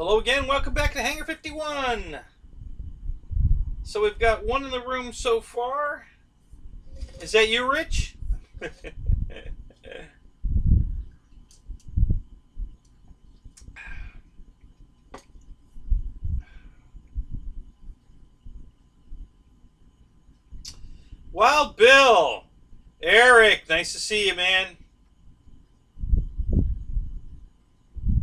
Hello again, welcome back to Hangar 51. So we've got one in the room so far. Is that you, Rich? Wild Bill. Eric, nice to see you, man.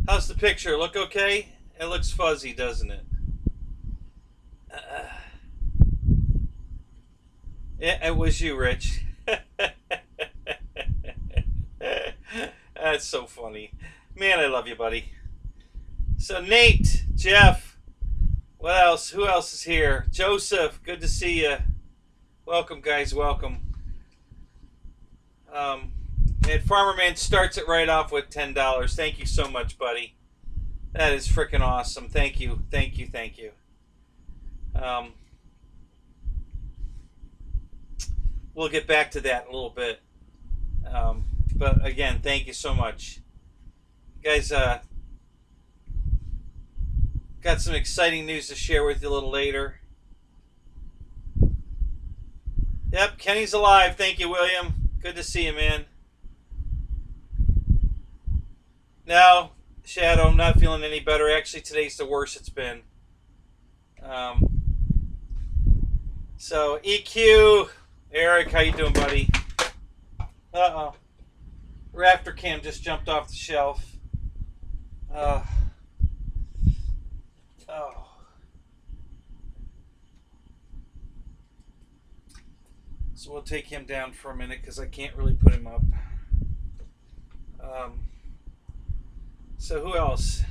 How's the picture? Look okay? It looks fuzzy, doesn't it? Yeah, it was you, Rich. That's so funny. Man, I love you, buddy. So, Nate, Jeff, what else? Who else is here? Joseph, good to see you. Welcome, guys, welcome. And Farmer Man starts it right off with $10. Thank you so much, buddy. That is freaking awesome. Thank you, thank you, thank you. We'll get back to that in a little bit. But again, thank you so much. You guys got some exciting news to share with you a little later. Yep, Kenny's alive. Thank you, William. Good to see you, man. No, Shadow, I'm not feeling any better. Actually, today's the worst it's been. So, EQ, Eric, how you doing, buddy? Uh-oh. Raptor Cam just jumped off the shelf. Oh. So we'll take him down for a minute because I can't really put him up. So who else?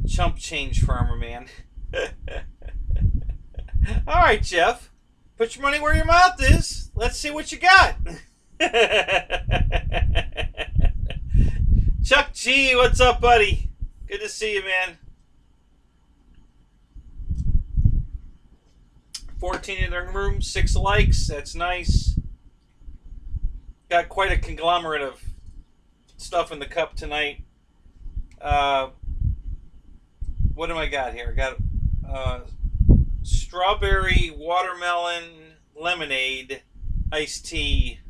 Chump change, Farmer Man. All right, Jeff. Put your money where your mouth is. Let's see what you got. Chuck G, what's up, buddy? Good to see you, man. 14 in the room, 6 likes. That's nice. Got quite a conglomerate of stuff in the cup tonight. What do I got here? I got strawberry watermelon lemonade iced tea,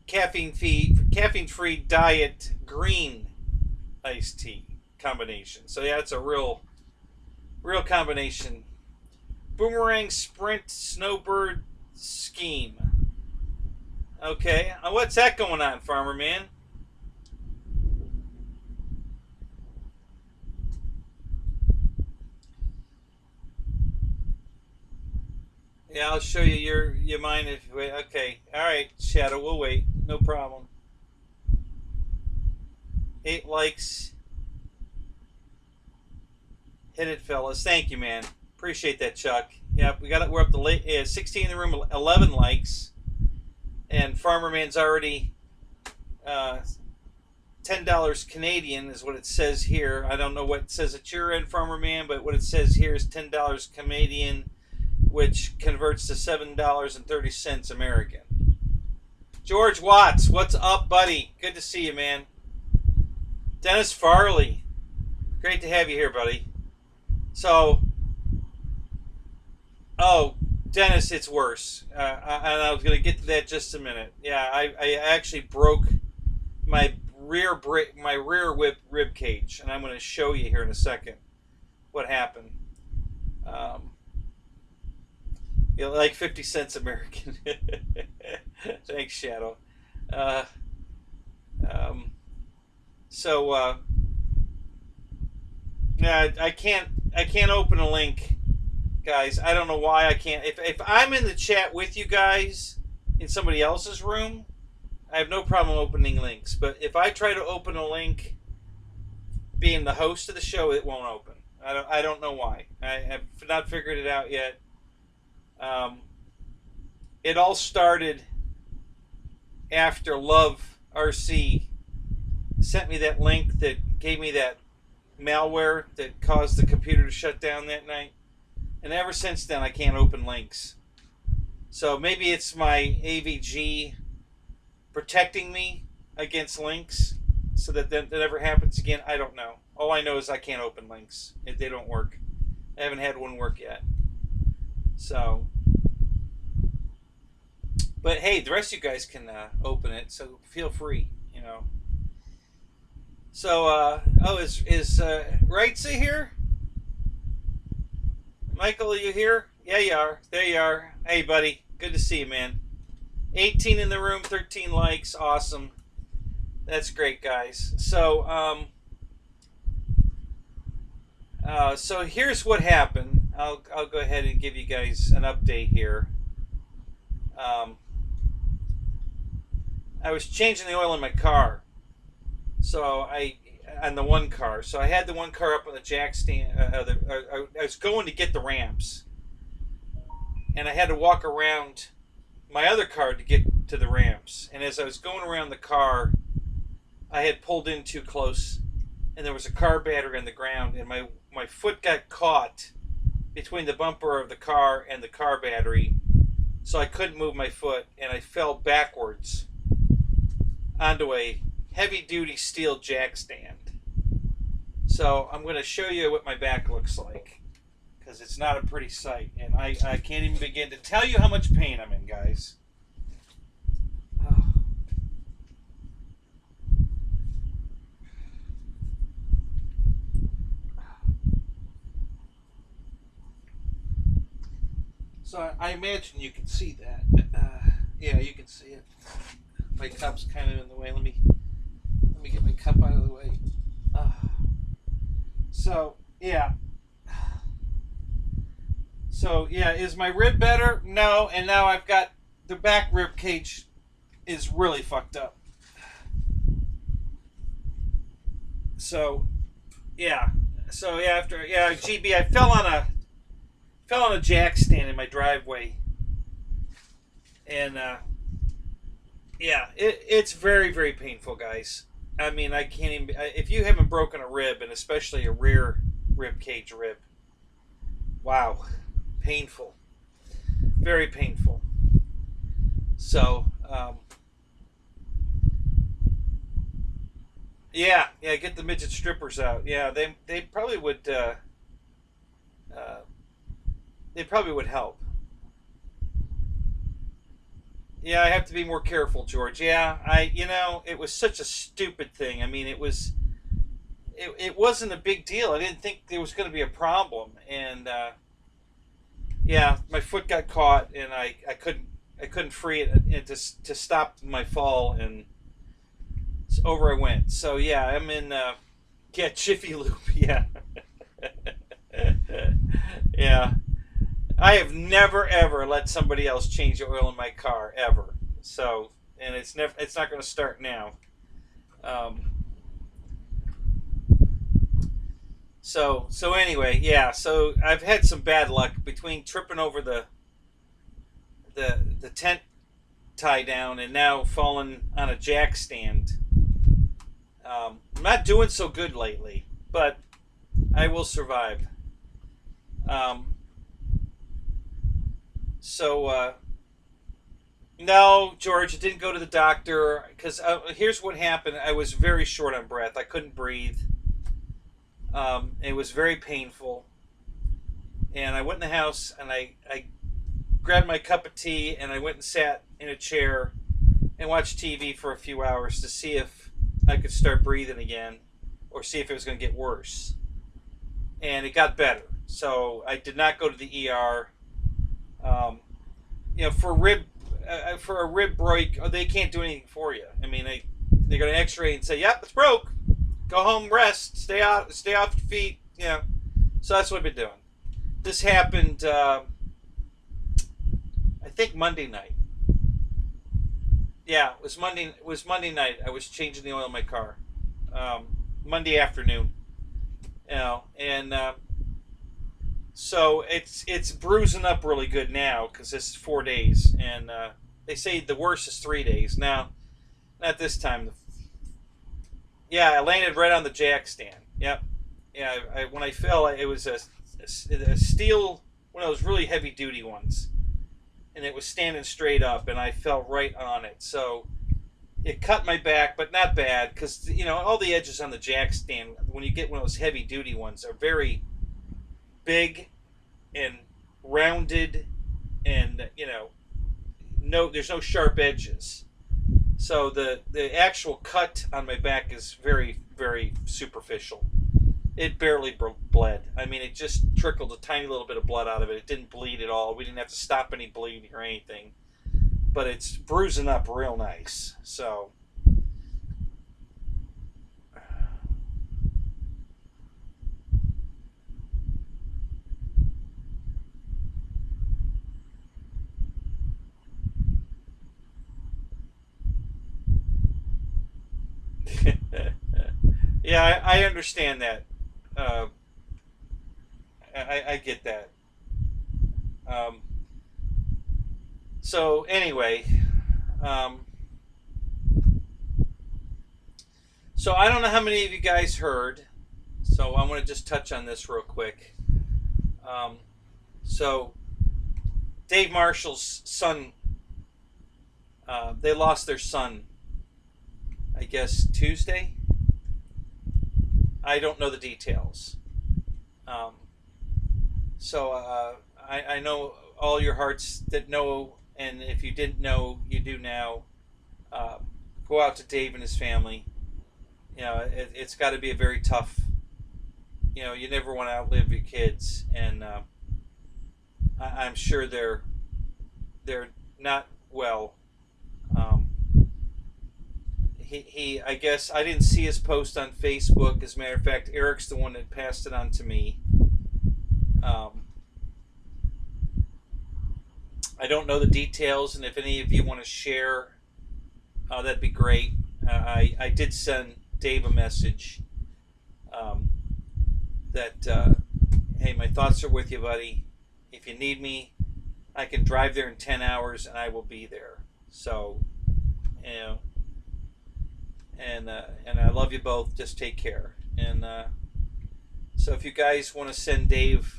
caffeine-free diet green iced tea combination. So yeah, it's a real combination. Boomerang Sprint Snowbird Scheme. Okay, what's that going on, Farmer Man? Yeah, I'll show you your mind if you wait. Okay, all right, Shadow, we'll wait. No problem. 8 likes. Hit it, fellas. Thank you, man. Appreciate that, Chuck. Yeah, we're up to 16 in the room, 11 likes, and Farmer Man's already $10 Canadian is what it says here. I don't know what it says at your end, Farmer Man, but what it says here is $10 Canadian, which converts to $7.30 American. George Watts, what's up, buddy? Good to see you, man. Dennis Farley, great to have you here, buddy. So, oh, Dennis, it's worse. And I was going to get to that just a minute. Yeah, I actually broke my rear rib cage, and I'm going to show you here in a second what happened. Like 50 cents American. Thanks, Shadow. Yeah, I can't open a link, guys. I don't know why I can't. If I'm in the chat with you guys in somebody else's room, I have no problem opening links. But if I try to open a link, being the host of the show, it won't open. I don't know why. I have not figured it out yet. It all started after Love RC sent me that link that gave me that malware that caused the computer to shut down that night. And ever since then, I can't open links. So maybe it's my AVG protecting me against links so that never happens again. I don't know. All I know is I can't open links. They don't work. I haven't had one work yet. So, but hey, the rest of you guys can open it, so feel free, you know. So, oh, is Wrightsy here? Michael, are you here? Yeah, you are. There you are. Hey, buddy. Good to see you, man. 18 in the room, 13 likes. Awesome. That's great, guys. So, so here's what happened. I'll go ahead and give you guys an update here. I was changing the oil in my car. So on the one car. So I had the one car up on the jack stand. I was going to get the ramps, and I had to walk around my other car to get to the ramps. And as I was going around the car, I had pulled in too close, and there was a car battery on the ground, and my foot got caught between the bumper of the car and the car battery, so I couldn't move my foot, and I fell backwards onto a heavy-duty steel jack stand. So I'm going to show you what my back looks like, because it's not a pretty sight, and I can't even begin to tell you how much pain I'm in, guys. Oh. So I imagine you can see that. Yeah, you can see it. My cup's kind of in the way. Let me get my cup out of the way. So yeah. So yeah, is my rib better? No, and now I've got the back rib cage is really fucked up. So yeah. So yeah, after GB, I fell on a jack stand in my driveway, and yeah, it's very, very painful, guys. I mean, I can't even. If you haven't broken a rib, and especially a rear rib cage rib, wow, painful, very painful. So, yeah, get the midget strippers out. Yeah, they probably would. They probably would help. Yeah, I have to be more careful, George. Yeah, it was such a stupid thing. I mean, it wasn't a big deal. I didn't think there was going to be a problem, and yeah, my foot got caught, and I couldn't free it and to stop my fall, and over I went. So yeah, I'm in Jiffy Lube. Yeah, yeah. I have never ever let somebody else change the oil in my car ever. So, and it's not going to start now. So anyway, yeah. So I've had some bad luck between tripping over the tent tie down and now falling on a jack stand. I'm not doing so good lately, but I will survive. So, no, George, I didn't go to the doctor because here's what happened. I was very short on breath. I couldn't breathe. It was very painful. And I went in the house and I grabbed my cup of tea and I went and sat in a chair and watched TV for a few hours to see if I could start breathing again or see if it was going to get worse. And it got better. So I did not go to the ER. For a rib break, they can't do anything for you. I mean, they're going to X-ray and say, "Yep, it's broke. Go home, rest, stay off your feet." Yeah. So that's what I've been doing. This happened, I think Monday night. Yeah, it was Monday night. I was changing the oil in my car. Monday afternoon. And so it's bruising up really good now because this is 4 days, and they say the worst is 3 days. Now, not this time. Yeah, I landed right on the jack stand. Yep. Yeah, when I fell, it was a steel, one of those really heavy duty ones, and it was standing straight up, and I fell right on it. So it cut my back, but not bad, because all the edges on the jack stand, when you get one of those heavy duty ones, are very big and rounded, and there's no sharp edges. So the actual cut on my back is very, very superficial. It barely bled. I mean, it just trickled a tiny little bit of blood out of it. It didn't bleed at all. We didn't have to stop any bleeding or anything. But it's bruising up real nice. So yeah, I understand that. Uh, I get that. Um, so anyway, um, so I don't know how many of you guys heard. So I want to just touch on this real quick. Um, so Dave Marshall's son, they lost their son, I guess Tuesday. I don't know the details. Um, I know all your hearts that know, and if you didn't know, you do now. Uh, Go out to Dave and his family. It's got to be a very tough. You never want to outlive your kids, and I'm sure they're not well. Um, I guess I didn't see his post on Facebook. As a matter of fact, Eric's the one that passed it on to me. I don't know the details, and if any of you want to share, that'd be great. I did send Dave a message that, hey, my thoughts are with you, buddy. If you need me, I can drive there in 10 hours, and I will be there. So, and I love you both. Just take care. And so if you guys want to send Dave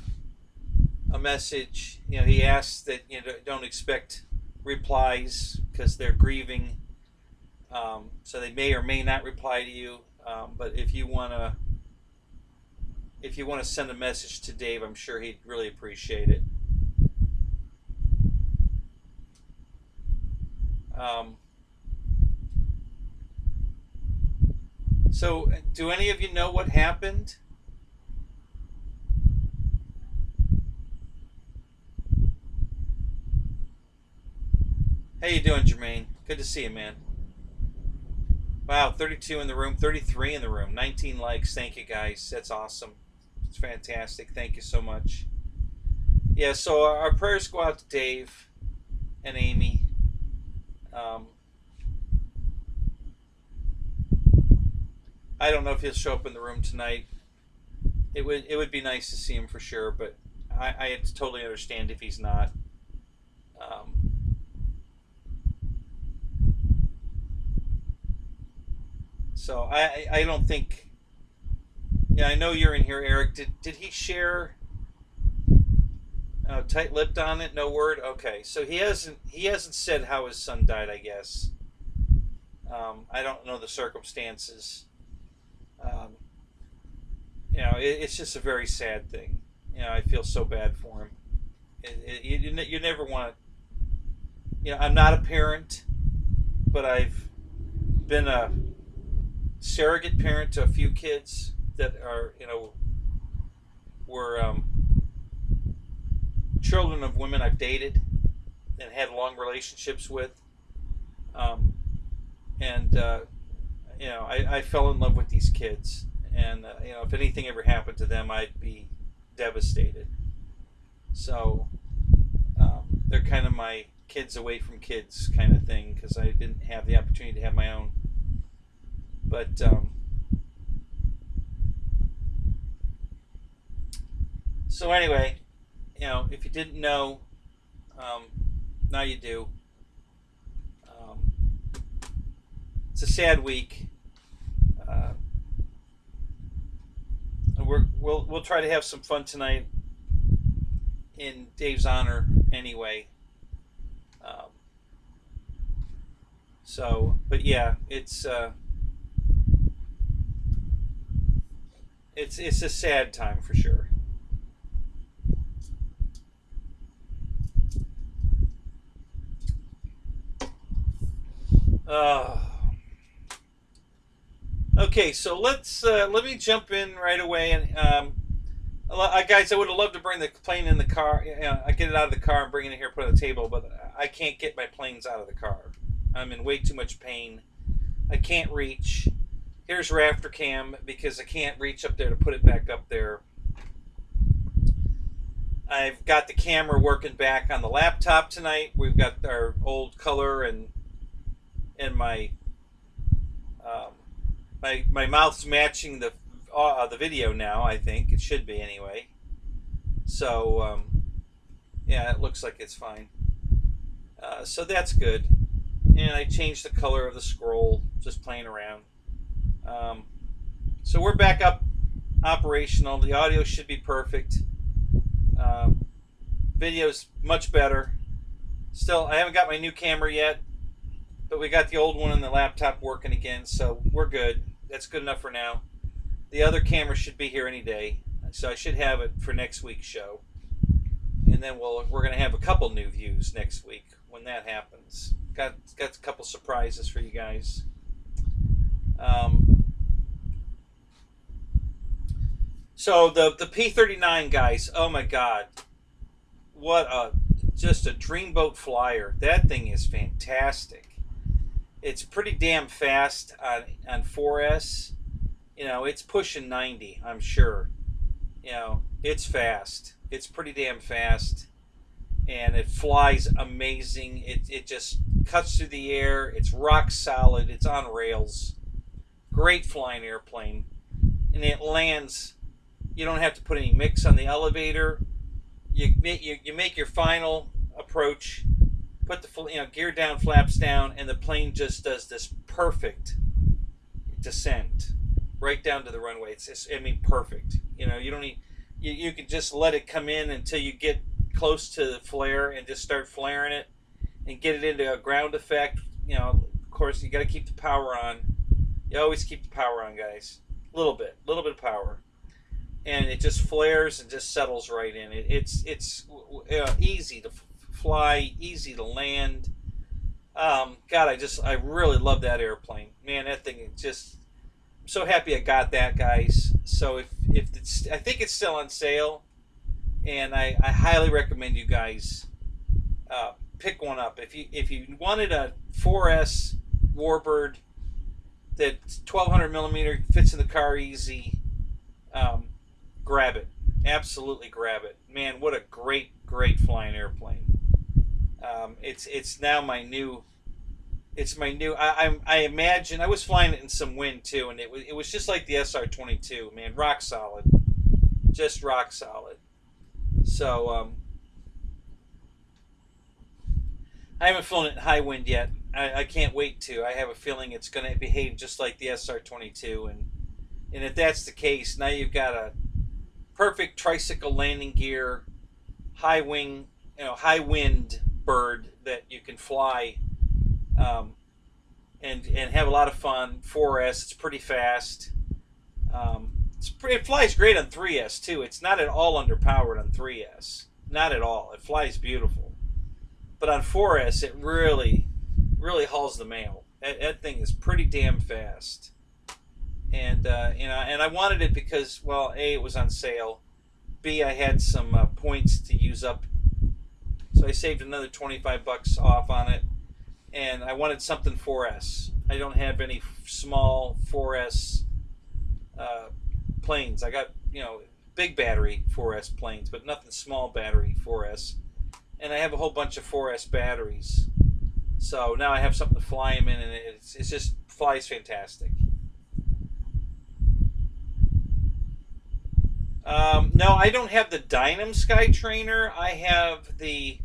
a message, he asks that don't expect replies because they're grieving. So they may or may not reply to you. But if you want to send a message to Dave, I'm sure he'd really appreciate it. So do any of you know what happened? How you doing, Jermaine? Good to see you, man. Wow, 32 in the room, 33 in the room, 19 likes. Thank you, guys. That's awesome. It's fantastic. Thank you so much. Yeah, so our prayers go out to Dave and Amy. I don't know if he'll show up in the room tonight. It would be nice to see him for sure, but I totally understand if he's not. So I don't think. Yeah, I know you're in here, Eric. Did he share? Tight-lipped on it, no word. Okay, so he hasn't said how his son died. I guess. I don't know the circumstances. It's just a very sad thing. I feel so bad for him. You never want to. I'm not a parent, but I've been a surrogate parent to a few kids that are, were children of women I've dated and had long relationships with. I fell in love with these kids, and if anything ever happened to them, I'd be devastated. So they're kind of my kids away from kids kind of thing, because I didn't have the opportunity to have my own. But so anyway, if you didn't know, now you do. It's a sad week. We'll try to have some fun tonight in Dave's honor anyway. So, but yeah, it's a sad time for sure. Uh, okay, so let me jump in right away and guys, I would have loved to bring the plane in the car. I get it out of the car and bring it in here, put it on the table, but I can't get my planes out of the car. I'm in way too much pain. I can't reach. Here's rafter cam because I can't reach up there to put it back up there. I've got the camera working back on the laptop tonight. We've got our old color and my my mouth's matching the video now. I think it should be anyway. So yeah, it looks like it's fine. So that's good. And I changed the color of the scroll, just playing around. So we're back up operational. The audio should be perfect. Video's much better. Still, I haven't got my new camera yet, but we got the old one on the laptop working again, so we're good. That's good enough for now. The other camera should be here any day, so I should have it for next week's show. And then we're going to have a couple new views next week when that happens. Got a couple surprises for you guys. So the P-39 guys, oh my God, what just a dreamboat flyer. That thing is fantastic. It's pretty damn fast on 4S. You know, it's pushing 90, I'm sure. You know, it's fast. It's pretty damn fast. And it flies amazing. It just cuts through the air. It's rock solid. It's on rails. Great flying airplane. And it lands. You don't have to put any mix on the elevator. You make your final approach, put the gear down, flaps down, and the plane just does this perfect descent right down to the runway. It's just, I mean, perfect. You know, you don't need, you can just let it come in until you get close to the flare and just start flaring it and get it into a ground effect. You know, of course, you got to keep the power on. You always keep the power on, guys. A little bit of power. And it just flares and just settles right in. It's easy to fly, easy to land. God, I really love that airplane. Man, that thing is just, I'm so happy I got that, guys. So if it's, I think it's still on sale, and I highly recommend you guys pick one up. If you wanted a 4S Warbird that 1200 millimeter fits in the car easy, grab it. Absolutely grab it. Man, what a great flying airplane. It's now my new. It's my new. I imagine I was flying it in some wind too, and it was just like the SR-22. Man, rock solid, just rock solid. So I haven't flown it in high wind yet. I can't wait to. I have a feeling it's going to behave just like the SR-22, and if that's the case, now you've got a perfect tricycle landing gear, high wing, high wind bird that you can fly, and have a lot of fun. 4S, it's pretty fast. It flies great on 3S too. It's not at all underpowered on 3S, not at all. It flies beautiful, but on 4S, it really hauls the mail. That thing is pretty damn fast. And and I wanted it because, well, A, it was on sale. B, I had some points to use up, so I saved another $25 off on it. And I wanted something 4S. I don't have any small 4S planes. I got big battery 4S planes, but nothing small battery 4S. And I have a whole bunch of 4S batteries. So now I have something to fly them in, and it's just flies fantastic. No, I don't have the Dynam Sky Trainer. I have the,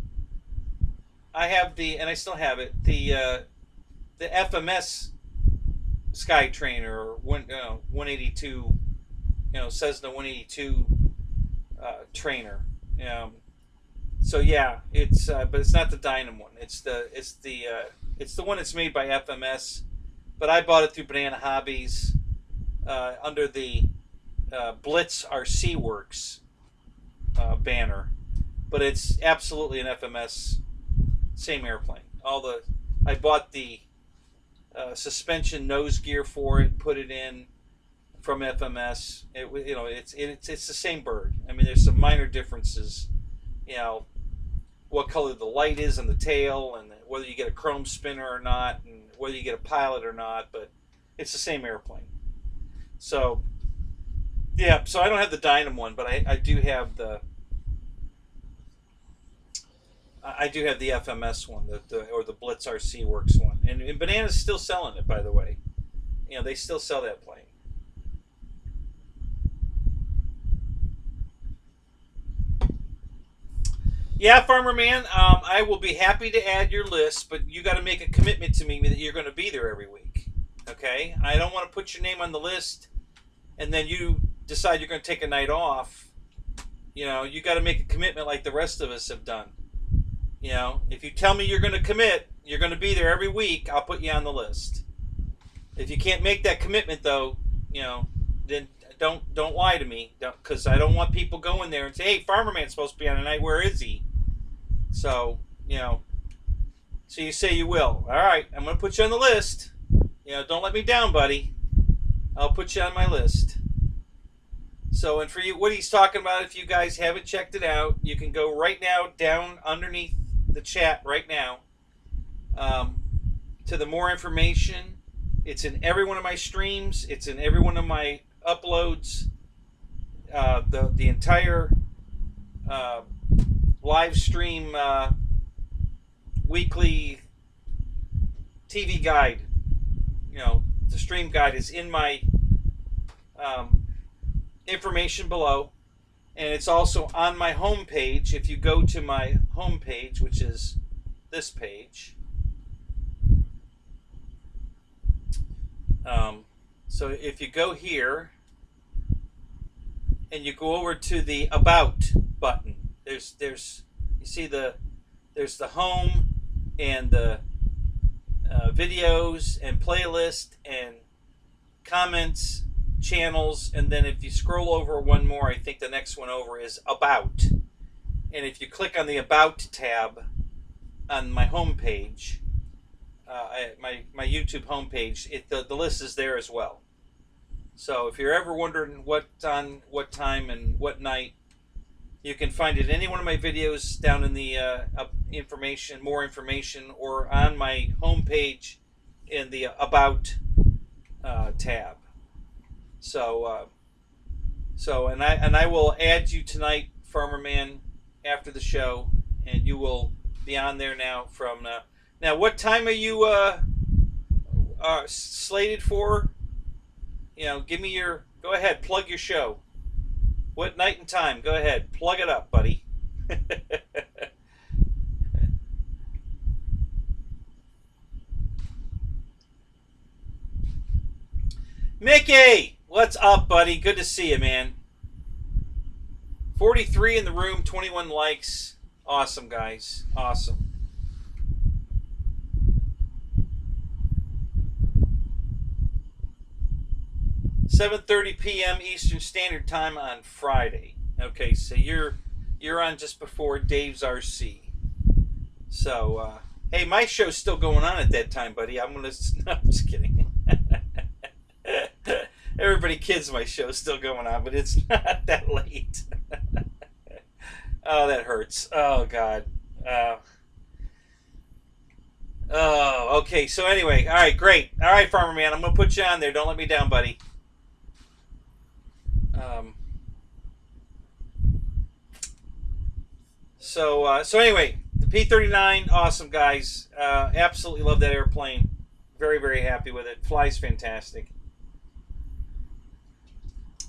and I still have it, the FMS Sky Trainer, or 182, Cessna 182 trainer. So yeah, it's but it's not the Dynam one. It's the It's the one that's made by FMS, but I bought it through Banana Hobbies under the Blitz RC Works banner. But it's absolutely an FMS, same airplane. I bought the suspension nose gear for it, put it in from FMS. It's the same bird. I mean, there's some minor differences. What color the light is on the tail, and whether you get a chrome spinner or not, and whether you get a pilot or not, but it's the same airplane. So, yeah, so I don't have the Dynam one, but I do have the FMS one, or the Blitz RC Works one, and Banana's still selling it, by the way. They still sell that plane. Yeah, Farmer Man, I will be happy to add your list, but you got to make a commitment to me that you're going to be there every week. Okay? I don't want to put your name on the list, and then you decide you're going to take a night off. You got to make a commitment like the rest of us have done. If you tell me you're going to commit, you're going to be there every week, I'll put you on the list. If you can't make that commitment, though, then don't lie to me, because I don't want people going there and say, "Hey, Farmer Man's supposed to be on tonight. Where is he?" So so you say you will. All right, I'm going to put you on the list. Don't let me down, buddy. I'll put you on my list. So, and for you, what he's talking about, if you guys haven't checked it out, you can go right now down underneath the chat right now to the more information. It's in every one of my streams. It's in every one of my uploads. The entire live stream weekly TV guide, the stream guide is in my information below, and it's also on my home page. If you go to my home page, which is this page, so if you go here and you go over to the About button, there's you see there's the home and the videos and playlist and comments, channels, and then if you scroll over one more, I think the next one over is About. And if you click on the About tab on my home page, my YouTube homepage, the list is there as well. So if you're ever wondering what time and what night, you can find it in any one of my videos down in the more information, or on my homepage in the About tab. So and I will add you tonight, Farmer Man, after the show, and you will be on there now from now. What time are you slated for? Give me go ahead, plug your show. What night and time? Go ahead, plug it up, buddy. Mickey, what's up, buddy? Good to see you, man. 43 in the room, 21 likes. Awesome, guys. Awesome. 7:30 p.m. Eastern Standard Time on Friday. Okay, so you're on just before Dave's RC. So, hey, my show's still going on at that time, buddy. No, I'm just kidding. Everybody kids, my show's still going on, but it's not that late. Oh, that hurts. Oh, God. Oh, okay. So anyway, all right, great. All right, Farmer Man, I'm going to put you on there. Don't let me down, buddy. So anyway, the P-39, awesome, guys. Absolutely love that airplane. Very, very happy with it. Flies fantastic.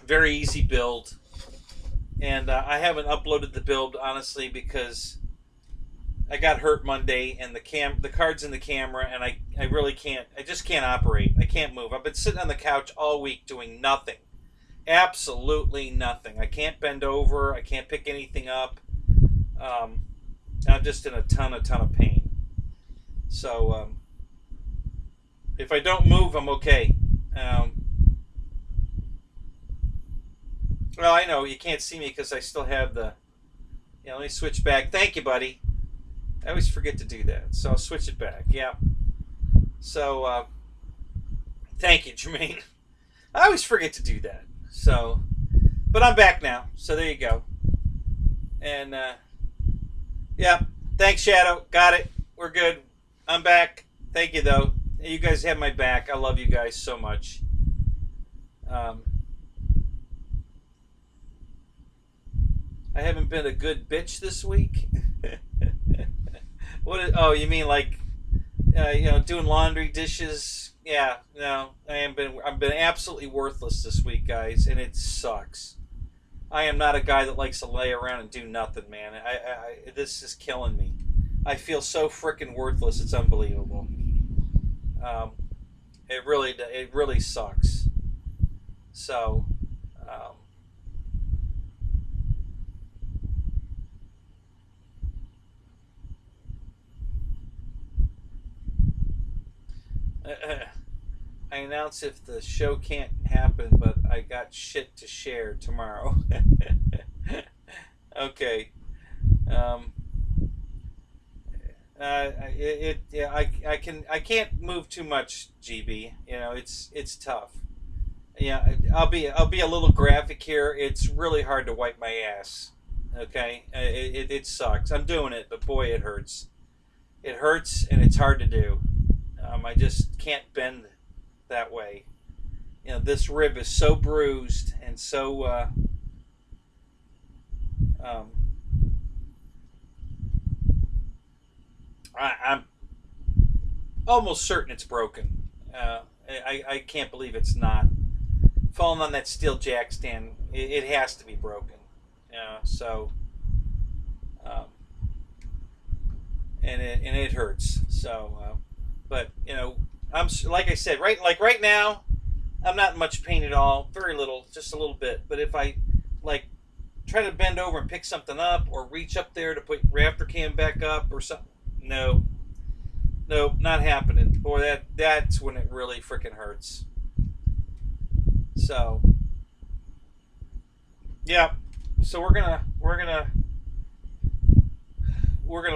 Very easy build. And I haven't uploaded the build, honestly, because I got hurt Monday, and the card's in the camera, and I really can't. I just can't operate. I can't move. I've been sitting on the couch all week doing nothing. Absolutely nothing. I can't bend over. I can't pick anything up. I'm just in a ton of pain. So If I don't move, I'm okay. Well, I know you can't see me because I still have the. Yeah, let me switch back. Thank you, buddy. I always forget to do that, so I'll switch it back. Yeah. So, thank you, Jermaine. I always forget to do that. So, but I'm back now. So there you go. And yeah, thanks, Shadow. Got it. We're good. I'm back. Thank you, though. You guys have my back. I love you guys so much. I haven't been a good bitch this week. What? Oh, you mean like, doing laundry, dishes? Yeah, no, I've been absolutely worthless this week, guys, and it sucks. I am not a guy that likes to lay around and do nothing, man. This is killing me. I feel so freaking worthless. It's unbelievable. It really sucks. So, I announce if the show can't happen, but I got shit to share tomorrow. Okay. I can't move too much, GB. It's tough. Yeah, I'll be a little graphic here. It's really hard to wipe my ass. Okay, it sucks. I'm doing it, but boy, it hurts. It hurts, and it's hard to do. I just can't bend that way. This rib is so bruised and so. I'm almost certain it's broken. I can't believe it's not. Falling on that steel jack stand, it has to be broken. So, and it hurts. So, but I'm like I said, right now, I'm not in much pain at all. Very little, just a little bit. But if I try to bend over and pick something up, or reach up there to put Raptor Cam back up or something, no, not happening. Boy, that's when it really freaking hurts. So, yeah. So we're gonna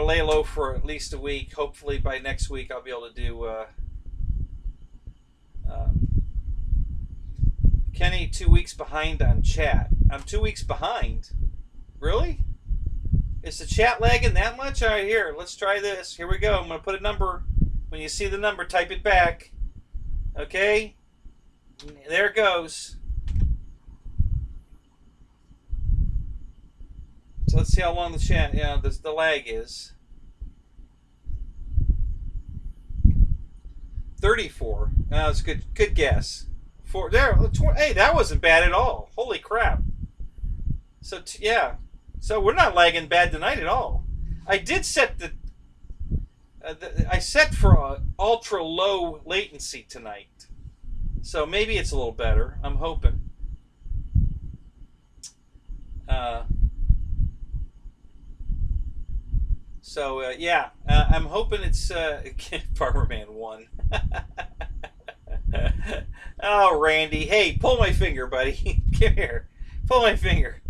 lay low for at least a week. Hopefully by next week I'll be able to do. Kenny, 2 weeks behind on chat. I'm 2 weeks behind. Really? Is the chat lagging that much? All right, here. Let's try this. Here we go. I'm gonna put a number. When you see the number, type it back. Okay. There it goes. So let's see how long the chat, the lag is. 34. That's a good guess. Hey, that wasn't bad at all. Holy crap. So yeah. So we're not lagging bad tonight at all. I did set I set for ultra low latency tonight. So maybe it's a little better. I'm hoping. Yeah, I'm hoping it's Farmer Man 1. Oh, Randy, hey, pull my finger, buddy. Come here, pull my finger.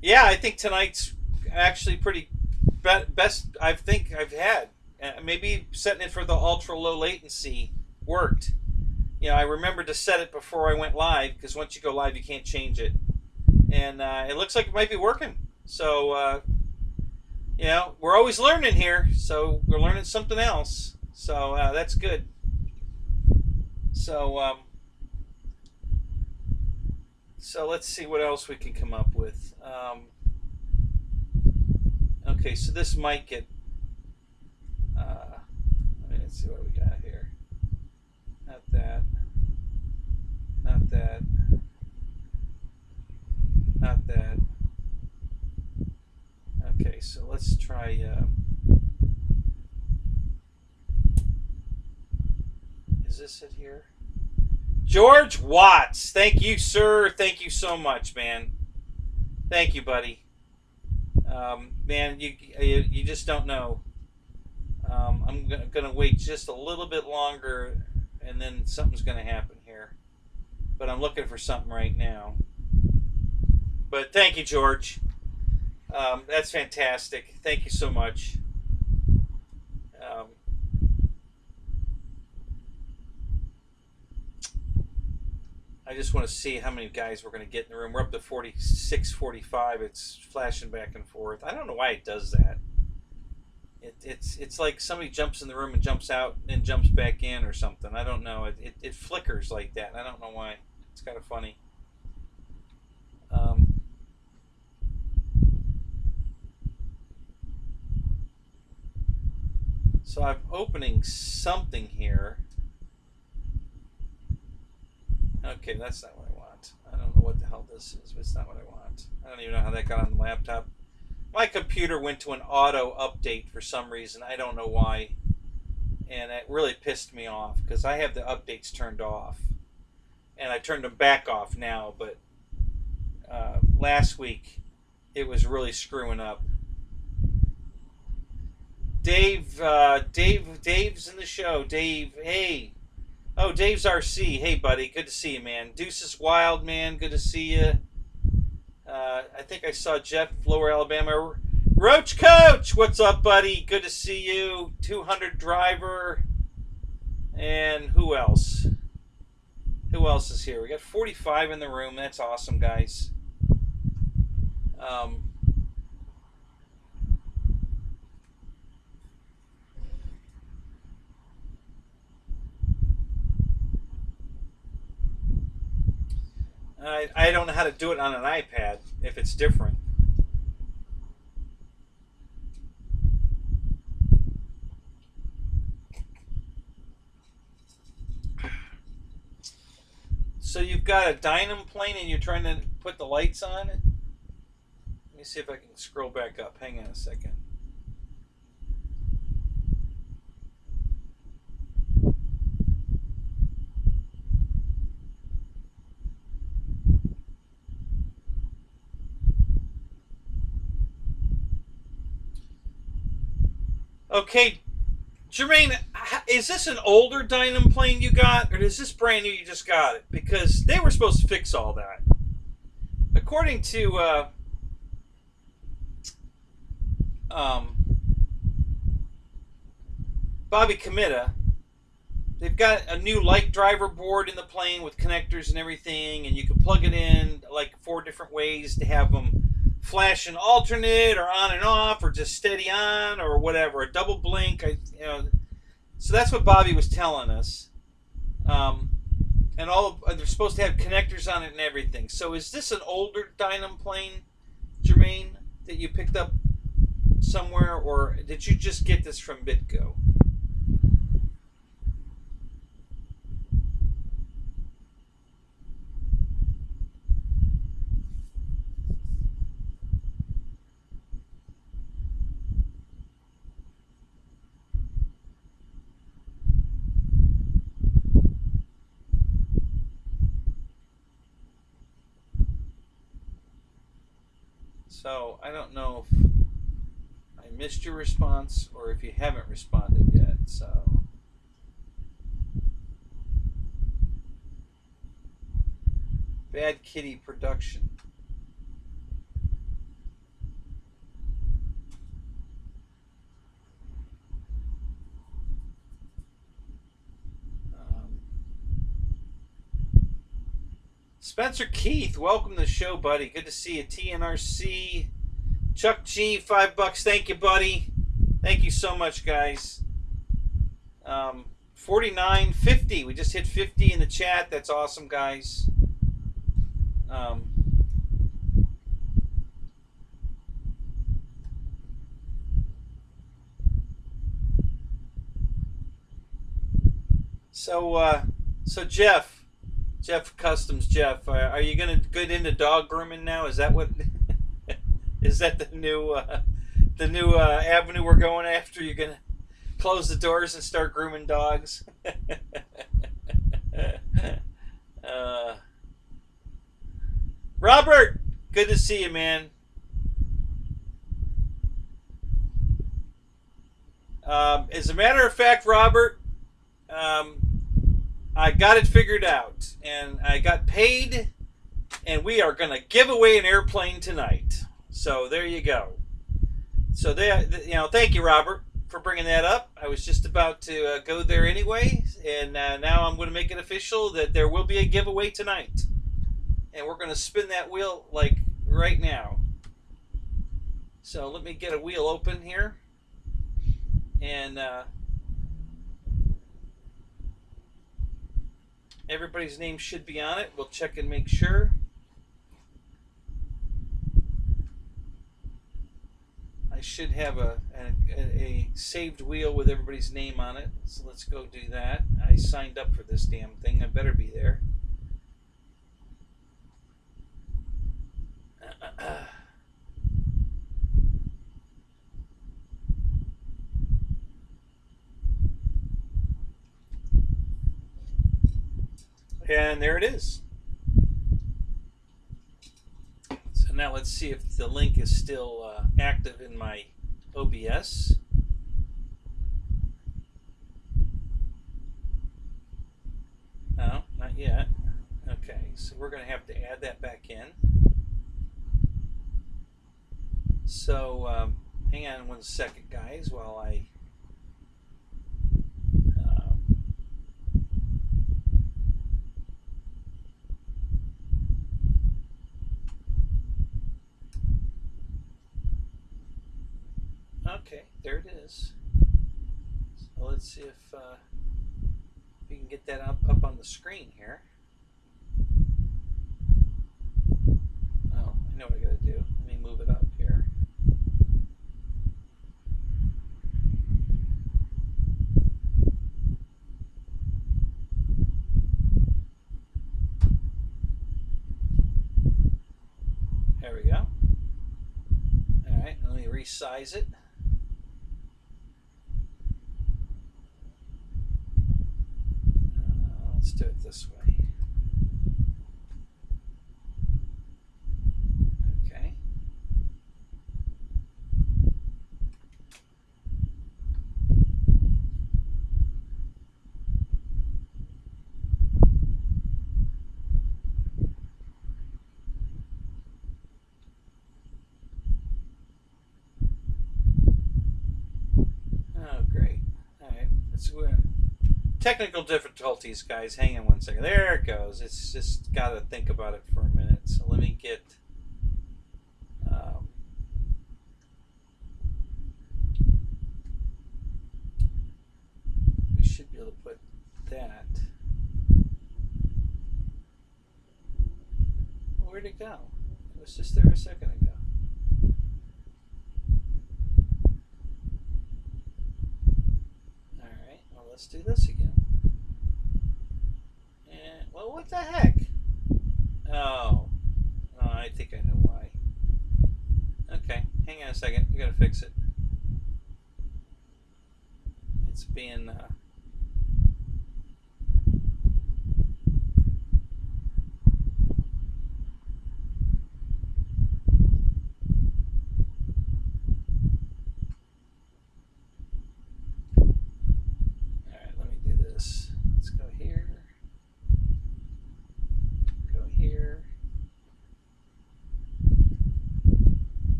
Yeah, I think tonight's actually pretty best I think I've had. Maybe setting it for the ultra low latency worked. I remembered to set it before I went live, because once you go live you can't change it. And it looks like it might be working. So, we're always learning here. So we're learning something else. So that's good. So, let's see what else we can come up with. Okay, so this might get... let's see what we got here. Not that. Not that. Not that. Okay, so let's try... is this it here? George Watts! Thank you, sir. Thank you so much, man. Thank you, buddy. Man, you just don't know. I'm gonna wait just a little bit longer, and then something's gonna happen here. But I'm looking for something right now. But thank you, George. That's fantastic. Thank you so much. Um, I just want to see how many guys we're going to get in the room. We're up to 46, 45. It's flashing back and forth. I don't know why it does that. It's like somebody jumps in the room and jumps out and jumps back in or something. I don't know. It flickers like that. I don't know why. It's kind of funny. So I'm opening something here. Okay, that's not what I want. I don't know what the hell this is, but it's not what I want. I don't even know how that got on the laptop. My computer went to an auto update for some reason. I don't know why. And it really pissed me off because I have the updates turned off. And I turned them back off now, but last week it was really screwing up. Dave's in the show. Dave, hey. Oh, Dave's RC. Hey, buddy. Good to see you, man. Deuce is Wild, man. Good to see you. I think I saw Jeff, Lower Alabama. Roach Coach, what's up, buddy? Good to see you. 200 Driver. And who else? Who else is here? We got 45 in the room. That's awesome, guys. I don't know how to do it on an iPad if it's different. So you've got a Dynam plane and you're trying to put the lights on it? Let me see if I can scroll back up. Hang on a second. Okay, Jermaine, is this an older Dynam plane you got, or is this brand new you just got it? Because they were supposed to fix all that. According to Bobby Committa, they've got a new light driver board in the plane with connectors and everything, and you can plug it in like 4 different ways to have them flash an alternate or on and off or just steady on or whatever, a double blink. So that's what Bobby was telling us. And they're supposed to have connectors on it and everything. So is this an older Dynam plane, Jermaine, that you picked up somewhere, or did you just get this from Bitco? So I don't know if I missed your response or if you haven't responded yet. So Bad Kitty Production. Spencer Keith, welcome to the show, buddy. Good to see you. TNRC. Chuck G, $5. Thank you, buddy. Thank you so much, guys. 49, 50. We just hit 50 in the chat. That's awesome, guys. So Jeff Customs, Jeff, are you gonna get into dog grooming now? Is that what? Is that the new avenue we're going after? You're gonna close the doors and start grooming dogs? Robert, good to see you, man. As a matter of fact, Robert, I got it figured out, and I got paid, and we are going to give away an airplane tonight. So there you go. So thank you, Robert, for bringing that up. I was just about to go there anyway, and now I'm going to make it official that there will be a giveaway tonight, and we're going to spin that wheel like right now. So let me get a wheel open here, and everybody's name should be on it. We'll check and make sure. I should have a saved wheel with everybody's name on it. So let's go do that. I signed up for this damn thing. I better be there. And there it is. So now let's see if the link is still active in my OBS. No, not yet. Okay, so we're going to have to add that back in. So hang on 1 second, guys, while I... Okay, there it is. So let's see if we can get that up on the screen here. Oh, I know what I gotta do. Let me move it up here. There we go. All right, let me resize it. Let's do it this way. Okay. Oh, great. All right. Let's go. Technical difficulties, guys. Hang on 1 second. There it goes. It's just got to think about it for a minute. So let me get... we should be able to put that... Where'd it go? It was just there a second ago. Alright, well, let's do this again. And, well, what the heck? Oh, I think I know why. Okay, hang on a second. We gotta fix it. It's being...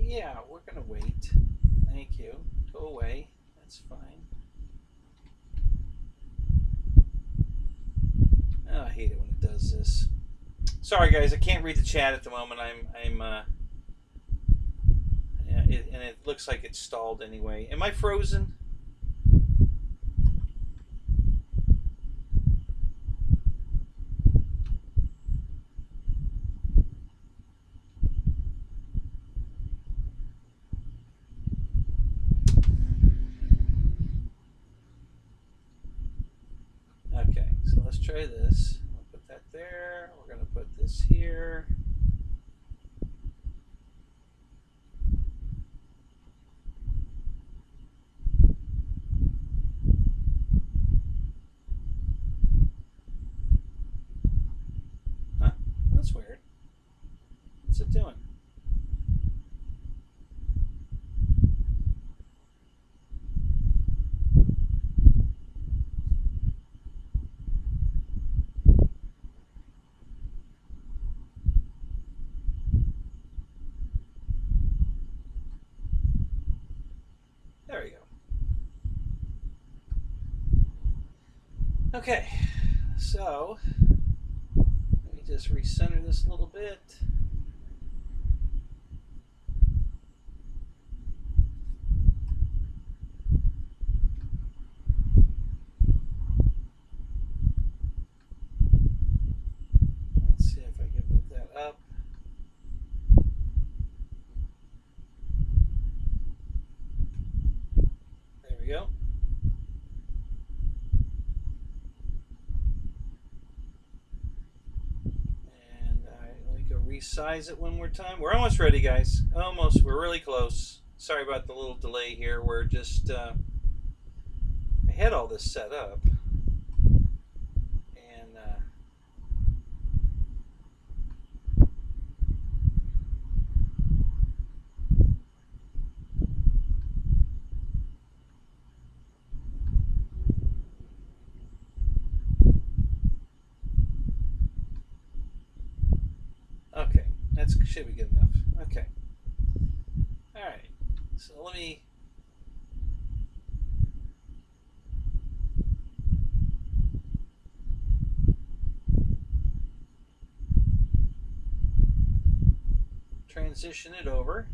Yeah, we're gonna wait. Thank you. Go away. That's fine. Oh, I hate it when it does this. Sorry, guys. I can't read the chat at the moment. And it looks like it's stalled anyway. Am I frozen? Okay, so let's try this. I'll put that there. We're going to put this here. That's weird. What's it doing? There we go. Okay, so let me just recenter this a little bit. Let's see if I can move that up. There we go. Resize it one more time. We're almost ready, guys. Almost. We're really close. Sorry about the little delay here. We're just I had all this set up, and okay, that should be good enough. Okay. All right. So let me. Transition it over.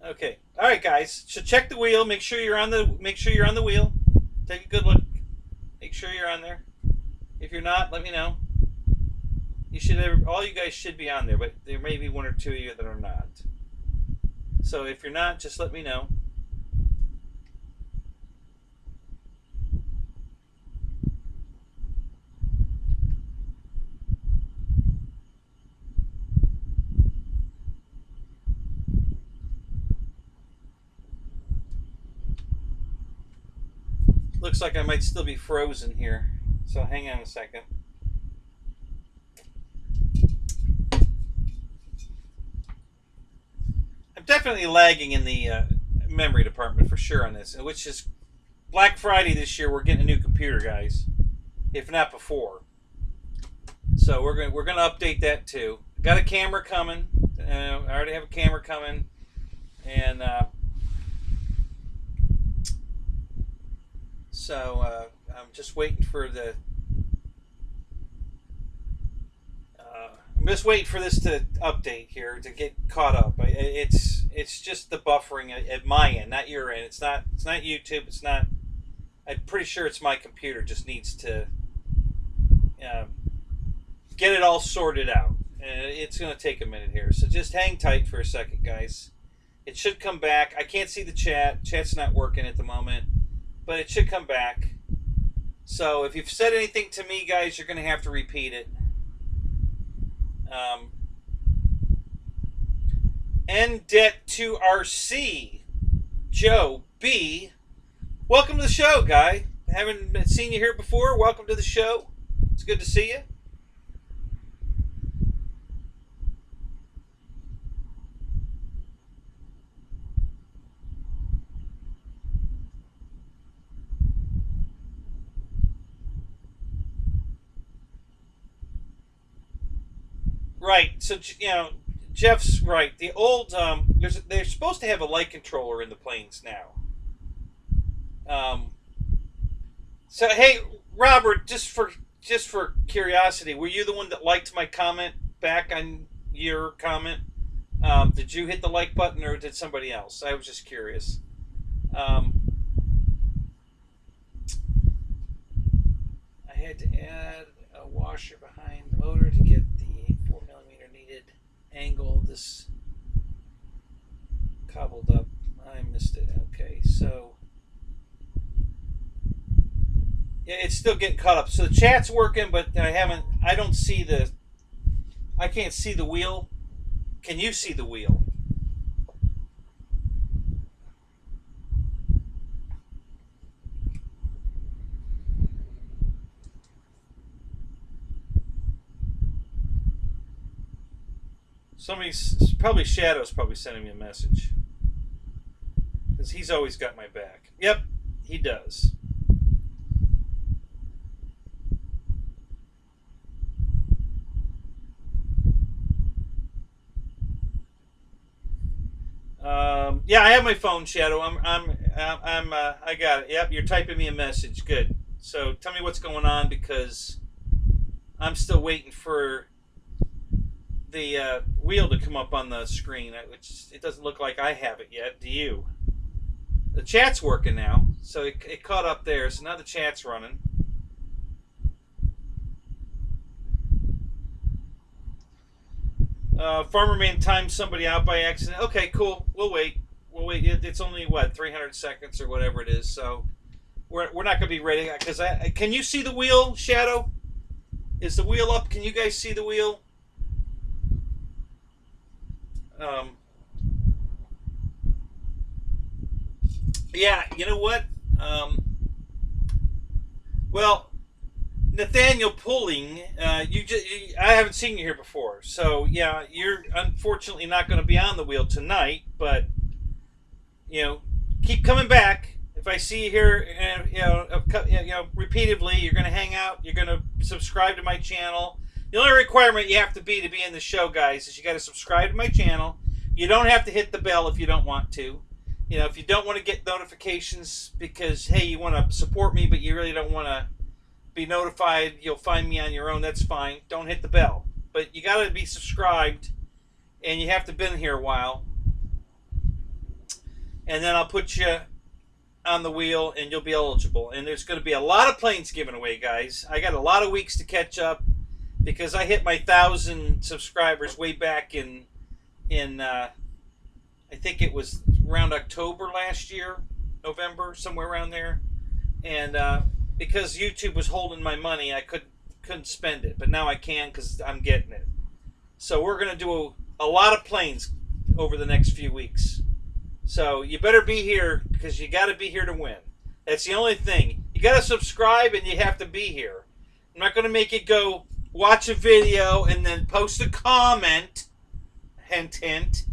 Okay. All right, guys. So check the wheel. Make sure you're on the. Make sure you're on the wheel. Take a good look. Make sure you're on there. If you're not, let me know. You should have, all you guys should be on there, but there may be one or two of you that are not. So if you're not, just let me know. Looks like I might still be frozen here, so hang on a second. I'm definitely lagging in the memory department for sure on this, which is Black Friday this year. We're getting a new computer, guys, if not before. So we're gonna update that too. Got a camera coming. I already have a camera coming, and so I'm just waiting for the. I'm just waiting for this to update here to get caught up. It's just the buffering at my end, not your end. It's not YouTube. It's not. I'm pretty sure it's my computer. Just needs to get it all sorted out. It's going to take a minute here, so just hang tight for a second, guys. It should come back. I can't see the chat. Chat's not working at the moment, but it should come back. So if you've said anything to me, guys, you're going to have to repeat it. NDET2RC, Joe B. Welcome to the show, guy. Haven't seen you here before. Welcome to the show. It's good to see you. Right. So, you know, Jeff's right. The old they're supposed to have a light controller in the planes now. So hey, Robert, just for curiosity, were you the one that liked my comment back on your comment? Did you hit the like button or did somebody else? I was just curious. I had to add a washer behind the motor to get the 4mm needed angle. This cobbled up. I missed it. Okay, so yeah, it's still getting caught up. So the chat's working, but I don't see I can't see the wheel. Can you see the wheel? Somebody's probably Shadow's probably sending me a message because he's always got my back. Yep, he does. Yeah, I have my phone, Shadow. I got it. Yep, you're typing me a message. Good. So tell me what's going on because I'm still waiting for the wheel to come up on the screen, which it doesn't look like I have it yet. Do you? The chat's working now, so it caught up there. So now the chat's running. Farmerman timed somebody out by accident. Okay, cool. We'll wait. We'll wait. It's only what 300 seconds or whatever it is. So we're not gonna be ready because can you see the wheel, Shadow? Is the wheel up? Can you guys see the wheel? Yeah. You know what? Well. Nathaniel Pulling, I haven't seen you here before, so yeah, you're unfortunately not going to be on the wheel tonight. But keep coming back. If I see you here, repeatedly, you're going to hang out. You're going to subscribe to my channel. The only requirement you have to be in the show, guys, is you got to subscribe to my channel. You don't have to hit the bell if you don't want to. If you don't want to get notifications because hey, you want to support me, but you really don't want to be notified, you'll find me on your own, that's fine. Don't hit the bell. But you got to be subscribed, and you have to have been here a while. And then I'll put you on the wheel, and you'll be eligible. And there's going to be a lot of planes given away, guys. I got a lot of weeks to catch up because I hit my 1,000 subscribers way back in I think it was around October last year, November, somewhere around there. And because YouTube was holding my money, I couldn't spend it, but now I can because I'm getting it. So we're gonna do a lot of planes over the next few weeks. So you better be here because you got to be here to win. That's the only thing. You got to subscribe and you have to be here. I'm not gonna make you go watch a video and then post a comment. Hint, hint.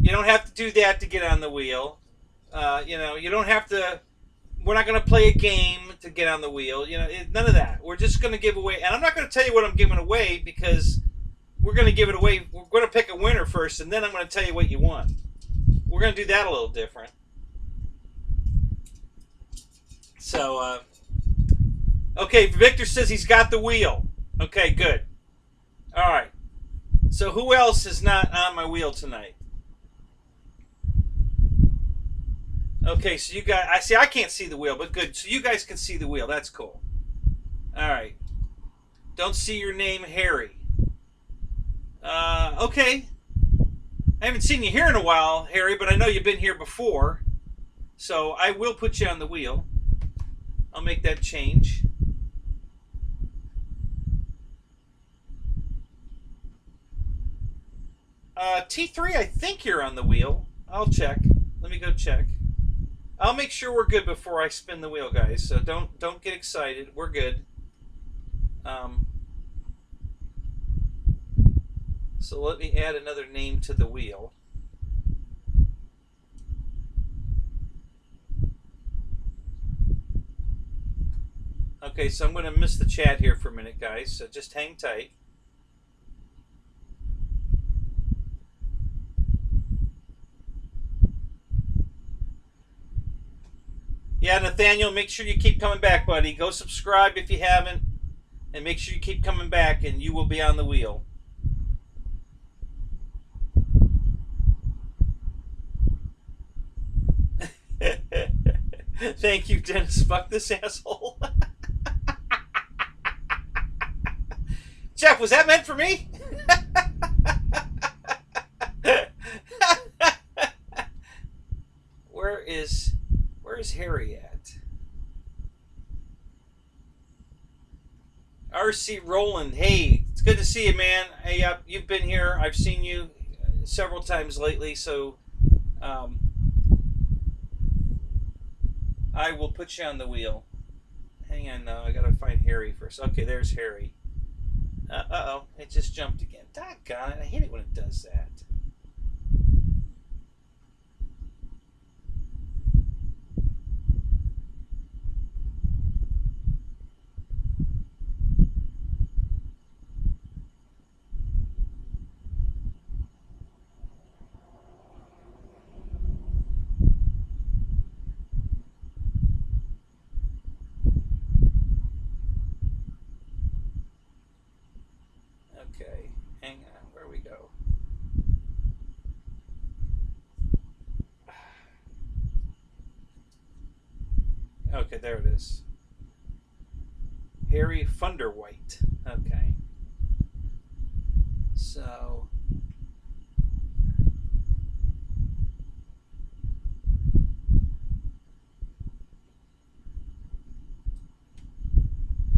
You don't have to do that to get on the wheel. You don't have to. We're not going to play a game to get on the wheel. None of that. We're just going to give away. And I'm not going to tell you what I'm giving away because we're going to give it away. We're going to pick a winner first, and then I'm going to tell you what you won. We're going to do that a little different. So, okay, Victor says he's got the wheel. Okay, good. All right. So who else is not on my wheel tonight? Okay, so you guys, I can't see the wheel, but good. So you guys can see the wheel. That's cool. All right. Don't see your name, Harry. Okay. I haven't seen you here in a while, Harry, but I know you've been here before. So I will put you on the wheel. I'll make that change. T3, I think you're on the wheel. I'll check. Let me go check. I'll make sure we're good before I spin the wheel, guys. So don't get excited. We're good. So let me add another name to the wheel. Okay, so I'm going to miss the chat here for a minute, guys. So just hang tight. Yeah, Nathaniel, make sure you keep coming back, buddy. Go subscribe if you haven't, and make sure you keep coming back, and you will be on the wheel. Thank you, Dennis. Fuck this asshole. Jeff, was that meant for me? Where's Harry at? RC Roland, hey, it's good to see you, man. Hey, you've been here. I've seen you several times lately, so I will put you on the wheel. Hang on, now I gotta find Harry first. Okay, there's Harry. Uh-oh, it just jumped again. Doggone it, I hate it when it does that. Okay, hang on, where we go? Okay, there it is. Harry Funderwhite. Okay. So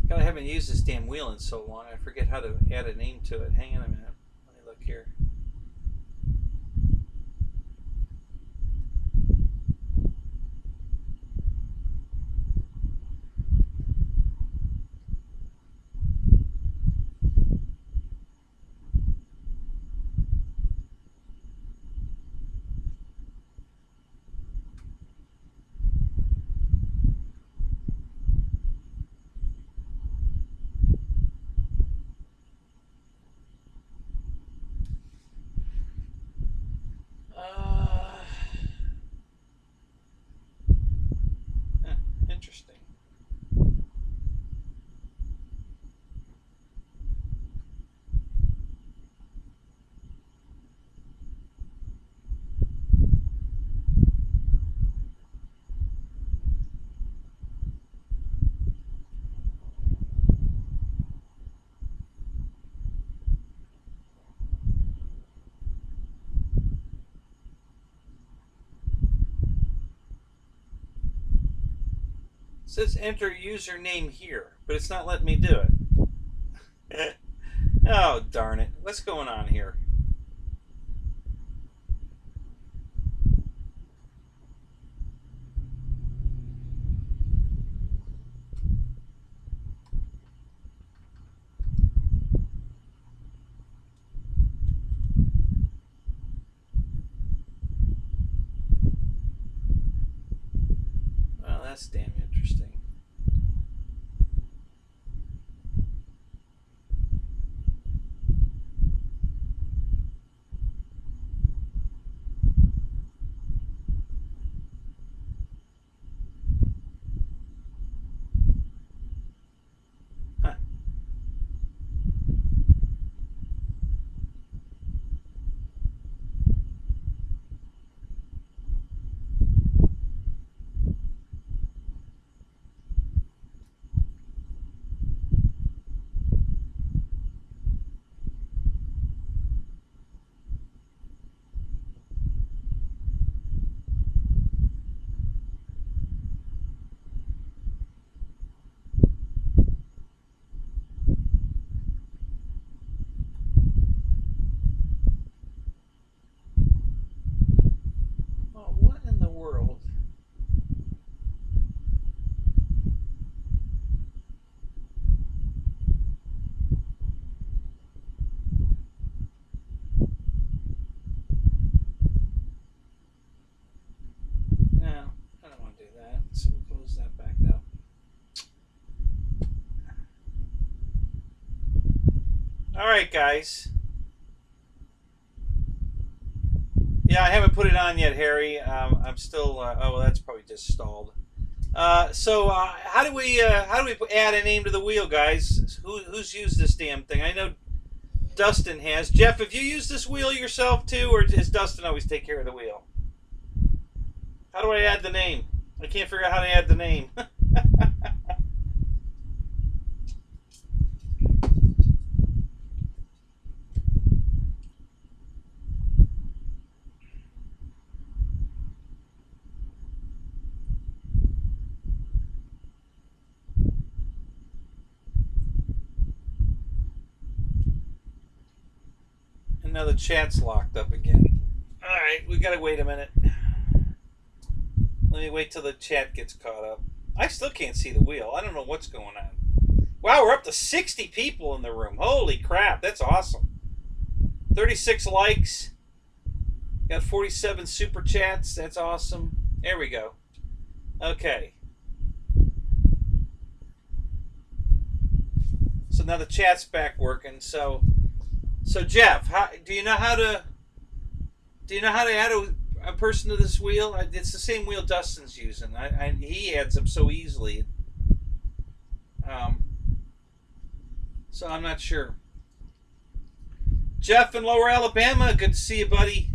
God, I haven't used this damn wheel in so long. I forget how to add a name to it. Hang on a minute. Let me look here. Interesting. It says enter username here, but it's not letting me do it. Oh, darn it. What's going on here? Well, that's damn interesting. Huh. Well, what in the world? No, I don't want to do that. So we'll close that back up. All right, guys. Yeah, I haven't put it on yet, Harry. I'm still. Oh, well, that's probably just stalled. So how do we add a name to the wheel, guys? Who's used this damn thing? I know Dustin has. Jeff, have you used this wheel yourself too, or does Dustin always take care of the wheel? How do I add the name? I can't figure out how to add the name. And now the chat's locked up again. All right, we gotta wait a minute. Let me wait till the chat gets caught up. I still can't see the wheel. I don't know what's going on. Wow, we're up to 60 people in the room. Holy crap, that's awesome. 36 likes. Got 47 super chats. That's awesome. There we go. Okay. So now the chat's back working. So Jeff, do you know how to add a person to this wheel? It's the same wheel Dustin's using. He adds them so easily. So I'm not sure. Jeff in Lower Alabama, good to see you, buddy.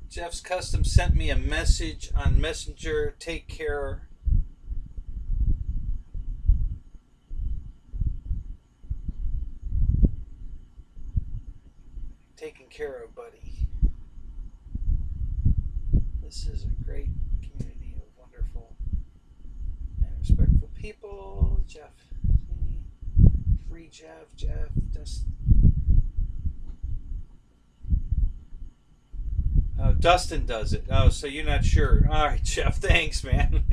Jeff's Custom sent me a message on Messenger. Take care. Taken care of, buddy. This is a great community of wonderful and respectful people. Jeff. Free Jeff. Dustin. Oh, Dustin does it. Oh, so you're not sure. All right, Jeff. Thanks, man.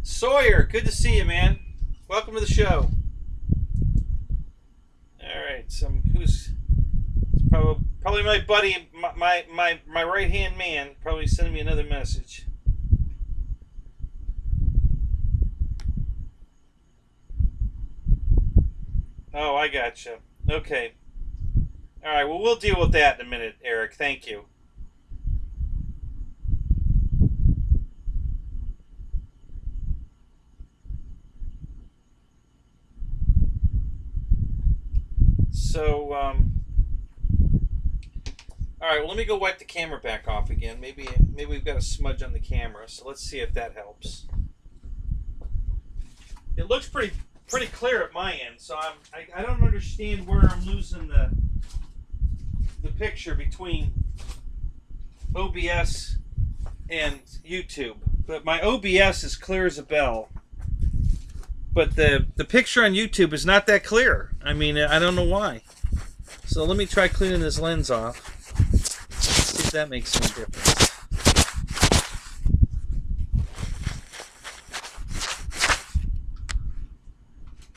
Sawyer, good to see you, man. Welcome to the show. All right, who's probably my buddy, my right hand man, probably sending me another message. Oh, I gotcha. Okay. All right. Well, we'll deal with that in a minute, Eric. Thank you. So, all right. Well, let me go wipe the camera back off again. Maybe we've got a smudge on the camera. So let's see if that helps. It looks pretty clear at my end. So I don't understand where I'm losing the picture between OBS and YouTube. But my OBS is clear as a bell. But the picture on YouTube is not that clear. I mean, I don't know why. So let me try cleaning this lens off. See if that makes any difference.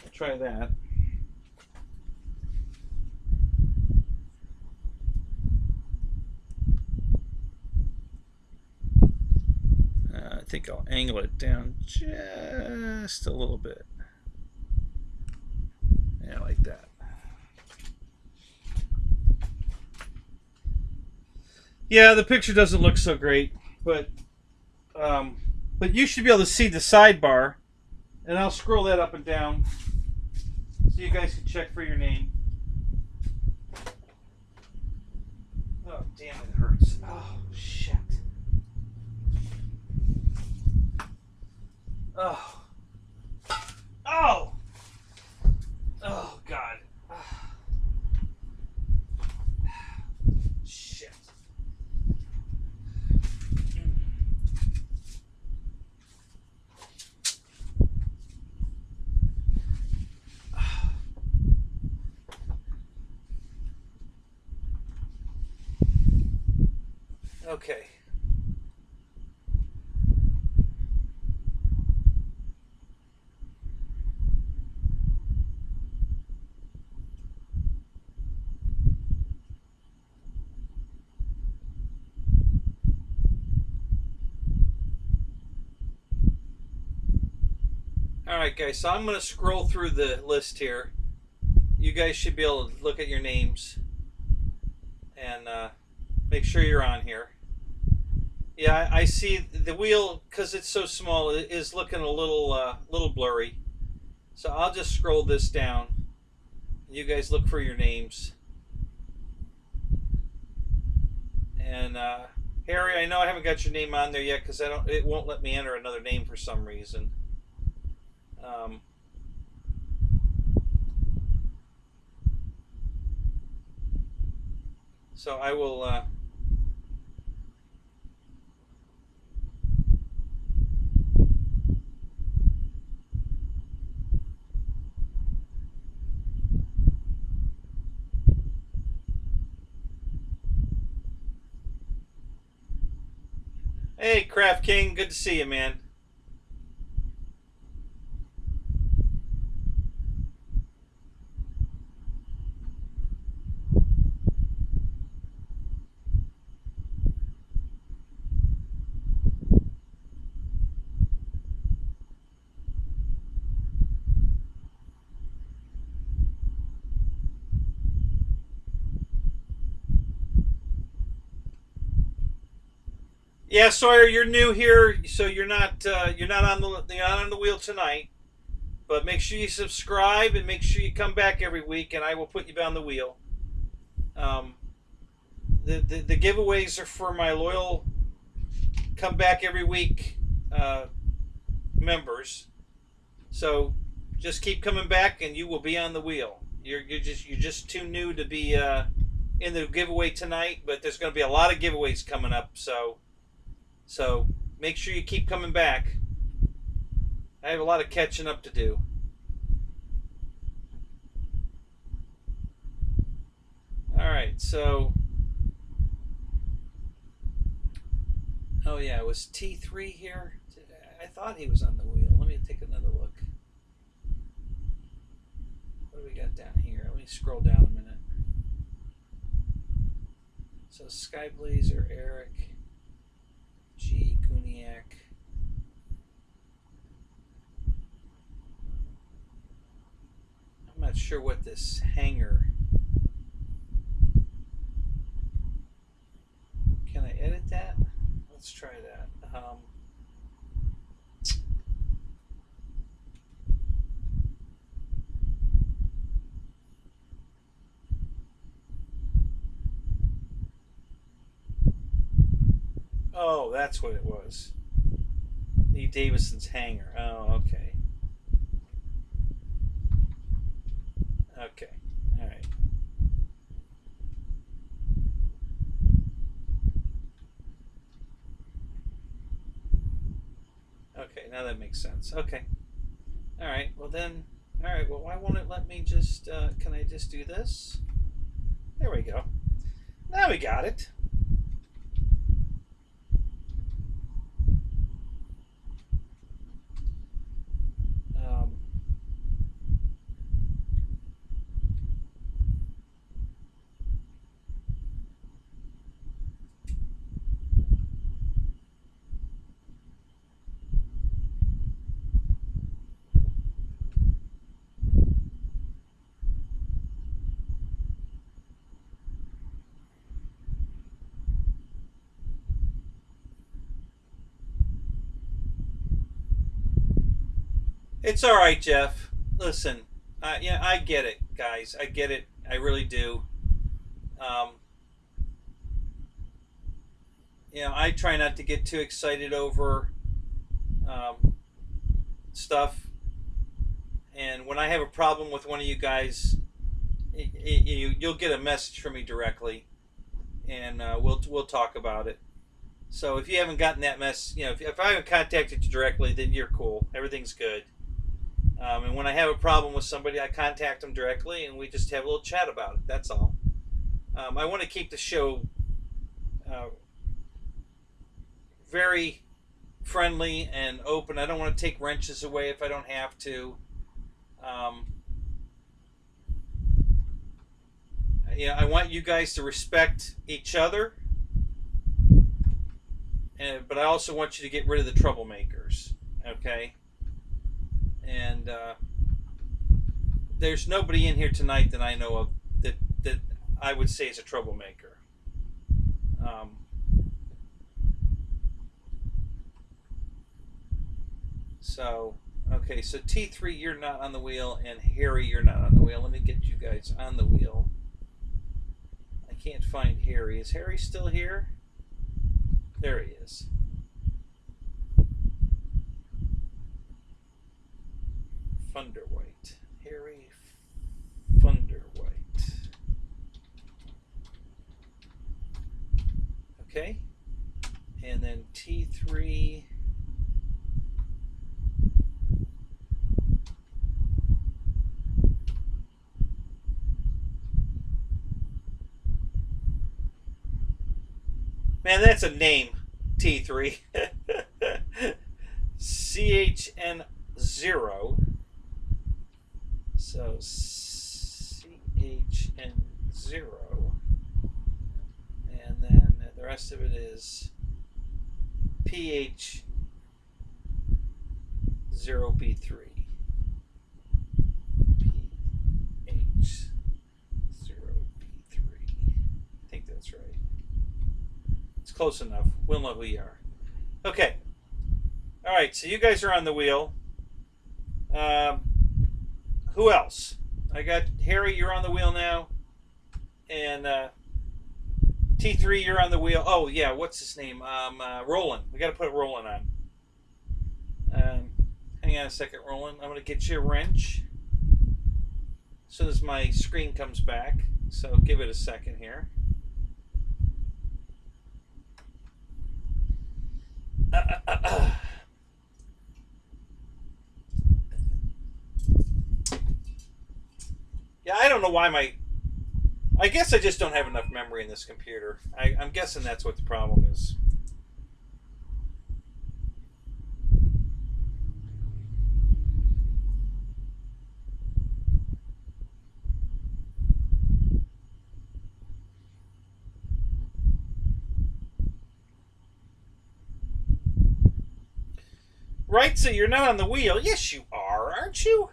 I'll try that. I think I'll angle it down just a little bit. Yeah, like that. Yeah, the picture doesn't look so great, but you should be able to see the sidebar, and I'll scroll that up and down so you guys can check for your name. Oh, damn, it hurts. Oh, shit. Oh. Oh. Oh, God. Shit. Okay. Alright guys, so I'm going to scroll through the list here. You guys should be able to look at your names and make sure you're on here. Yeah, I see the wheel because it's so small. It is looking a little blurry. So I'll just scroll this down. You guys look for your names. And Harry, I know I haven't got your name on there yet because I don't. It won't let me enter another name for some reason. Um, so I will. Hey, Craft King, good to see you, man. Yeah, Sawyer, you're new here, so you're not on the wheel tonight. But make sure you subscribe and make sure you come back every week, and I will put you on the wheel. Um, the giveaways are for my loyal come back every week members. So just keep coming back, and you will be on the wheel. You're just too new to be in the giveaway tonight, but there's going to be a lot of giveaways coming up. So make sure you keep coming back. I have a lot of catching up to do. All right, so oh yeah, it was T3 here. I thought he was on the wheel. Let me take another look. What do we got down here? Let me scroll down a minute. So Skyblazer, Eric, G Gooniac. I'm not sure what this hanger. Can I edit that? Let's try that. Oh, that's what it was. Lee Davison's hanger. Oh, okay. Okay. All right. Okay, now that makes sense. Okay. All right. Well then. All right. Well, why won't it let me just? Can I just do this? There we go. Now we got it. It's all right, Jeff. Listen, yeah, I get it, guys. I get it. I really do. Um, I try not to get too excited over um, stuff. And when I have a problem with one of you guys, you'll get a message from me directly, and we'll talk about it. So if you haven't gotten that mess, if I haven't contacted you directly, then you're cool. Everything's good. And when I have a problem with somebody, I contact them directly, and we just have a little chat about it. That's all. I want to keep the show very friendly and open. I don't want to take wrenches away if I don't have to. Um, I want you guys to respect each other, but I also want you to get rid of the troublemakers. Okay. And there's nobody in here tonight that I know of that I would say is a troublemaker. So, okay, so T3, you're not on the wheel, and Harry, you're not on the wheel. Let me get you guys on the wheel. I can't find Harry. Is Harry still here? There he is. Funderwhite. Harry Funderwhite. Okay. And then T3. Man, that's a name. T3. CHN0. So CHN0. And then the rest of it is PH0B3. PH0B3. I think that's right. It's close enough. We'll know who you are. Okay. All right, so you guys are on the wheel. Who else? I got Harry, you're on the wheel now. And T3, you're on the wheel. Oh, yeah, what's his name? Roland. We got to put Roland on. Hang on a second, Roland. I'm going to get you a wrench as soon as my screen comes back. So give it a second here. Yeah, I don't know why I guess I just don't have enough memory in this computer. I'm guessing that's what the problem is. Right, so you're not on the wheel. Yes, you are, aren't you?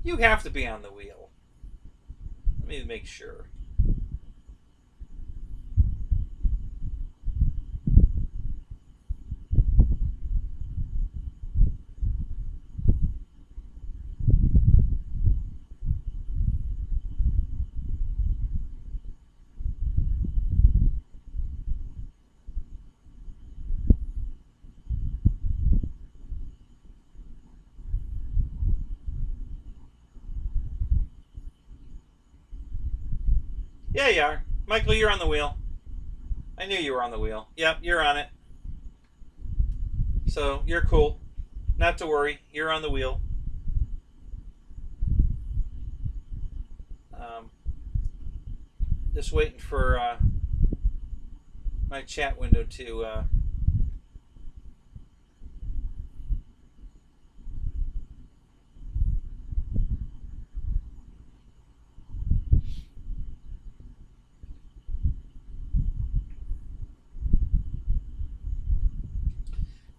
You have to be on the wheel. Let me make sure. Yeah, you are. Michael, you're on the wheel. I knew you were on the wheel. Yep, you're on it. So, you're cool. Not to worry. You're on the wheel. Just waiting for my chat window to...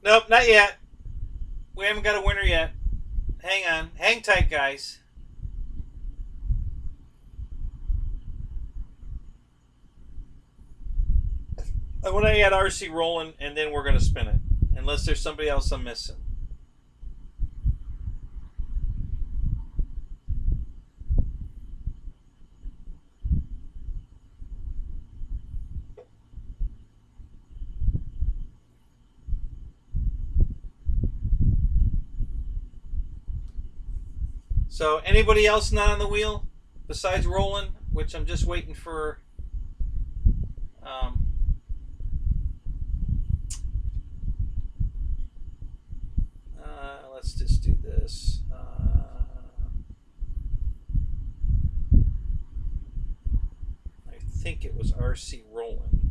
Nope, not yet. We haven't got a winner yet. Hang on. Hang tight, guys. I want to add RC rolling, and then we're going to spin it. Unless there's somebody else I'm missing. So, anybody else not on the wheel besides Roland, which I'm just waiting for. Let's just do this. I think it was RC Roland.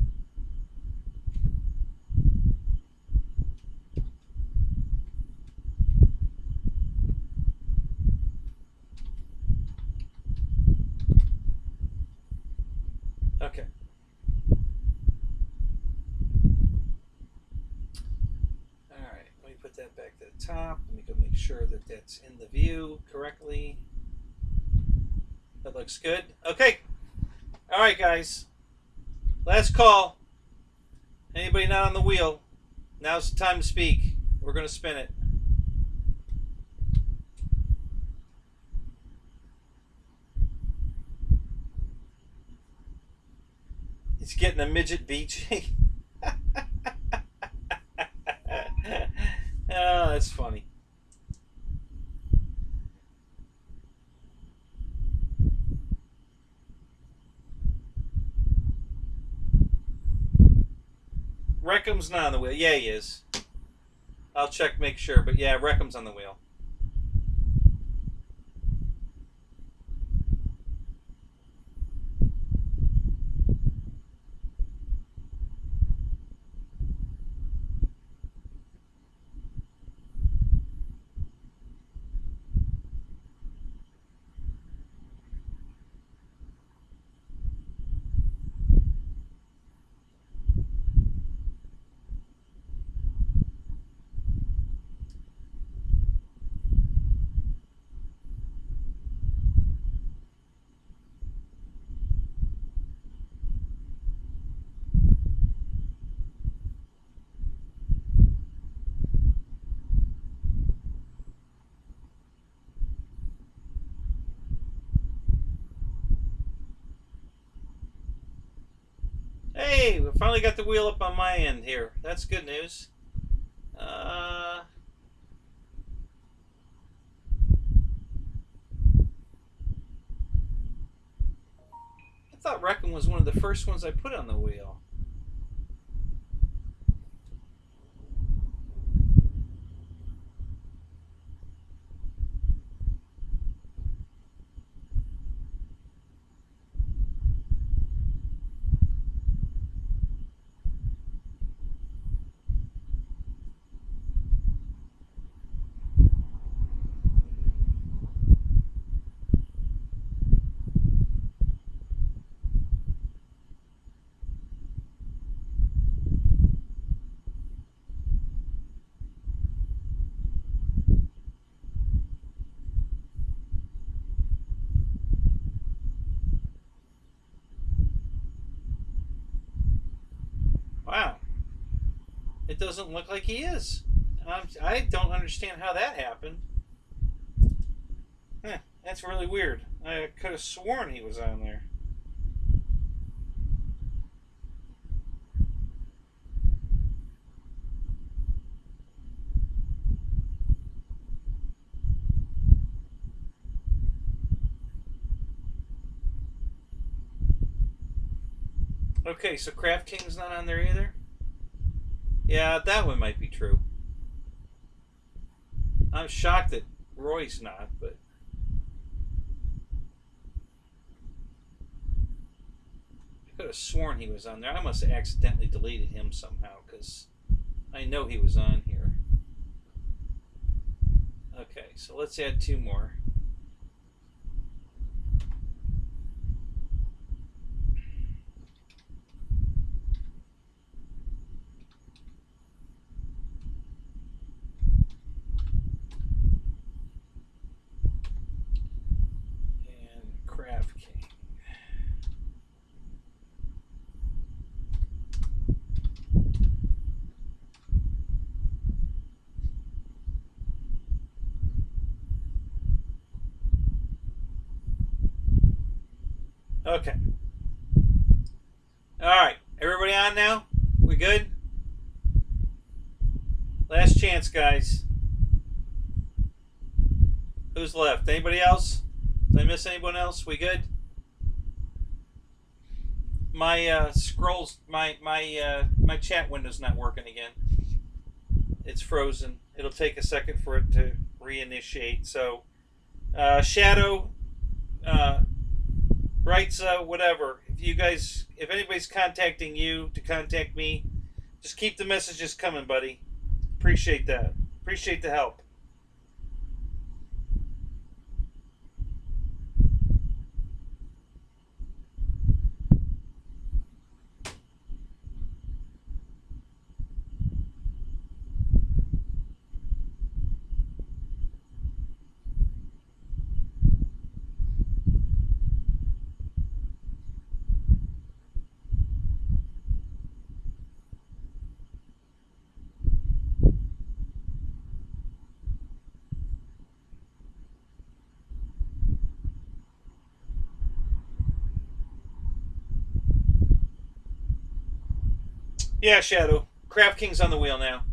Okay. All right, let me put that back to the top. Let me go make sure that that's in the view correctly. That looks good. Okay. All right, guys. Last call. Anybody not on the wheel? Now's the time to speak. We're going to spin it. He's getting a midget BG. Oh, that's funny. Reckham's not on the wheel. Yeah, he is. I'll check, make sure. But yeah, Reckham's on the wheel. Hey, we finally got the wheel up on my end here. That's good news. I thought Reckham was one of the first ones I put on the wheel. Wow. It doesn't look like he is. I don't understand how that happened. Huh, that's really weird. I could have sworn he was on there. Okay, so Craft King's not on there either? Yeah, that one might be true. I'm shocked that Roy's not, but... I could have sworn he was on there. I must have accidentally deleted him somehow, because I know he was on here. Okay, so let's add two more. Craft King. Okay. Alright. Everybody on now? We good? Last chance, guys. Who's left? Anybody else? Did I miss anyone else? We good? My scrolls, my chat window's not working again. It's frozen. It'll take a second for it to reinitiate. So, Shadow, Brightza, whatever. If anybody's contacting you to contact me, just keep the messages coming, buddy. Appreciate that. Appreciate the help. Yeah, Shadow. Craft King's on the wheel now.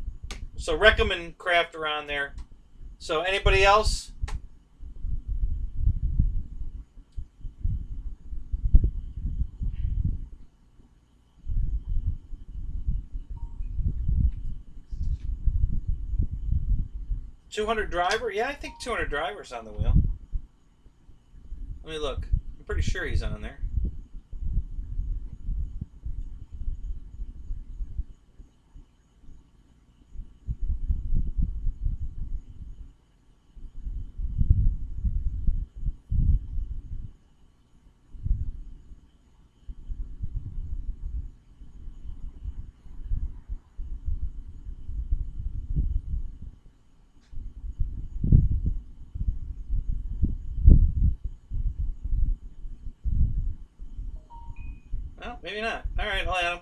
So Reckham and Craft are on there. So anybody else? $200 driver? Yeah, I think $200 driver's on the wheel. Let me look. I'm pretty sure he's on there. Well, maybe not. All right, I'll add him.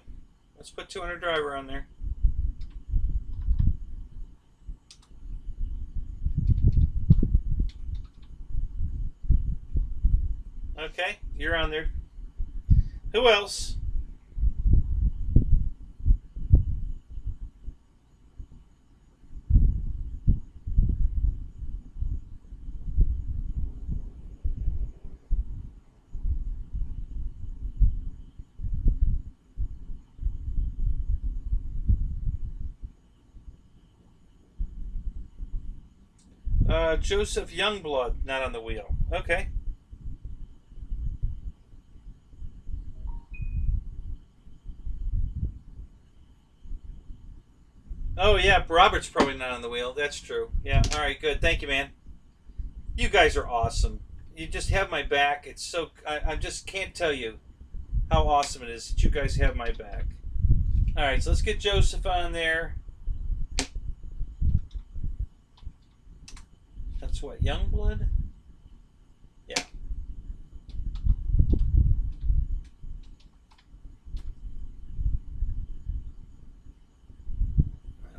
Let's put 200 driver on there. Okay, you're on there. Who else? Joseph Youngblood, not on the wheel. Okay. Oh, yeah, Robert's probably not on the wheel. That's true. Yeah, all right, good. Thank you, man. You guys are awesome. You just have my back. It's so... I just can't tell you how awesome it is that you guys have my back. All right, so let's get Joseph on there. That's what, Youngblood? Yeah.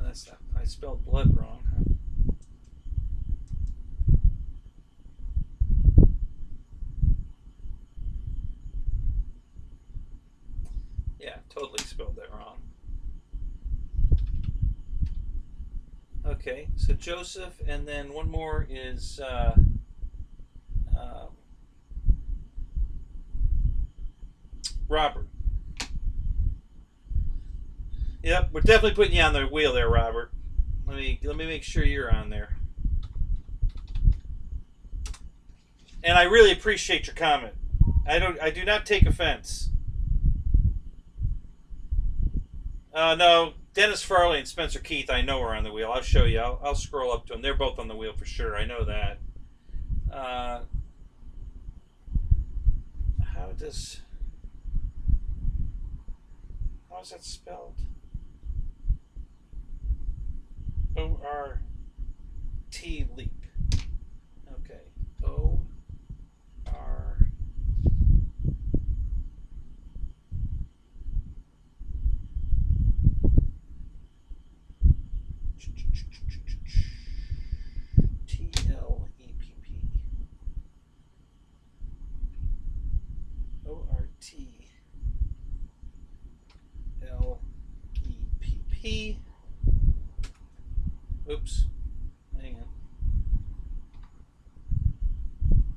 That's not, I spelled blood wrong. Yeah, totally spelled that wrong. Okay, so Joseph, and then one more is Robert. Yep, we're definitely putting you on the wheel there, Robert. Let me make sure you're on there. And I really appreciate your comment. I do not take offense. No, Dennis Farley and Spencer Keith, I know are on the wheel. I'll show you. I'll scroll up to them. They're both on the wheel for sure. I know that. How's that spelled? O-R-T leap. Okay. O-R. T-L-E-P-P. O-R-T-L-E-P-P. Oops. Hang on.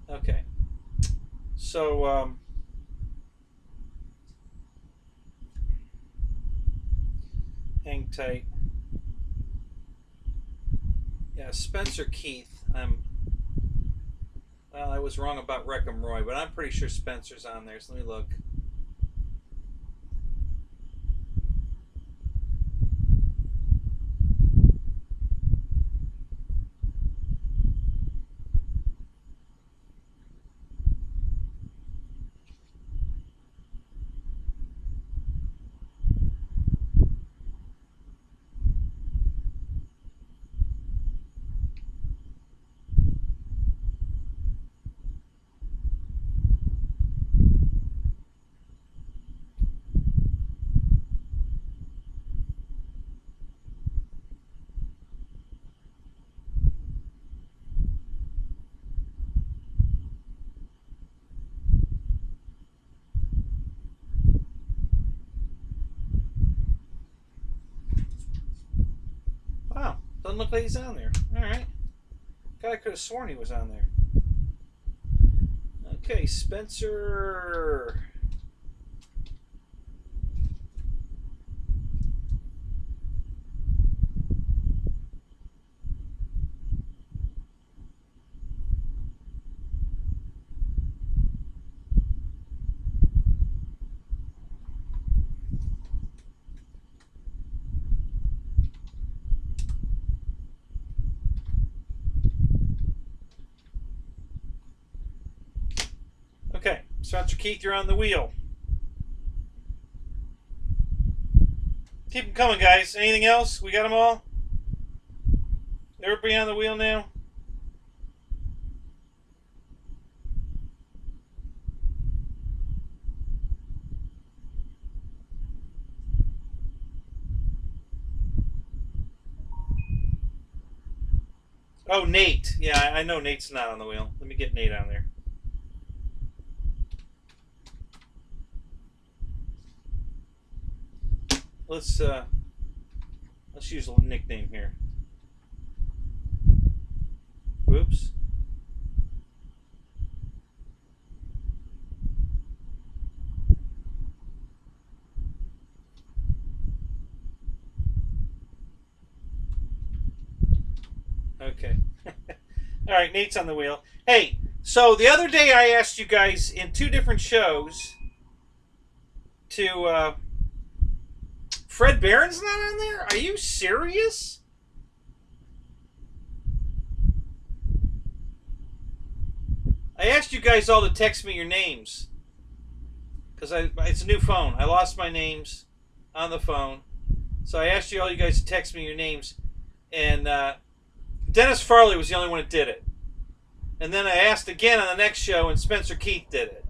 Okay. So, hang tight. Yeah, Spencer Keith. Well, I was wrong about Reckham Roy, but I'm pretty sure Spencer's on there. So let me look. Doesn't look like he's on there. All right. God, I could have sworn he was on there. Okay, Spencer. Okay, Spencer Keith, you're on the wheel. Keep them coming, guys. Anything else? We got them all? Everybody on the wheel now? Oh, Nate. Yeah, I know Nate's not on the wheel. Let me get Nate on there. Let's use a nickname here. Whoops. Okay. All right, Nate's on the wheel. Hey, so the other day I asked you guys in 2 different shows to Fred Barron's not on there? Are you serious? I asked you guys all to text me your names. Because it's a new phone. I lost my names on the phone. So I asked you guys to text me your names. And Dennis Farley was the only one that did it. And then I asked again on the next show, and Spencer Keith did it.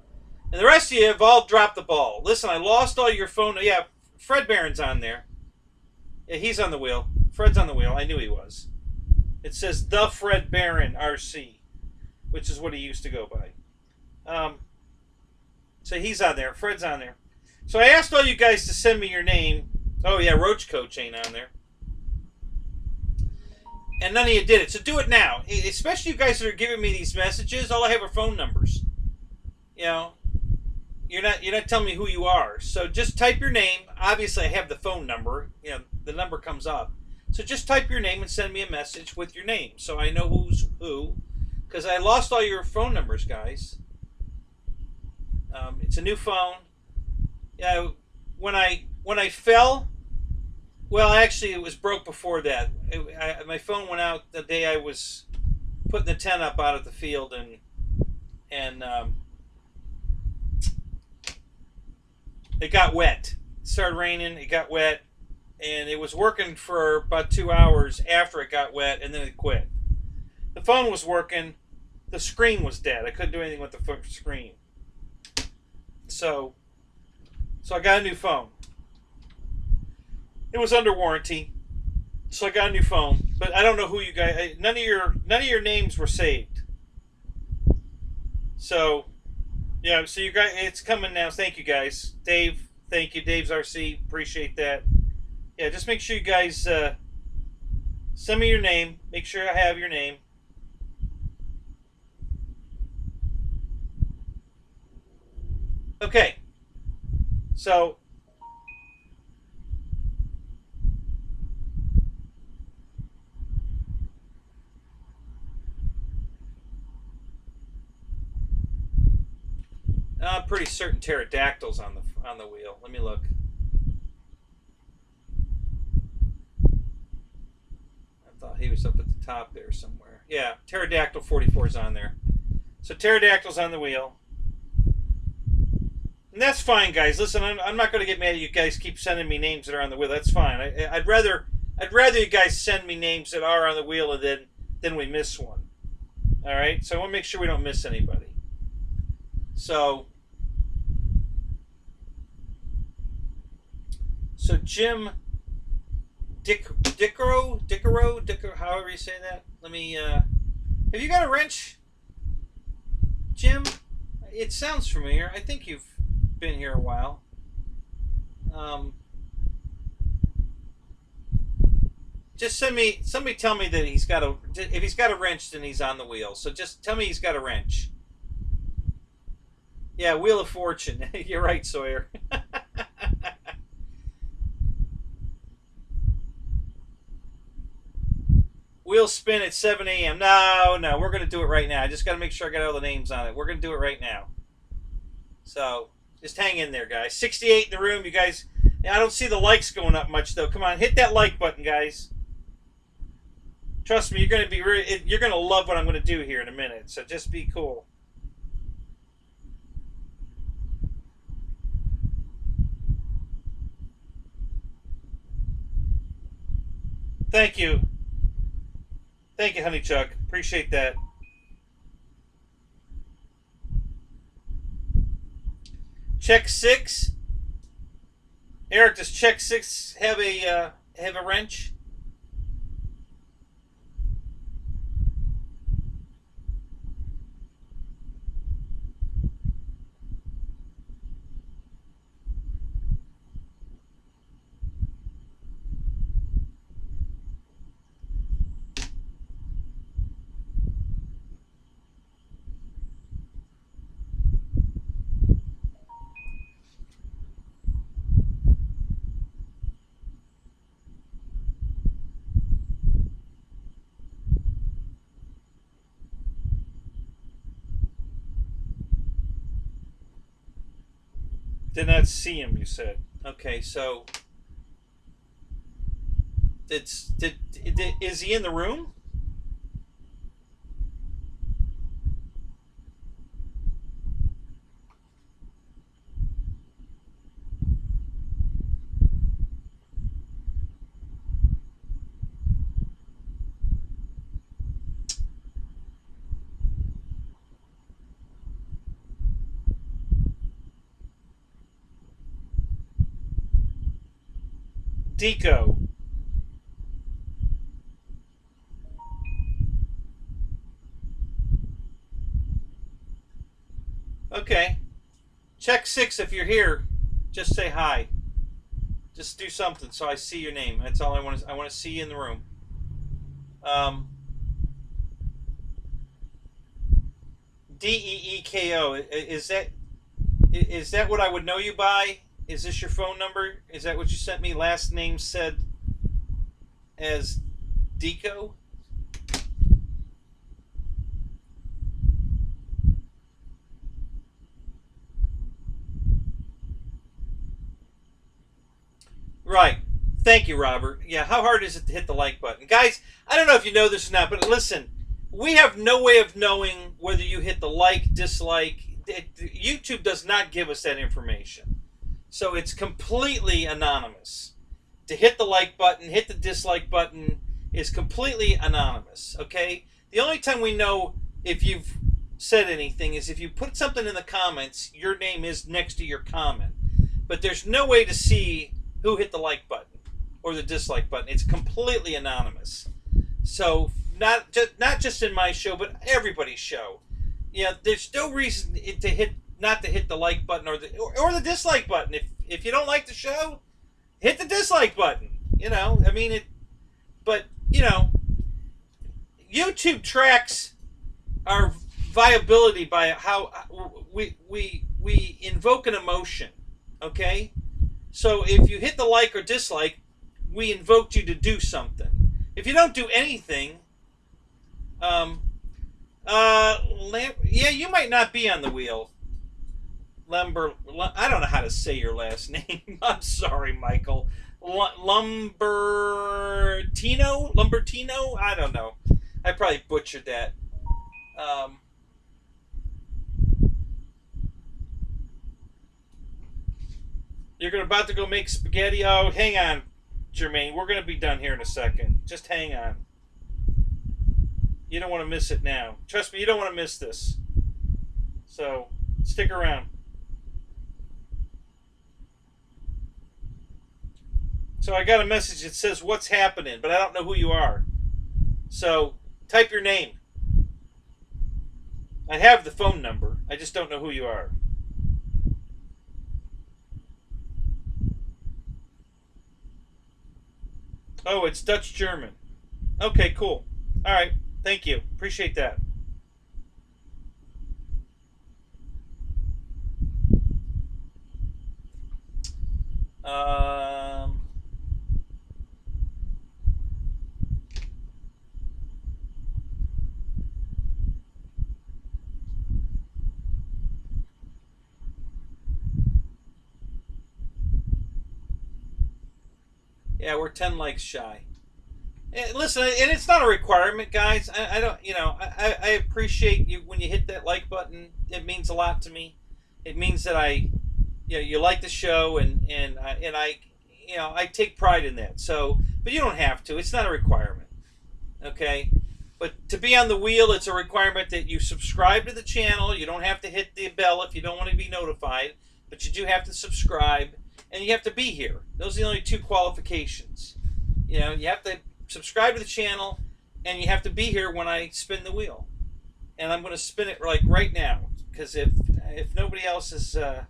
And the rest of you have all dropped the ball. Listen, I lost all your phone. Yeah, Fred Barron's on there. Yeah, he's on the wheel. Fred's on the wheel. I knew he was. It says the Fred Barron RC, which is what he used to go by. So he's on there. Fred's on there. So I asked all you guys to send me your name. Oh yeah, Roach Coach ain't on there. And none of you did it. So do it now. Especially you guys that are giving me these messages. All I have are phone numbers. You know, you're not telling me who you are. So just type your name. Obviously, I have the phone number. You know, the number comes up. So just type your name and send me a message with your name, so I know who's who. Because I lost all your phone numbers, guys. It's a new phone. Yeah, when I fell. Well, actually, it was broke before that. My phone went out the day I was putting the tent up out at the field, and it got wet. It started raining. It got wet, and it was working for about 2 hours after it got wet, and then it quit. The phone was working. The screen was dead. I couldn't do anything with the screen. So I got a new phone. It was under warranty, so I got a new phone. But I don't know who you guys. None of your names were saved. So, yeah. So you guys, it's coming now. Thank you guys, Dave. Thank you, Dave's RC. Appreciate that. Yeah, just make sure you guys send me your name. Make sure I have your name. Okay. So. I'm pretty certain pterodactyl's on the wheel. Let me look. I thought he was up at the top there somewhere. Yeah, pterodactyl 44 is on there. So pterodactyl's on the wheel. And that's fine, guys. Listen, I'm not going to get mad at you guys. Keep sending me names that are on the wheel. That's fine. I'd rather you guys send me names that are on the wheel than we miss one. All right. So I want to make sure we don't miss anybody. So Jim Dickero, however you say that. Let me. Have you got a wrench, Jim? It sounds familiar. I think you've been here a while. just send me, somebody tell me that he's got a, if he's got a wrench, then he's on the wheel. So just tell me he's got a wrench. Yeah, Wheel of Fortune. You're right, Sawyer. Wheel spin at 7 a.m. No, we're going to do it right now. I just got to make sure I got all the names on it. We're going to do it right now. So, just hang in there, guys. 68 in the room, you guys. I don't see the likes going up much, though. Come on, hit that like button, guys. Trust me, you're going to be you're going to love what I'm going to do here in a minute. So, just be cool. Thank you. Thank you, Honey Chuck. Appreciate that. Check 6. Eric, does check 6 have a wrench? Did not see him, you said. Okay, so is he in the room? Deco. Okay. Check 6 if you're here. Just say hi. Just do something so I see your name. That's all I want. I want to see you in the room. DEEKO. Is that what I would know you by? Is this your phone number? Is that what you sent me? Last name said as Deco? Right. Thank you, Robert. Yeah, how hard is it to hit the like button? Guys, I don't know if you know this or not, but listen, we have no way of knowing whether you hit the like, dislike. YouTube does not give us that information. So it's completely anonymous. To hit the like button, hit the dislike button is completely anonymous, okay? The only time we know if you've said anything is if you put something in the comments, your name is next to your comment. But there's no way to see who hit the like button or the dislike button. It's completely anonymous. So not just in my show, but everybody's show. Yeah, there's no reason not to hit the like button or the dislike button. If you don't like the show, hit the dislike button. You know, I mean it. But you know, YouTube tracks our viability by how we invoke an emotion. Okay, so if you hit the like or dislike, we invoked you to do something. If you don't do anything, yeah, you might not be on the wheel. I don't know how to say your last name. I'm sorry, Michael. Lumbertino? I don't know. I probably butchered that. You're about to go make spaghetti? Oh, hang on, Jermaine. We're going to be done here in a second. Just hang on. You don't want to miss it now. Trust me, you don't want to miss this. So, stick around. So I got a message that says, what's happening? But I don't know who you are. So, type your name. I have the phone number. I just don't know who you are. Oh, it's Dutch German. Okay, cool. All right. Thank you. Appreciate that. Um, yeah, we're 10 likes shy. And listen, and it's not a requirement, guys. I don't, I appreciate you when you hit that like button. It means a lot to me. It means that you like the show, I take pride in that. So, but you don't have to. It's not a requirement. Okay. But to be on the wheel, it's a requirement that you subscribe to the channel. You don't have to hit the bell if you don't want to be notified, but you do have to subscribe, and you have to be here. Those are the only two qualifications. You have to subscribe to the channel, and you have to be here when I spin the wheel. And I'm going to spin it like right now, because if nobody else is oh,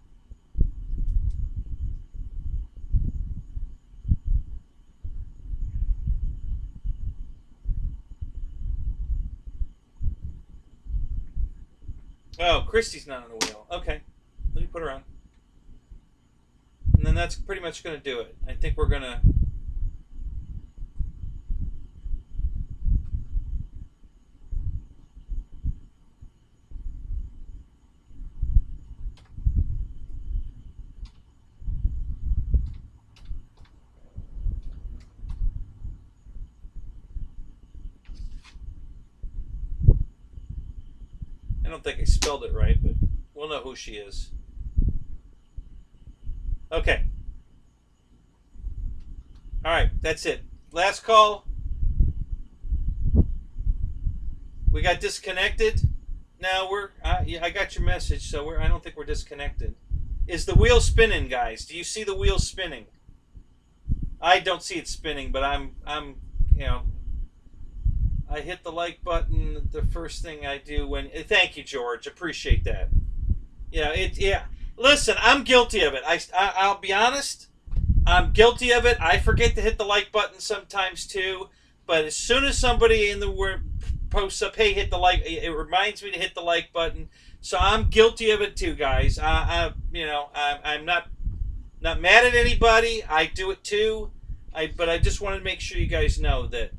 Christy's not on the wheel. Okay, let me put her on, and then that's pretty much going to do it. I think we're going to. I don't think I spelled it right, but we'll know who she is. Okay. All right, that's it. Last call. We got disconnected. No, I got your message, so I don't think we're disconnected. Is the wheel spinning, guys? Do you see the wheel spinning? I don't see it spinning, but I hit the like button the first thing I do when. Thank you, George. Appreciate that. Yeah. Listen, I'm guilty of it. I'll be honest. I'm guilty of it. I forget to hit the like button sometimes too. But as soon as somebody in the word posts up, "Hey, hit the like," it reminds me to hit the like button. So I'm guilty of it too, guys. I'm not mad at anybody. I do it too. But I just wanted to make sure you guys know that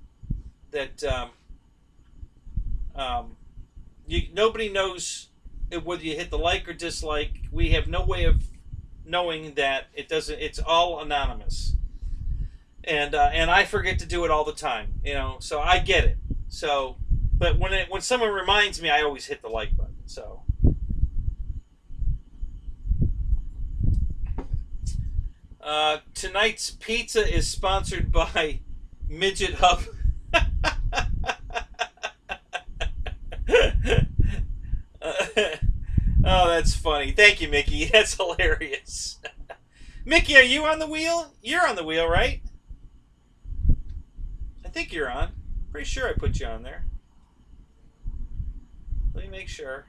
nobody knows whether you hit the like or dislike. We have no way of knowing that. It's all anonymous, and I forget to do it all the time. So I get it. So, but when someone reminds me, I always hit the like button. So. Tonight's pizza is sponsored by Midget Hub. Oh, that's funny. Thank you, Mickey. That's hilarious. Mickey, are you on the wheel? You're on the wheel, right? I think you're on. Pretty sure I put you on there. Let me make sure.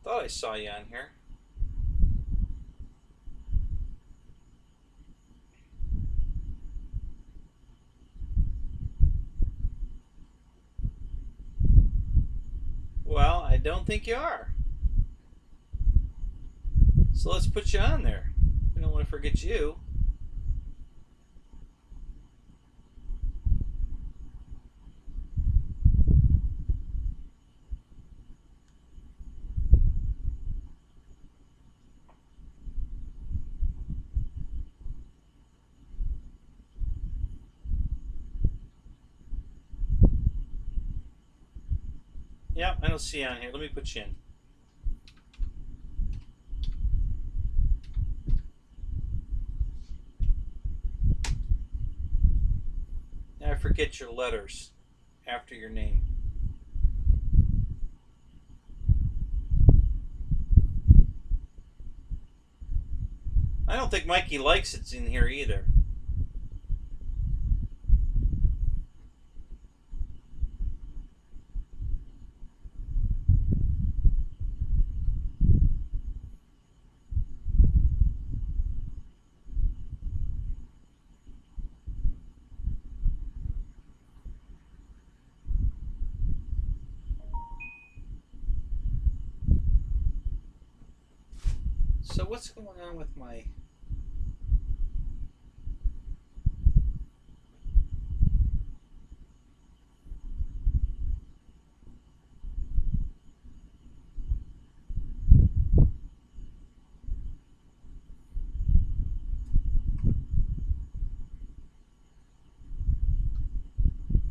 Thought I saw you on here. Well, I don't think you are. So let's put you on there. We don't want to forget you. Yeah, I don't see you on here. Let me put you in. Now I forget your letters after your name. I don't think Mikey likes it's in here either. So what's going on with my...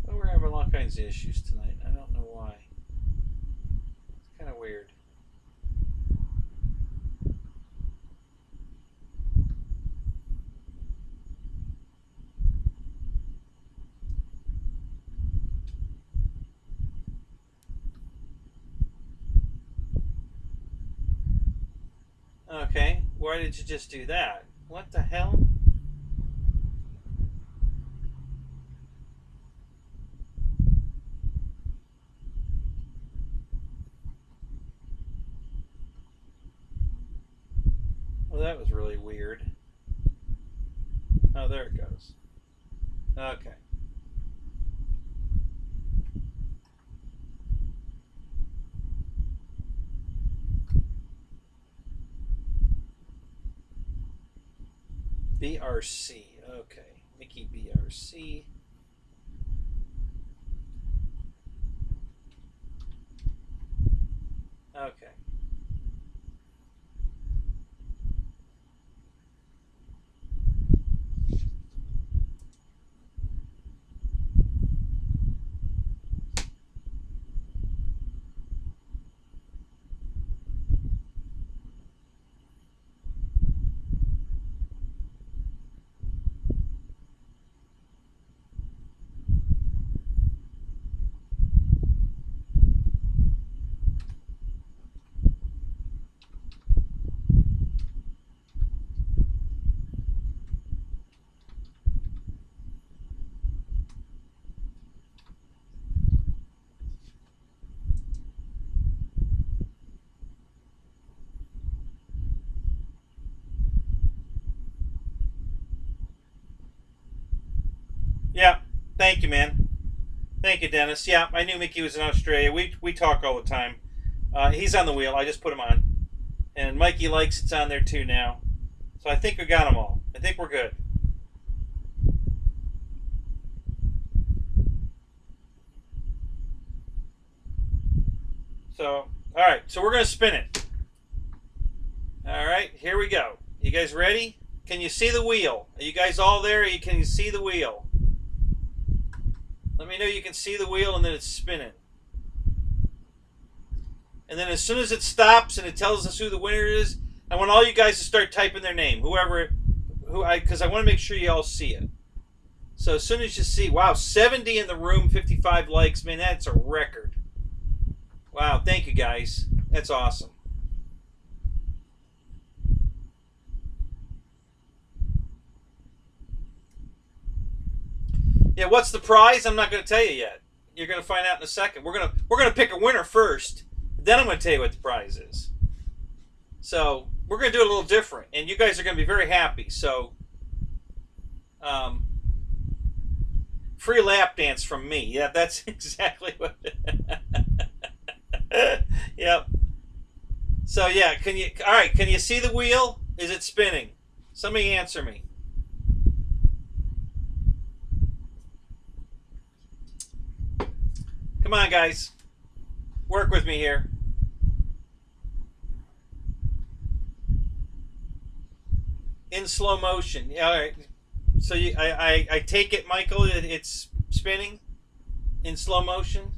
Well, we're having all kinds of issues tonight. I don't know why. It's kind of weird. Okay, why did you just do that? What the hell? Well, that was really weird. Oh, there it goes. Okay. BRC. Okay. Mickey BRC. Okay. Yeah. Thank you, man. Thank you, Dennis. Yeah, I knew Mickey was in Australia. We talk all the time. He's on the wheel. I just put him on. And Mikey likes it's on there too now. So I think we got them all. I think we're good. So, all right. So we're going to spin it. All right. Here we go. You guys ready? Can you see the wheel? Are you guys all there? Can you see the wheel? Let me know you can see the wheel and then it's spinning. And then as soon as it stops and it tells us who the winner is, I want all you guys to start typing their name, because I want to make sure you all see it. So as soon as you see, wow, 70 in the room, 55 likes, man, that's a record. Wow, thank you guys. That's awesome. Yeah, what's the prize? I'm not going to tell you yet. You're going to find out in a second. We're gonna pick a winner first. Then I'm going to tell you what the prize is. So we're going to do it a little different, and you guys are going to be very happy. So, free lap dance from me. Yeah, that's exactly what. Yep. So yeah, all right? Can you see the wheel? Is it spinning? Somebody answer me. Come on, guys. Work with me here. In slow motion. Yeah, all right. So I take it, Michael, it's spinning in slow motion.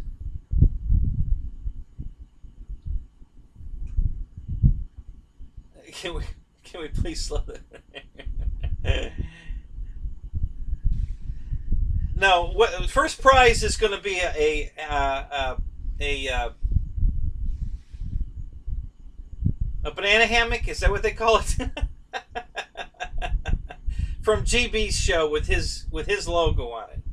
Can we please slow that? No, what first prize is going to be a banana hammock. Is that what they call it? from GB's show with his logo on it.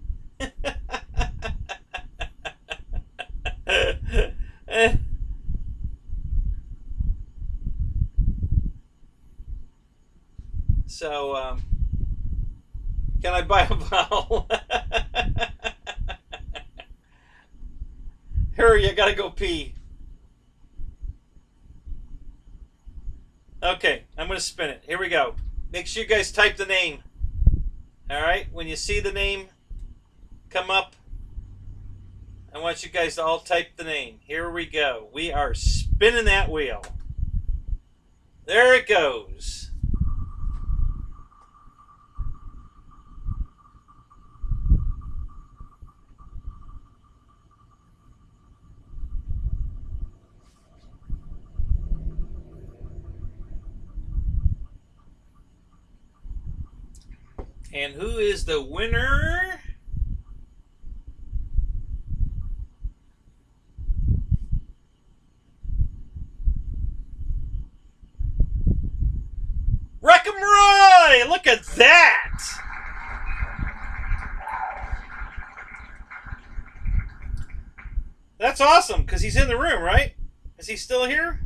So, can I buy a bottle? Hurry, I gotta go pee. Okay, I'm gonna spin it. Here we go. Make sure you guys type the name. Alright, when you see the name come up, I want you guys to all type the name. Here we go. We are spinning that wheel. There it goes. And who is the winner? Wreck-em Roy! Look at that! That's awesome, because he's in the room, right? Is he still here?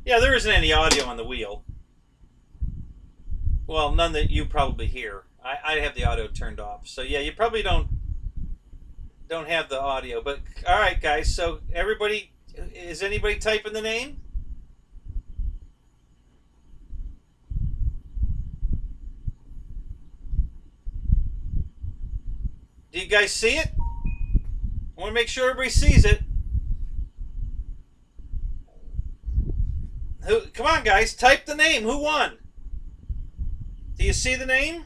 Yeah, there isn't any audio on the wheel. Well, none that you probably hear. I have the audio turned off. So yeah, you probably don't have the audio. But all right, guys. So everybody, is anybody typing the name? Do you guys see it? I want to make sure everybody sees it. Come on, guys, type the name. Who won? Do you see the name?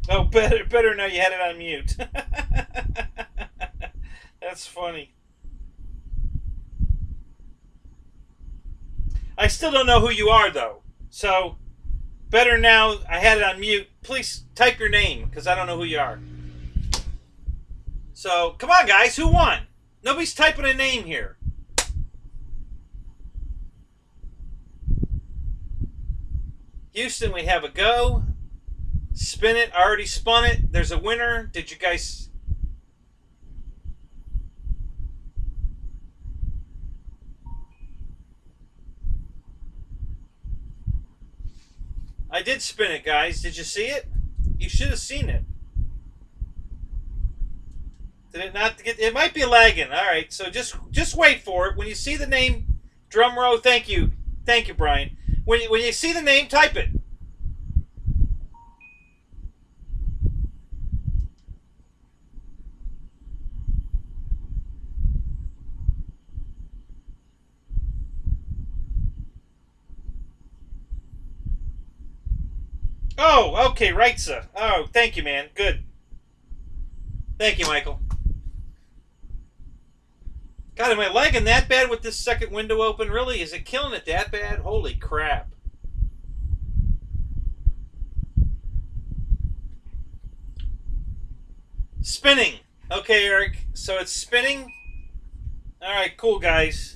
Oh, better now you had it on mute. That's funny. I still don't know who you are, though. So, better now I had it on mute. Please type your name, because I don't know who you are. So, come on, guys. Who won? Nobody's typing a name here. Houston, we have a go. Spin it. I already spun it. There's a winner. Did you guys... I did spin it, guys. Did you see it? You should have seen it. Did it not get? It might be lagging. All right, so just wait for it. When you see the name, drum roll. Thank you, Brian. When you see the name, type it. Oh, okay, right, sir. Oh, thank you, man. Good. Thank you, Michael. God, am I lagging that bad with this second window open? Really? Is it killing it that bad? Holy crap. Spinning. Okay, Eric. So it's spinning. All right, cool, guys.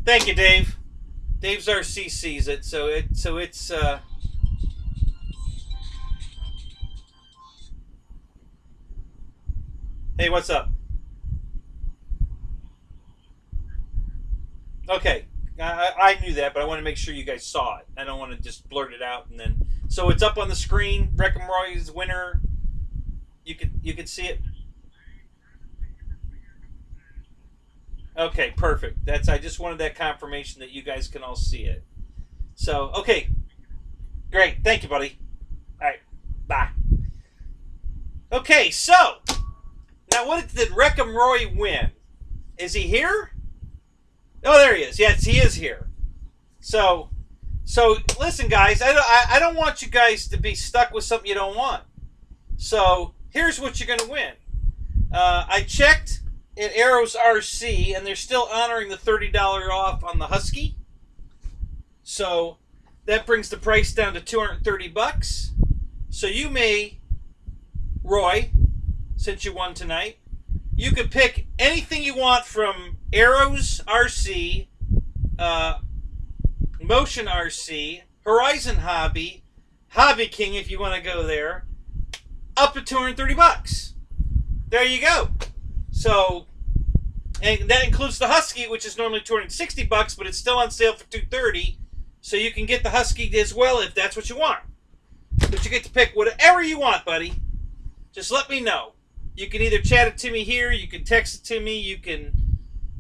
Thank you, Dave. Dave's our CC's it, so it's Hey, what's up? Okay, I knew that, but I want to make sure you guys saw it. I don't want to just blurt it out and then. So it's up on the screen. Wreck-em Roy's winner. You could see it. Okay, perfect. I just wanted that confirmation that you guys can all see it. So, okay. Great. Thank you, buddy. All right. Bye. Okay, so now what did Wreck-em Roy win? Is he here? Oh, there he is. Yes, he is here. So listen, guys. I don't want you guys to be stuck with something you don't want. So here's what you're going to win. I checked at AERO's RC, and they're still honoring the $30 off on the Husky. So that brings the price down to $230. So you may, Roy, since you won tonight, you could pick anything you want from AERO's RC, Motion RC, Horizon Hobby, Hobby King if you want to go there, up to $230. There you go. So, and that includes the Husky, which is normally $260, but it's still on sale for $230. So you can get the Husky as well if that's what you want. But you get to pick whatever you want, buddy. Just let me know. You can either chat it to me here, you can text it to me, you can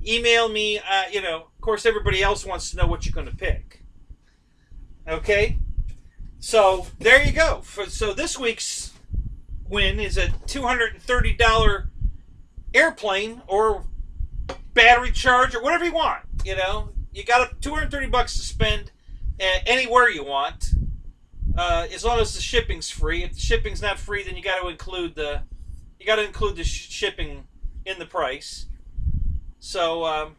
email me. Of course, everybody else wants to know what you're going to pick. Okay? So, there you go. So this week's win is a $230 airplane or battery charge or whatever you want. You got $230 to spend anywhere you want, as long as the shipping's free. If the shipping's not free, then you got to include the shipping in the price. So,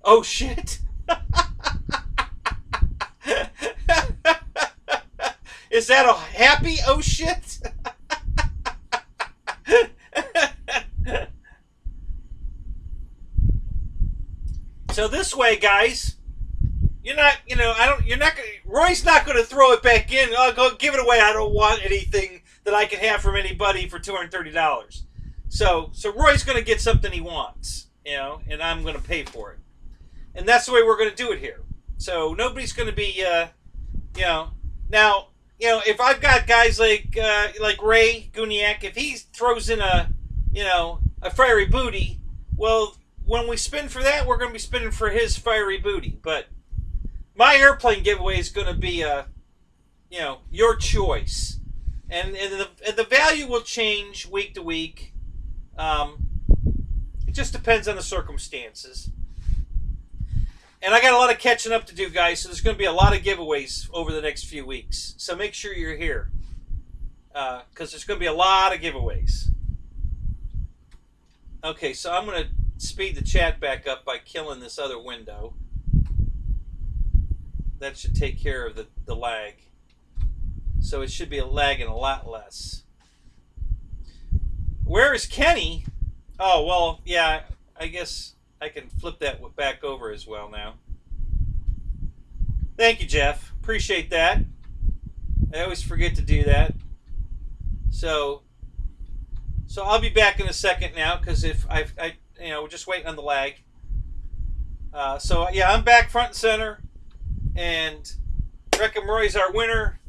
oh shit. Is that a happy oh shit? So this way, guys, Roy's not going to throw it back in. I'll go give it away. I don't want anything that I can have from anybody for $230. So Roy's going to get something he wants, and I'm going to pay for it. And that's the way we're going to do it here. So nobody's going to be, now, if I've got guys like Ray Gooniac, if he throws in a fiery booty, well, when we spin for that, we're going to be spinning for his fiery booty. But my airplane giveaway is going to be your choice, and the value will change week to week. It just depends on the circumstances. And I got a lot of catching up to do, guys, so there's going to be a lot of giveaways over the next few weeks. So make sure you're here, because there's going to be a lot of giveaways. Okay, so I'm going to speed the chat back up by killing this other window. That should take care of the lag. So it should be lagging a lot less. Where is Kenny? Oh, well, yeah, I guess I can flip that back over as well now. Thank you, Jeff. Appreciate that. I always forget to do that. So I'll be back in a second now, because if we're just waiting on the lag. So yeah, I'm back front and center, and Reckham Roy's our winner.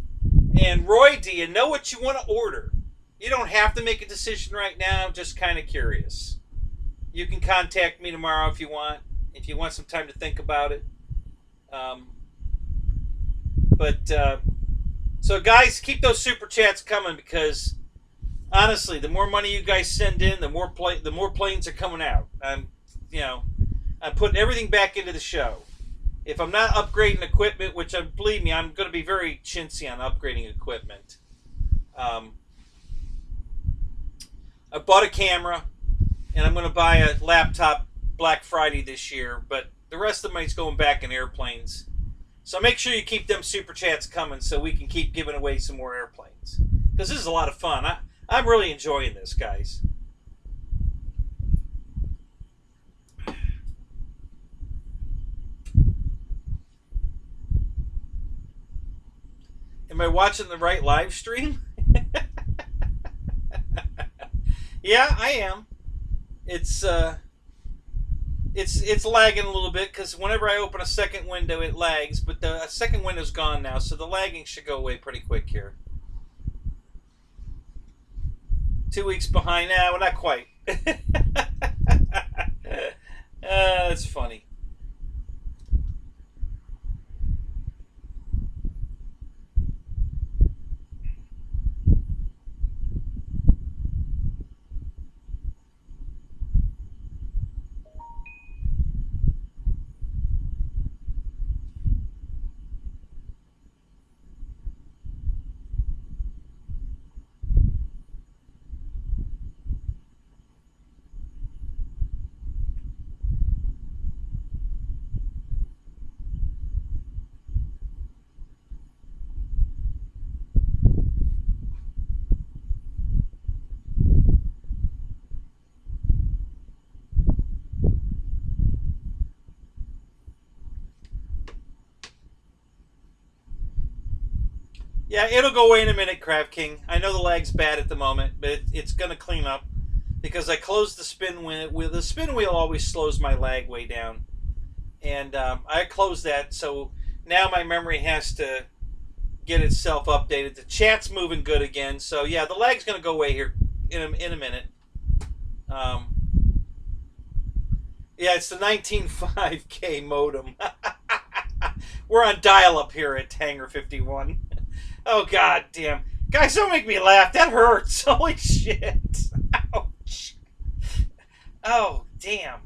And Roy, do you know what you want to order? You don't have to make a decision right now. I'm just kind of curious. You can contact me tomorrow if you want some time to think about it. So guys, keep those super chats coming, because honestly, the more money you guys send in, the more planes are coming out. I'm putting everything back into the show. If I'm not upgrading equipment, which believe me, I'm going to be very chintzy on upgrading equipment. I bought a camera, and I'm going to buy a laptop Black Friday this year, but the rest of the money's going back in airplanes. So make sure you keep them super chats coming so we can keep giving away some more airplanes. Because this is a lot of fun. I'm really enjoying this, guys. Am I watching the right live stream? Yeah, I am. It's lagging a little bit, because whenever I open a second window, it lags. But the second window's gone now, so the lagging should go away pretty quick here. 2 weeks behind now, well, not quite. That's funny. Yeah, it'll go away in a minute, Crab King. I know the lag's bad at the moment, but it's going to clean up because I closed the spin wheel. The spin wheel always slows my lag way down, and I closed that, so now my memory has to get itself updated. The chat's moving good again, so yeah, the lag's going to go away here in a minute. Um, yeah, it's the 19.5K modem. We're on dial-up here at Hangar 51. Oh, god damn. Guys, don't make me laugh. That hurts. Holy shit. Ouch. Oh, damn.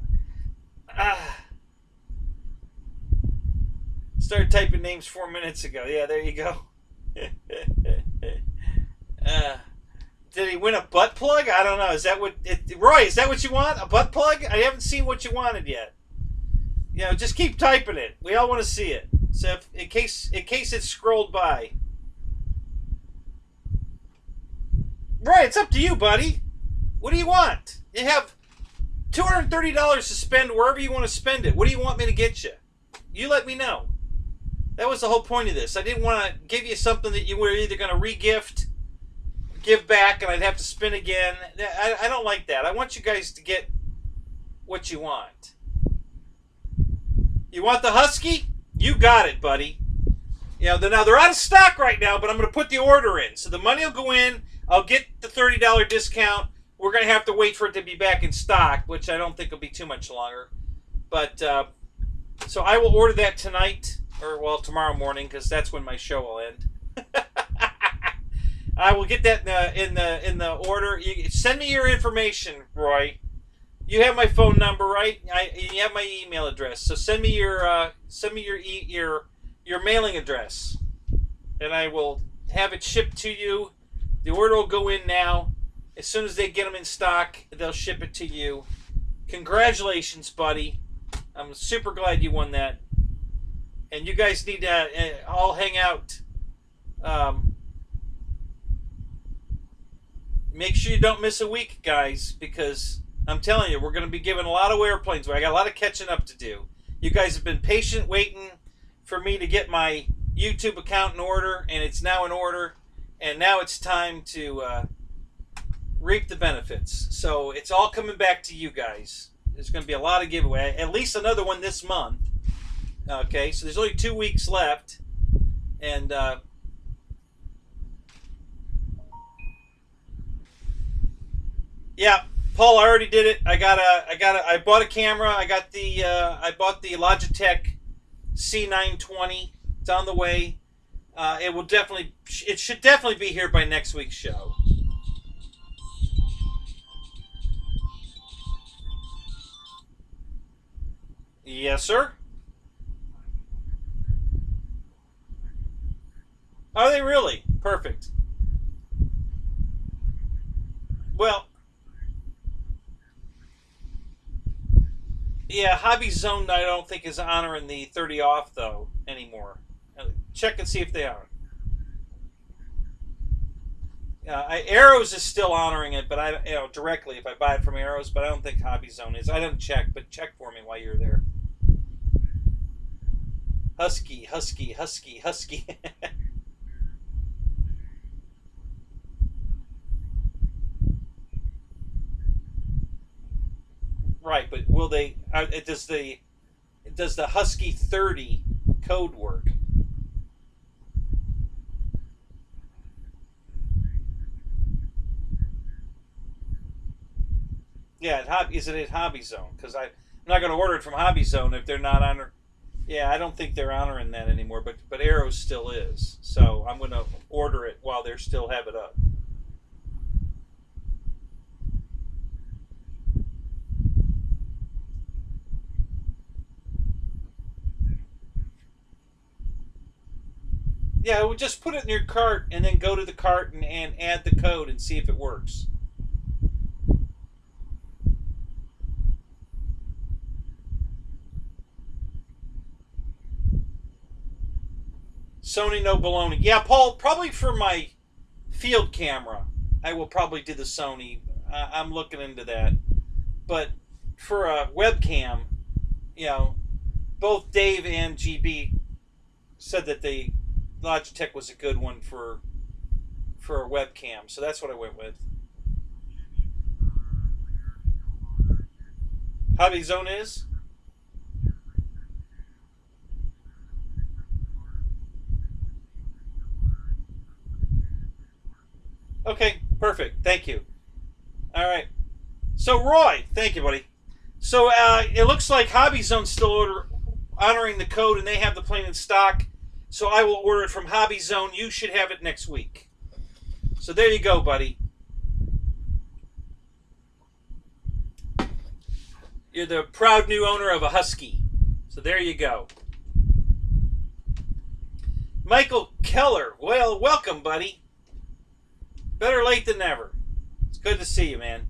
Started typing names 4 minutes ago. Yeah, there you go. Did he win a butt plug? I don't know. Is that what... Roy, is that what you want? A butt plug? I haven't seen what you wanted yet. You know, just keep typing it. We all want to see it. So in case it's scrolled by. Roy, it's up to you, buddy. What do you want? You have $230 to spend wherever you want to spend it. What do you want me to get you? You let me know. That was the whole point of this. I didn't want to give you something that you were either going to re-gift, give back, and I'd have to spin again. I don't like that. I want you guys to get what you want. You want the Husky? You got it, buddy. You know, now they're out of stock right now, but I'm going to put the order in. So the money will go in. I'll get the $30 discount. We're going to have to wait for it to be back in stock, which I don't think will be too much longer. But, so I will order that tonight, or, well, tomorrow morning, because that's when my show will end. I will get that in the order. You send me your information, Roy. You have my phone number, right? You have my email address. So send me your mailing address, and I will have it shipped to you. The order will go in now. As soon as they get them in stock, they'll ship it to you. Congratulations, buddy. I'm super glad you won that. And you guys need to all hang out. Make sure you don't miss a week, guys, because I'm telling you, we're going to be giving a lot of airplanes away. I got a lot of catching up to do. You guys have been patient waiting for me to get my YouTube account in order, and it's now in order. And now it's time to reap the benefits. So it's all coming back to you guys. There's going to be a lot of giveaway. At least another one this month. Okay, so there's only 2 weeks left. And yeah, Paul, I already did it. I bought a camera. I bought the Logitech C920. It's on the way. It should definitely be here by next week's show. Yes, sir. Are they really? Perfect. Well, yeah, Hobby Zone I don't think is honoring the 30 off though anymore. Check and see if they are. AERO's is still honoring it, but directly if I buy it from AERO's, but I don't think Hobby Zone is. I don't check, but check for me while you're there. Husky, husky, husky, husky. Right, but will they? Does the Husky 30 code work? Yeah, is it at Hobby Zone? Because I'm not going to order it from Hobby Zone if they're not honor. Yeah, I don't think they're honoring that anymore. But AERO still is, so I'm going to order it while they still have it up. Yeah, we'll just put it in your cart and then go to the cart and add the code and see if it works. Sony no baloney. Yeah, Paul, probably for my field camera, I will probably do the Sony. I'm looking into that. But for a webcam, both Dave and GB said that they Logitech was a good one for a webcam, so that's what I went with. Hobby Zone is? Okay, perfect. Thank you. All right. So Roy, thank you, buddy. So it looks like Hobby Zone's still honoring the code, and they have the plane in stock. So I will order it from Hobby Zone. You should have it next week. So there you go, buddy. You're the proud new owner of a Husky. So there you go. Michael Keller, well, welcome, buddy. Better late than never. It's good to see you, man.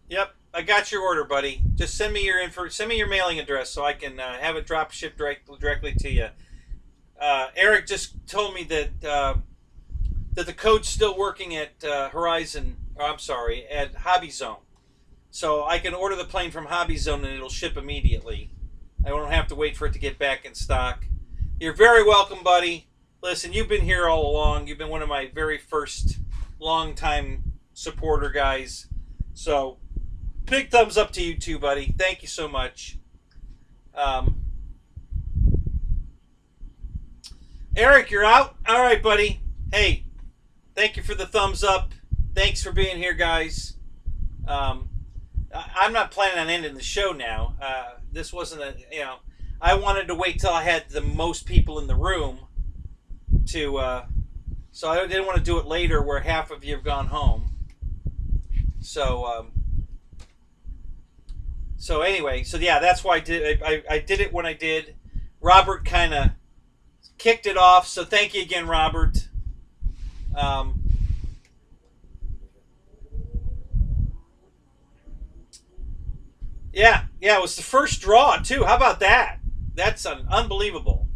Yep, I got your order, buddy. Just send me your send me your mailing address so I can have it drop shipped directly to you. Eric just told me that that the code's still working at Horizon. Or I'm sorry, at Hobby Zone. So I can order the plane from Hobby Zone and it'll ship immediately. I don't have to wait for it to get back in stock. You're very welcome, buddy. Listen, you've been here all along. You've been one of my very first long-time supporter guys. So big thumbs up to you too, buddy. Thank you so much. Eric, you're out? All right, buddy. Hey, thank you for the thumbs up. Thanks for being here, guys. I'm not planning on ending the show now. This wasn't a, I wanted to wait till I had the most people in the room to, so I didn't want to do it later where half of you have gone home. So, so anyway, so yeah, that's why I did. I did it when I did. Robert kind of kicked it off, so thank you again, Robert. Yeah, it was the first draw too. How about that? That's unbelievable.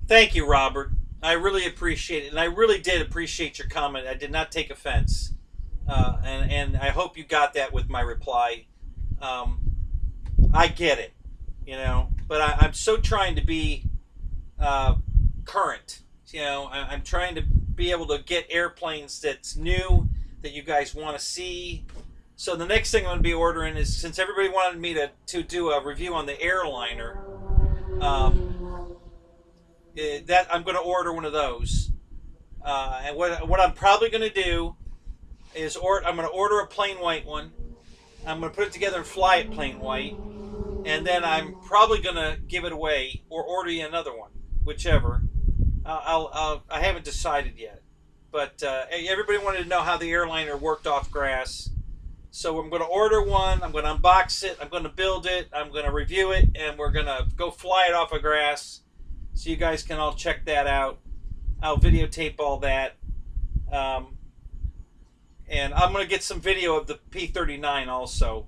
Thank you, Robert. I really appreciate it, and I really did appreciate your comment. I did not take offense, and I hope you got that with my reply. I get it, but I'm so trying to be current. I'm trying to be able to get airplanes that's new that you guys want to see. So the next thing I'm going to be ordering is, since everybody wanted me to do a review on the airliner, that I'm going to order one of those. And what I'm probably going to do is I'm going to order a plain white one. I'm going to put it together and fly it plain white, and then I'm probably going to give it away or order you another one, whichever. I haven't decided yet, but everybody wanted to know how the airliner worked off grass. So I'm going to order one. I'm going to unbox it. I'm going to build it. I'm going to review it, and we're going to go fly it off of grass, so you guys can all check that out. I'll videotape all that, and I'm going to get some video of the P-39 also.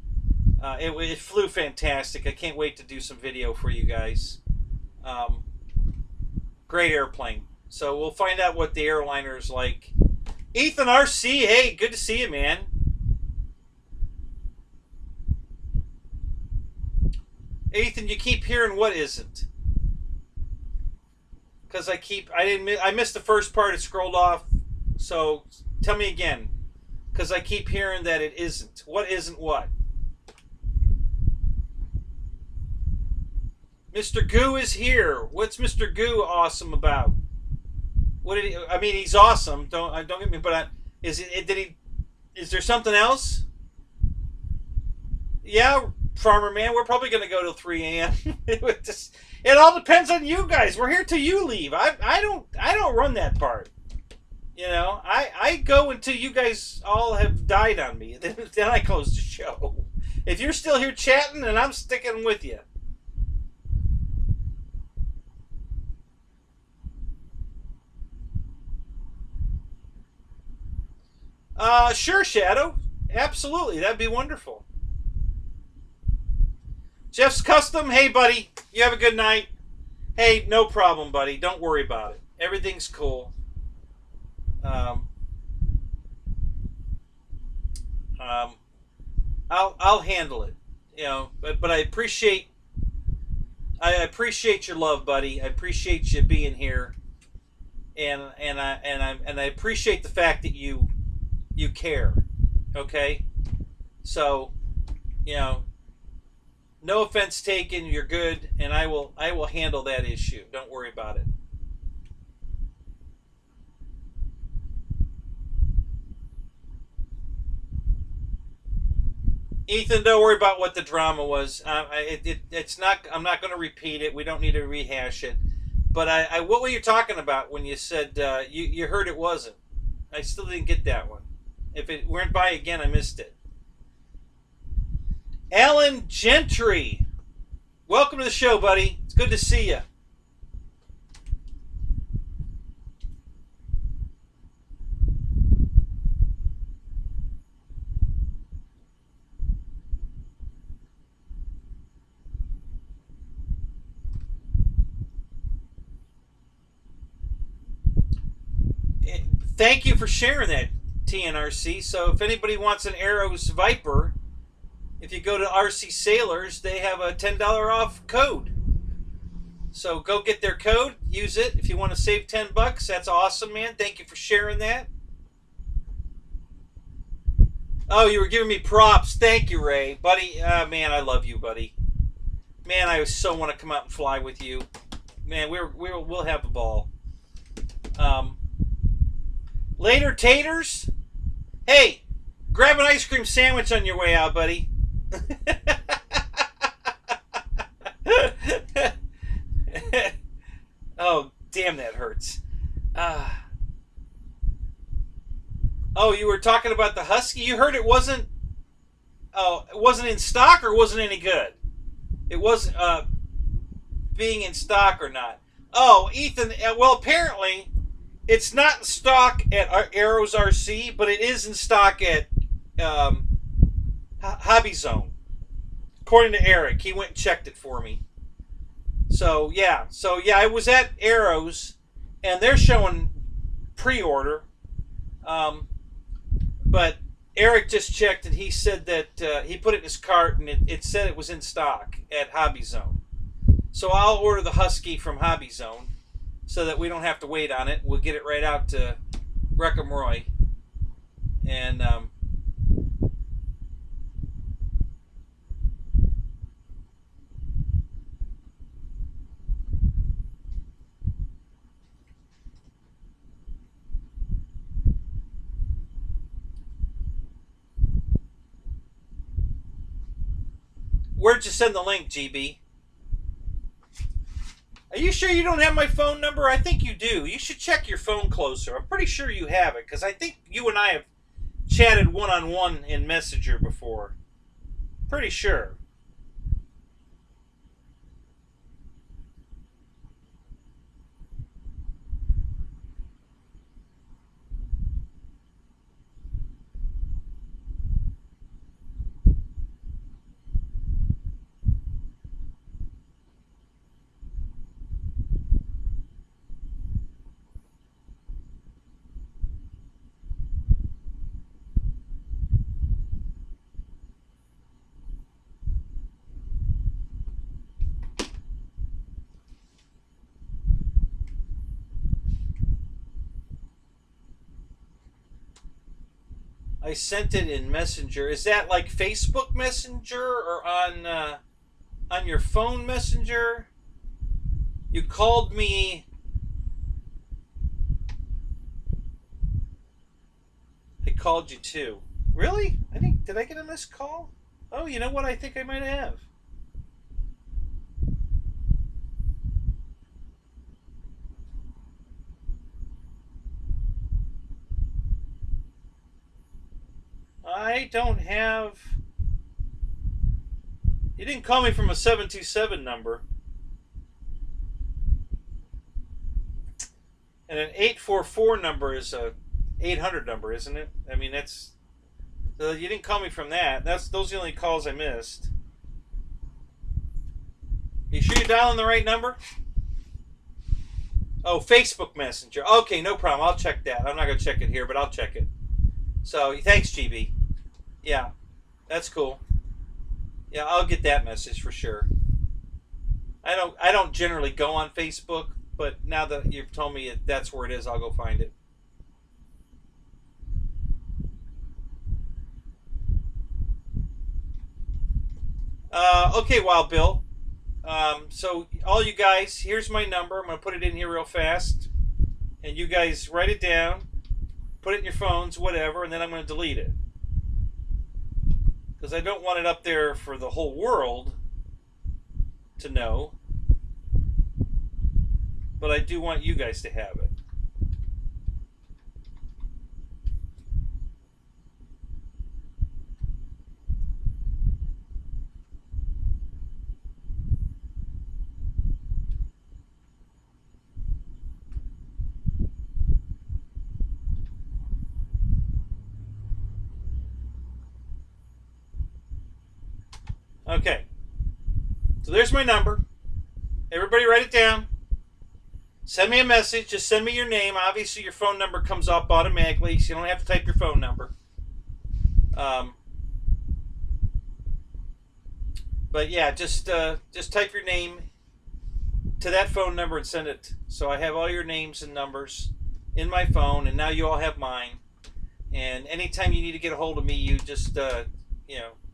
It flew fantastic. I can't wait to do some video for you guys. Great airplane. So we'll find out what the airliner is like. Ethan RC, hey, good to see you, man. Ethan, you keep hearing what isn't? Because I missed the first part. It scrolled off. So tell me again. Because I keep hearing that it isn't. What isn't what? Mr. Goo is here. What's Mr. Goo awesome about? What did he? I mean, he's awesome. Don't get me. But is there something else? Yeah, Farmer Man. We're probably gonna go till 3 a.m. It all depends on you guys. We're here till you leave. I don't run that part. I go until you guys all have died on me. Then I close the show. If you're still here chatting, then I'm sticking with you. Sure, Shadow. Absolutely. That'd be wonderful. Jeff's Custom. Hey, buddy. You have a good night. Hey, no problem, buddy. Don't worry about it. Everything's cool. I'll handle it. You know, but I appreciate your love, buddy. I appreciate you being here, and I appreciate the fact that you care. Okay, so you know, no offense taken. You're good, and I will handle that issue. Don't worry about it. Ethan, don't worry about what the drama was. It's not. I'm not going to repeat it. We don't need to rehash it. But what were you talking about when you said you heard it wasn't? I still didn't get that one. If it went by again, I missed it. Alan Gentry, welcome to the show, buddy. It's good to see you. Thank you for sharing that, TNRC. So if anybody wants an AERO's Viper, if you go to RC Sailors, they have a $10 off code. So go get their code, use it. If you want to save $10, that's awesome, man. Thank you for sharing that. Oh, you were giving me props. Thank you, Ray. Buddy, man, I love you, buddy. Man, I so want to come out and fly with you. Man, we'll have a ball. Later, taters. Hey, grab an ice cream sandwich on your way out, buddy. Oh, damn, that hurts. Oh, you were talking about the Husky? You heard it wasn't... Oh, it wasn't in stock or wasn't any good? It was being in stock or not. Oh, Ethan, well, apparently... It's not in stock at AERO's RC, but it is in stock at Hobby Zone. According to Eric, he went and checked it for me. So yeah, I was at AERO's, and they're showing pre-order. But Eric just checked, and he said that he put it in his cart, and it said it was in stock at Hobby Zone. So I'll order the Husky from Hobby Zone, so that we don't have to wait on it. We'll get it right out to Wreckham Roy. And where'd you send the link, GB? Are you sure you don't have my phone number? I think you do. You should check your phone closer. I'm pretty sure you have it, because I think you and I have chatted one-on-one in Messenger before. Pretty sure. I sent it in Messenger. Is that like Facebook Messenger or on your phone Messenger? You called me. I called you too. Really? Did I get a missed call? Oh, you know what? I think I might have. I don't have... You didn't call me from a 727 number. And an 844 number is a 800 number, isn't it? I mean, that's... You didn't call me from that. Those are the only calls I missed. You sure you're dialing the right number? Oh, Facebook Messenger. Okay, no problem. I'll check that. I'm not going to check it here, but I'll check it. So, thanks, GB. Yeah, that's cool. Yeah, I'll get that message for sure. I don't generally go on Facebook, but now that you've told me that's where it is, I'll go find it. Okay, Wild Bill. So all you guys, here's my number. I'm gonna put it in here real fast, and you guys write it down, put it in your phones, whatever, and then I'm gonna delete it because I don't want it up there for the whole world to know, but I do want you guys to have it. Okay, so there's my number. Everybody write it down. Send me a message. Just send me your name. Obviously, your phone number comes up automatically, so you don't have to type your phone number. But yeah, just type your name to that phone number and send it. So I have all your names and numbers in my phone, and now you all have mine. And anytime you need to get a hold of me, you just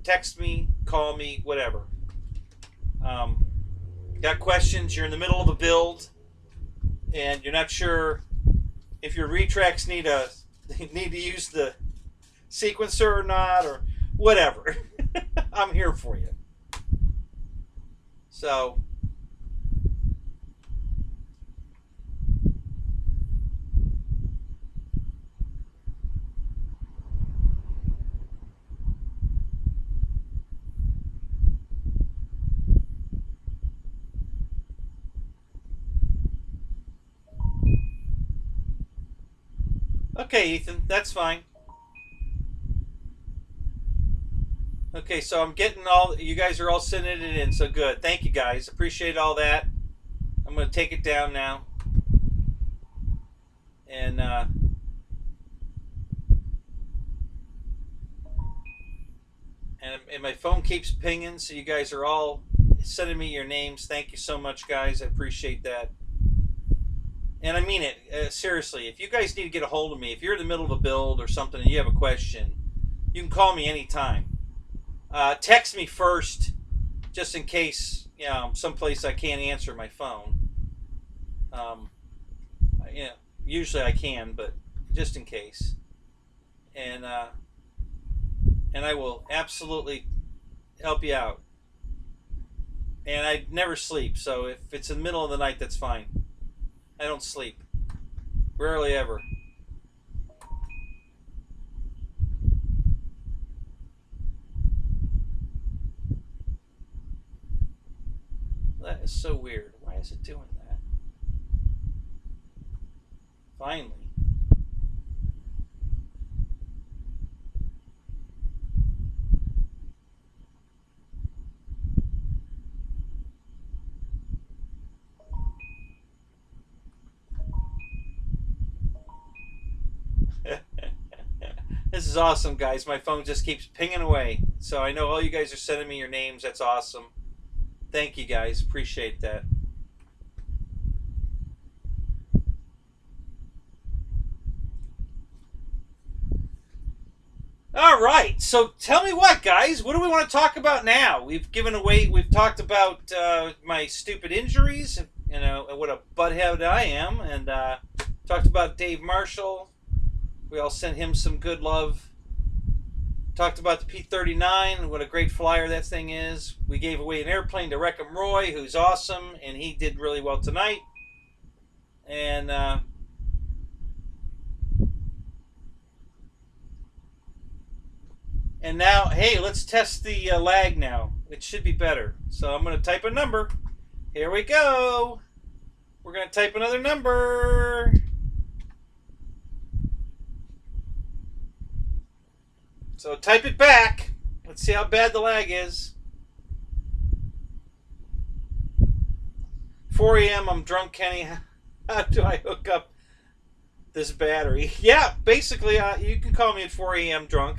text me, call me, whatever. Got questions? You're in the middle of a build, and you're not sure if your retracts need to use the sequencer or not, or whatever. I'm here for you. So okay, Ethan, that's fine. Okay, so I'm getting all, you guys are all sending it in, so good. Thank you guys. Appreciate all that. I'm going to take it down now. And my phone keeps pinging, so you guys are all sending me your names. Thank you so much, guys. I appreciate that. And I mean it, seriously. If you guys need to get a hold of me, if you're in the middle of a build or something and you have a question, you can call me anytime. Text me first, just in case, someplace I can't answer my phone. Usually I can, but just in case. And I will absolutely help you out. And I never sleep, so if it's in the middle of the night, that's fine. I don't sleep. Rarely ever. That is so weird. Why is it doing that? Finally. This is awesome, guys. My phone just keeps pinging away. So I know all you guys are sending me your names. That's awesome. Thank you, guys. Appreciate that. All right. So tell me what, guys. What do we want to talk about now? We've talked about my stupid injuries, what a butthead I am, and talked about Dave Marshall. We all sent him some good love. Talked about the P-39, what a great flyer that thing is. We gave away an airplane to Wreckham Roy, who's awesome, and he did really well tonight. And now, hey, let's test the lag now. It should be better. So I'm going to type a number. Here we go. We're going to type another number. So type it back. Let's see how bad the lag is. 4 a.m. I'm drunk, Kenny. How do I hook up this battery? Yeah, basically, you can call me at 4 a.m. drunk.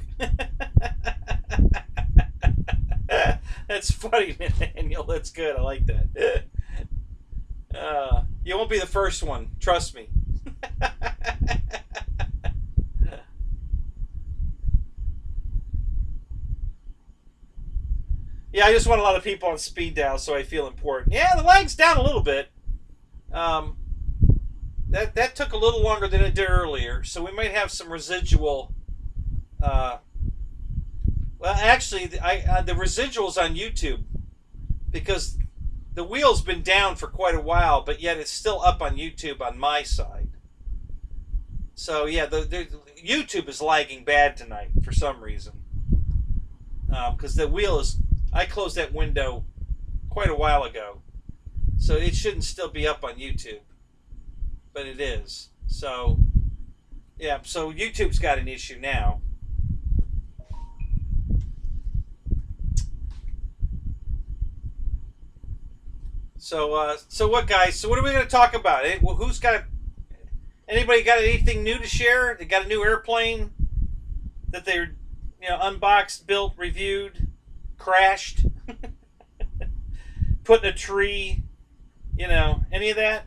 That's funny, Daniel. That's good. I like that. You won't be the first one. Trust me. Yeah, I just want a lot of people on speed dial so I feel important. Yeah, the lag's down a little bit. That took a little longer than it did earlier, so we might have some residual. Well, actually, the residuals on YouTube, because the wheel's been down for quite a while, but yet it's still up on YouTube on my side. So yeah, the YouTube is lagging bad tonight for some reason, because the wheel is. I closed that window quite a while ago, so it shouldn't still be up on YouTube, but it is. So yeah, so YouTube's got an issue now. So so what, guys? So what are we going to talk about? Well, who's got? Anybody got anything new to share? They got a new airplane that they're, unboxed, built, reviewed, crashed, put in a tree, any of that?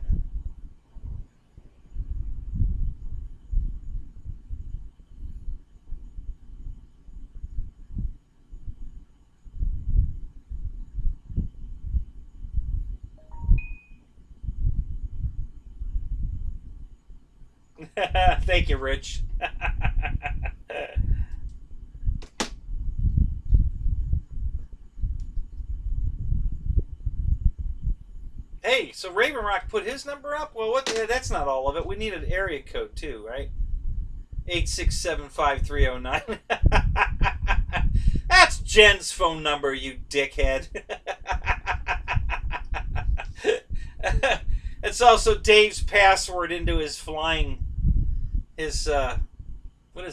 Thank you, Rich. Hey, so Raven Rock put his number up? Well, that's not all of it. We need an area code too, right? 8675309. That's Jen's phone number, you dickhead. It's also Dave's password into his what is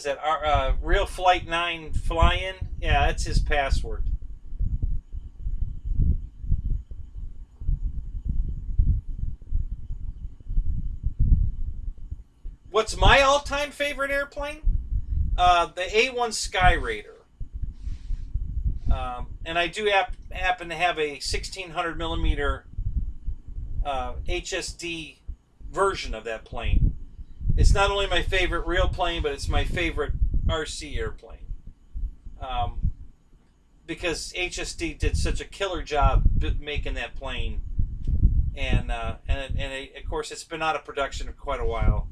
that? Real Flight 9 fly-in? Yeah, that's his password. What's my all-time favorite airplane? The A1 Skyraider. And I do happen to have a 1600 millimeter HSD version of that plane. It's not only my favorite real plane, but it's my favorite RC airplane. Because HSD did such a killer job making that plane, and of course it's been out of production for quite a while,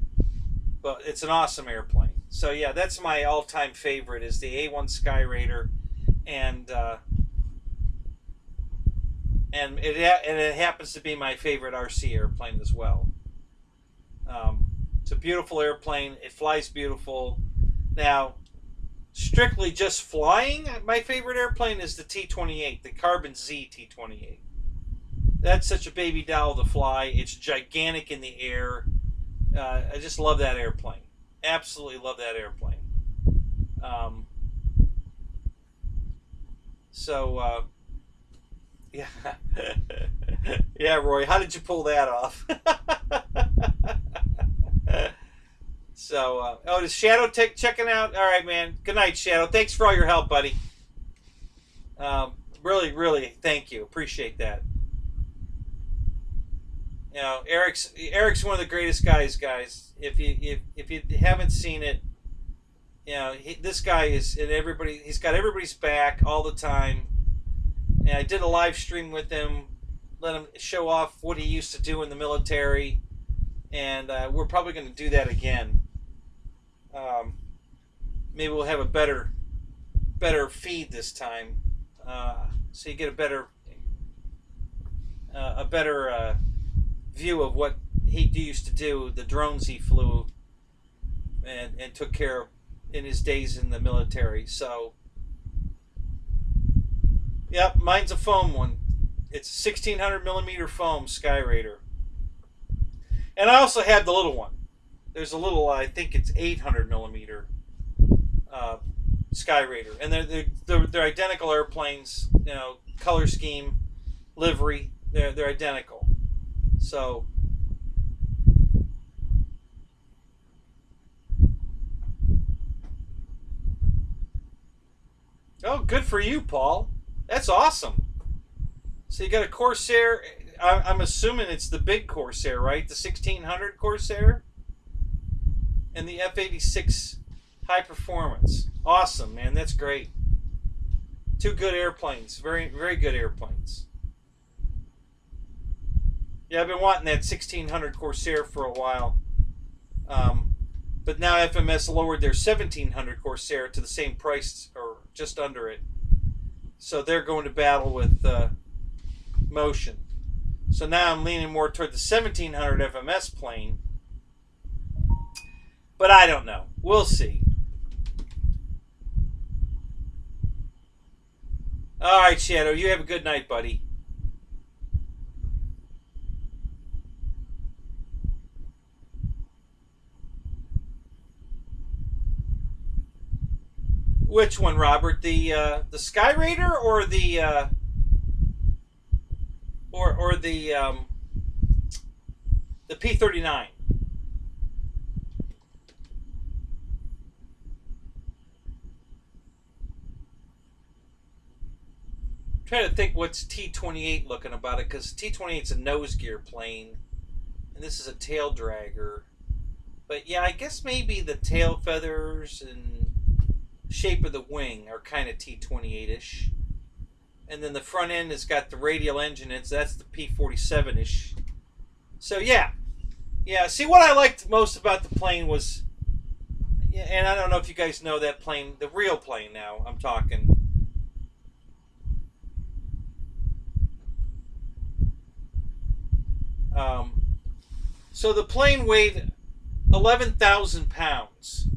but it's an awesome airplane. So yeah, that's my all-time favorite is the A1 Skyraider, and it happens to be my favorite RC airplane as well. It's a beautiful airplane. It flies beautiful. Now, strictly just flying, my favorite airplane is the T-28, the Carbon Z T-28. That's such a baby doll to fly. It's gigantic in the air. I just love that airplane. Absolutely love that airplane. Yeah. Yeah, Roy, how did you pull that off? So, does Shadow checking out? All right, man. Good night, Shadow. Thanks for all your help, buddy. Really, really, thank you. Appreciate that. Eric's one of the greatest guys. If you haven't seen it, this guy is at everybody. He's got everybody's back all the time. And I did a live stream with him, let him show off what he used to do in the military, and we're probably going to do that again. Maybe we'll have a better feed this time, so you get a better view of what he used to do, the drones he flew, and took care of in his days in the military. So. Yep, mine's a foam one. It's a 1600 millimeter foam Skyraider. And I also have the little one. There's a little, I think it's 800 millimeter Skyraider. And they're identical airplanes, color scheme, livery. They're identical. So, oh, good for you, Paul. That's awesome. So you got a Corsair. I'm assuming it's the big Corsair, right? The 1600 Corsair and the F-86 high performance. Awesome, man. That's great. Two good airplanes. Very, very good airplanes. Yeah, I've been wanting that 1600 Corsair for a while. But now FMS lowered their 1700 Corsair to the same price or just under it. So they're going to battle with Motion. So now I'm leaning more toward the 1700 FMS plane. But I don't know. We'll see. All right, Shadow. You have a good night, buddy. Which one, Robert? The Skyraider or the the P-39? I'm trying to think what's T-28 looking about it, because T-28's a nose gear plane, and this is a tail dragger. But yeah, I guess maybe the tail feathers and shape of the wing are kind of T-28-ish. And then the front end has got the radial engine, and so that's the P-47-ish. So yeah. See, what I liked most about the plane was, and I don't know if you guys know that plane, the real plane now, I'm talking. So the plane weighed 11,000 pounds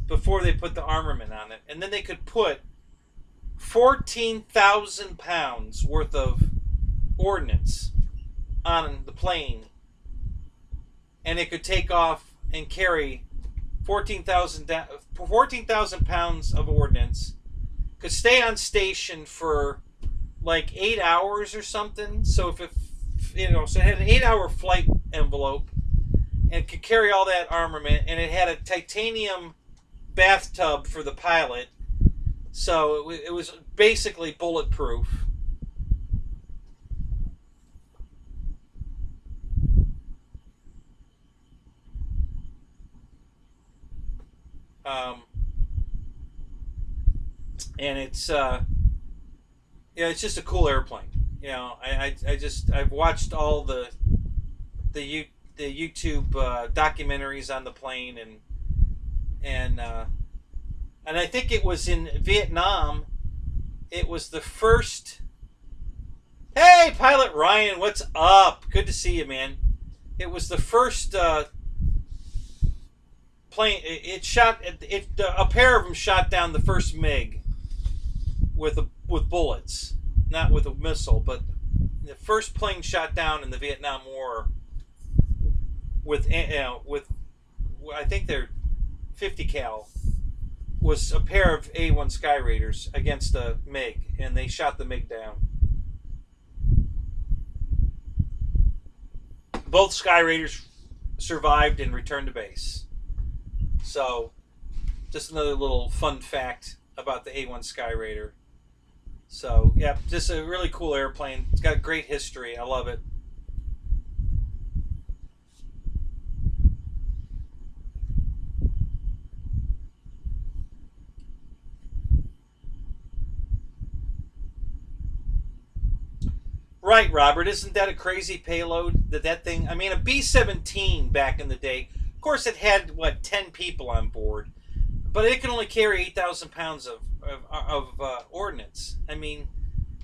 before they put the armament on it. And then they could put 14,000 pounds worth of ordnance on the plane. And it could take off and carry 14,000 pounds of ordnance. Could stay on station for like 8 hours or something. So if it, so it had an 8-hour flight envelope and could carry all that armament. And it had a titanium bathtub for the pilot, so it was basically bulletproof. And it's it's just a cool airplane. I've watched all the YouTube documentaries on the plane, and I think it was in Vietnam. It was the first. Hey, Pilot Ryan, what's up? Good to see you, man. It was the first plane. A pair of them shot down the first MiG with bullets, not with a missile, but the first plane shot down in the Vietnam War with I think they're 50 cal, was a pair of A1 Skyraiders against a MiG, and they shot the MiG down. Both Skyraiders survived and returned to base. So, just another little fun fact about the A1 Skyraider. So, yeah, just a really cool airplane. It's got a great history. I love it. Right, Robert. Isn't that a crazy payload? That thing. I mean, a B-17 back in the day. Of course, it had 10 people on board, but it can only carry 8,000 pounds of ordnance. I mean,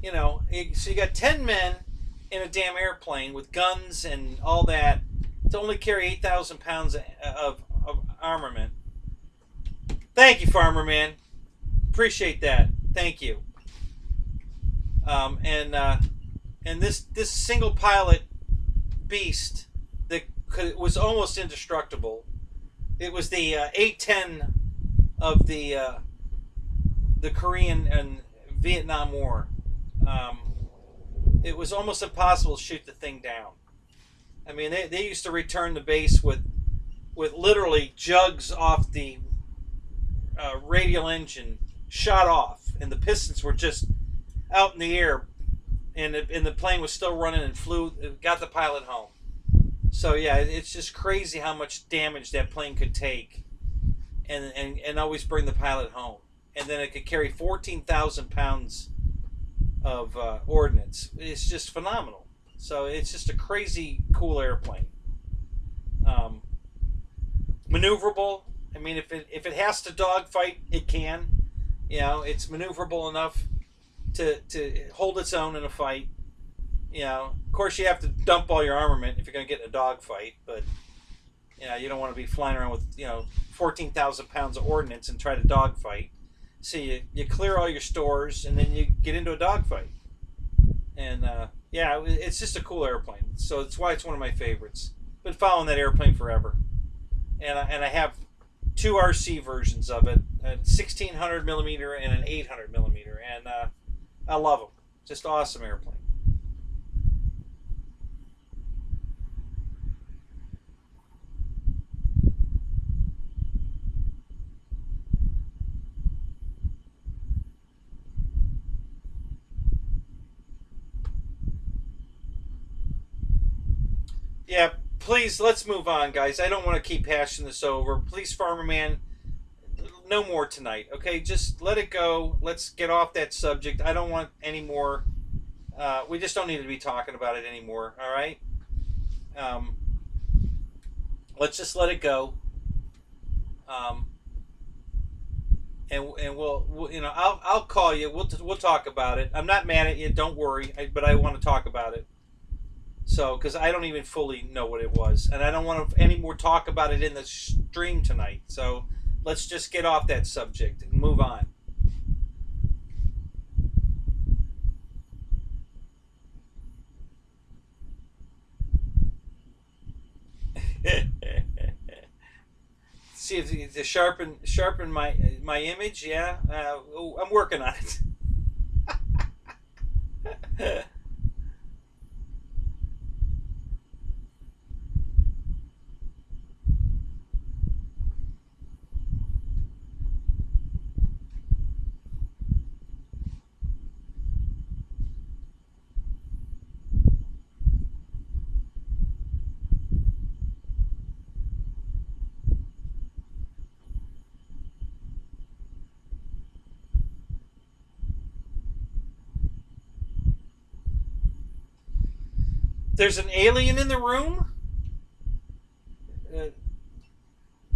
so you got 10 men in a damn airplane with guns and all that to only carry 8,000 pounds of armament. Thank you, Farmer Man. Appreciate that. Thank you. And this single pilot beast that was almost indestructible. It was the A-10 of the Korean and Vietnam War. It was almost impossible to shoot the thing down. I mean, they used to return the base with literally jugs off the radial engine shot off, and the pistons were just out in the air, and the plane was still running and got the pilot home. So yeah, it's just crazy how much damage that plane could take, and always bring the pilot home. And then it could carry 14,000 pounds of ordnance. It's just phenomenal. So it's just a crazy cool airplane. Maneuverable. I mean, if it has to dogfight, it can. You know, it's maneuverable enough to hold its own in a fight. You know, of course, you have to dump all your armament if you're going to get in a dogfight, but you know, you don't want to be flying around with 14,000 pounds of ordnance and try to dogfight. So you clear all your stores, and then you get into a dogfight. And yeah, it's just a cool airplane. So that's why it's one of my favorites. Been following that airplane forever, and I have two RC versions of it, a 1600 millimeter and an 800 millimeter, and I love them. Just awesome airplane. Yeah, please, let's move on, guys. I don't want to keep hashing this over. Please, Farmer Man, no more tonight, okay? Just let it go. Let's get off that subject. I don't want any more. We just don't need to be talking about it anymore, all right? Let's just let it go. And we'll I'll call you. We'll talk about it. I'm not mad at you. Don't worry. But I want to talk about it. So, because I don't even fully know what it was, and I don't want any more talk about it in the stream tonight. So, let's just get off that subject and move on. See if to sharpen my image. Yeah, I'm working on it. There's an alien in the room?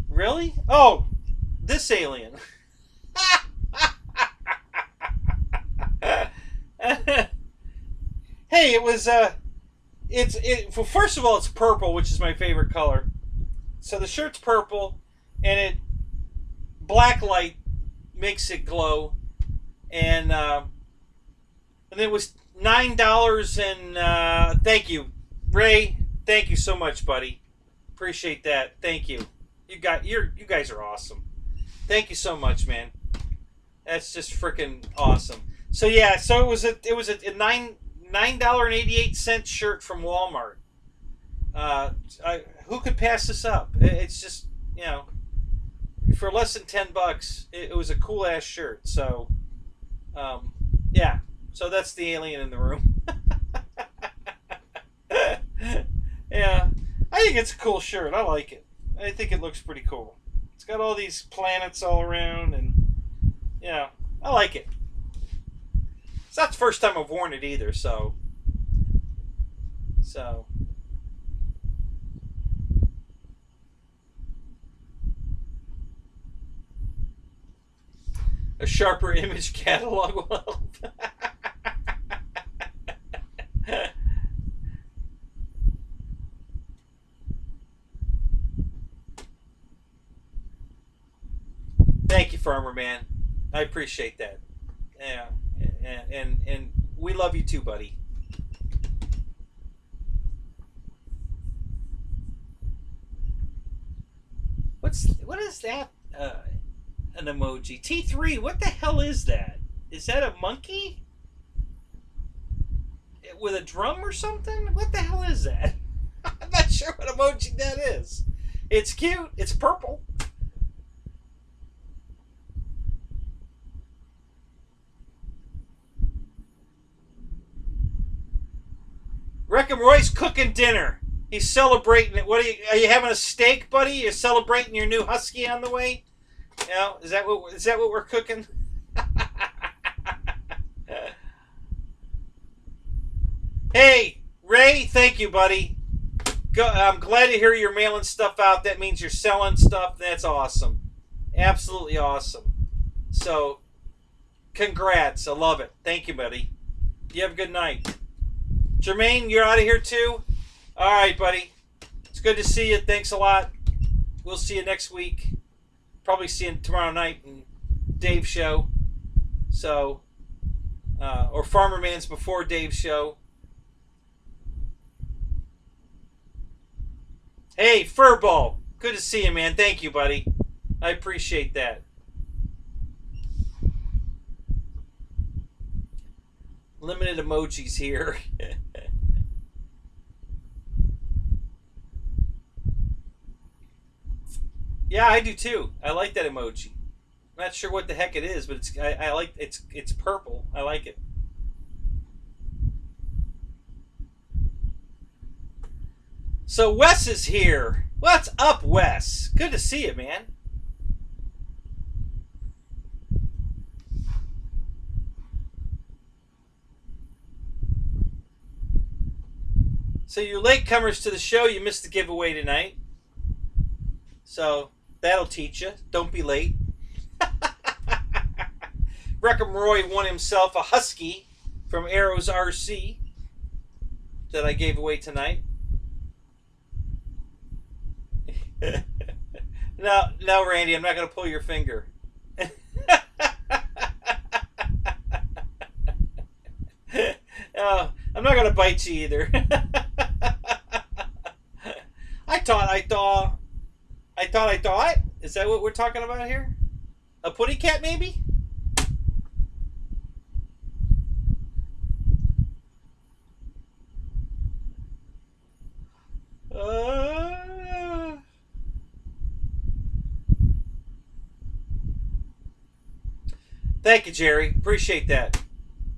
Really? Oh, this alien. Hey, it was well, first of all, it's purple, which is my favorite color. So the shirt's purple, and black light makes it glow, and it was $9, and thank you, Ray. Thank you so much, buddy. Appreciate that. Thank you. You guys are awesome. Thank you so much, man. That's just freaking awesome. So yeah, so it was a $9.88 shirt from Walmart. Who could pass this up? It's just, for less than $10, it was a cool ass shirt. So, yeah. So that's the alien in the room. Yeah, I think it's a cool shirt. I like it. I think it looks pretty cool. It's got all these planets all around, and yeah, I like it. It's not the first time I've worn it either, so a sharper image catalog will help. Thank you, Farmer Man. I appreciate that. Yeah, and we love you too, buddy. What is that? An emoji. T3. What the hell is that? Is that a monkey with a drum or something? What the hell is that? I'm not sure what emoji that is. It's cute. It's purple. Wreckham Roy's cooking dinner. He's celebrating it. What are you having a steak, buddy? You're celebrating your new husky on the way? You know, is that what we're cooking? Hey, Ray, thank you, buddy. I'm glad to hear you're mailing stuff out. That means you're selling stuff. That's awesome. Absolutely awesome. So, congrats. I love it. Thank you, buddy. You have a good night. Jermaine, you're out of here too? All right, buddy. It's good to see you. Thanks a lot. We'll see you next week. Probably see you tomorrow night in Dave's show. So, or Farmer Man's before Dave's show. Hey, Furball. Good to see you, man. Thank you, buddy. I appreciate that. Limited emojis here. Yeah, I do too. I like that emoji. I'm not sure what the heck it is, but I like it's purple. I like it. So Wes is here. What's up, Wes? Good to see you, man. So you latecomers to the show, you missed the giveaway tonight. So that'll teach you. Don't be late. Wreckham Roy won himself a Husky from AERO's RC that I gave away tonight. No, Randy, I'm not going to pull your finger. I'm not going to bite you either. I thought. Is that what we're talking about here? A putty cat, maybe? Thank you, Jerry. Appreciate that.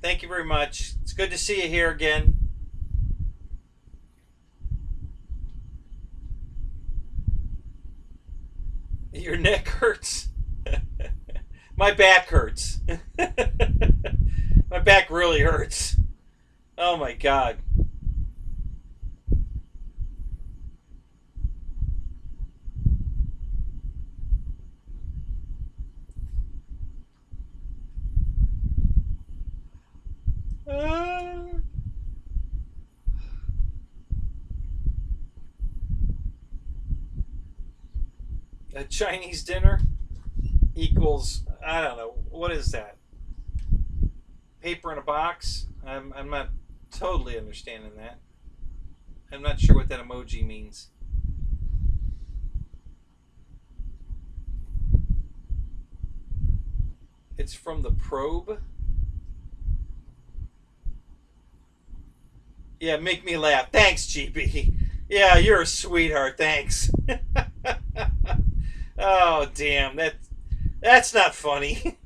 Thank you very much. It's good to see you here again. Your neck hurts. My back hurts. My back really hurts. Oh my God. A Chinese dinner equals, I don't know, what is that? Paper in a box? I'm not totally understanding that. I'm not sure what that emoji means. It's from the probe. Yeah, make me laugh. Thanks, GB. Yeah, you're a sweetheart. Thanks. Oh, damn. That's not funny.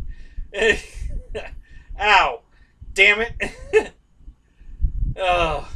Ow. Damn it. Oh.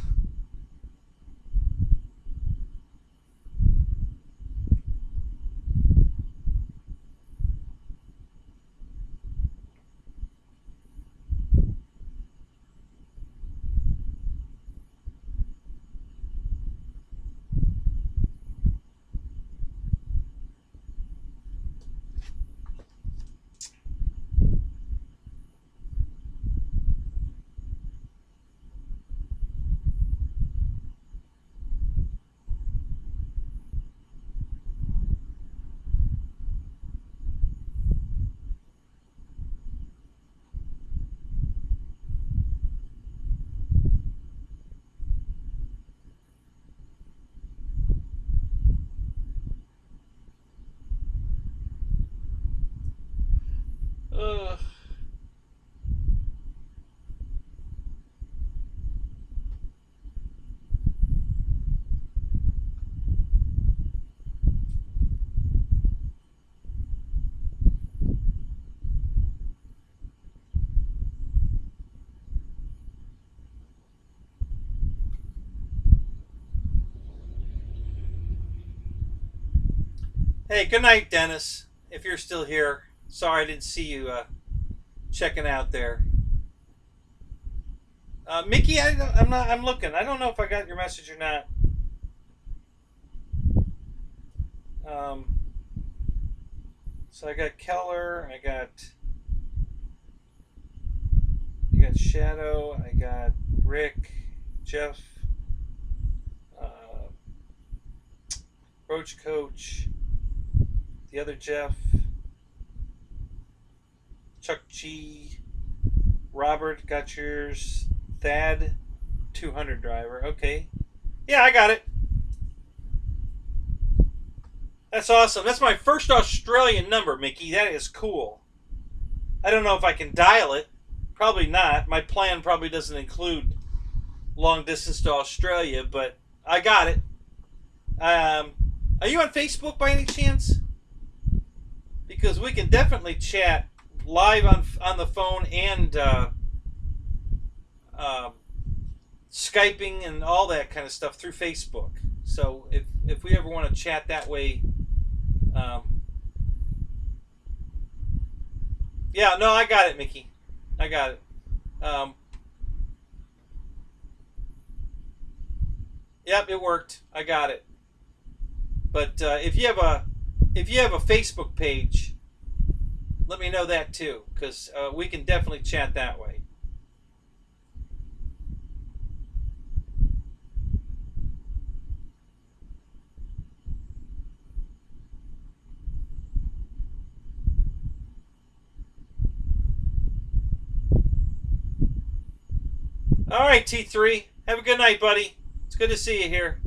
Hey, good night, Dennis. If you're still here, sorry I didn't see you checking out there. Mickey, I'm not. I'm looking. I don't know if I got your message or not. Um, so I got Keller. I got Shadow. I got Rick, Jeff, uh, Roach Coach, the other Jeff, Chuck G, Robert. Got yours. Thad, 200 driver. Okay. Yeah, I got it. That's awesome. That's my first Australian number, Mickey. That is cool. I don't know if I can dial it. Probably not. My plan probably doesn't include long distance to Australia, but I got it. Are you on Facebook by any chance? Because we can definitely chat live on the phone and Skyping and all that kind of stuff through Facebook. So if we ever want to chat that way, yeah, no, I got it, Mickey. I got it. Yep, it worked. I got it. But if you have a Facebook page, let me know that too, because we can definitely chat that way. All right, T3. Have a good night, buddy. It's good to see you here.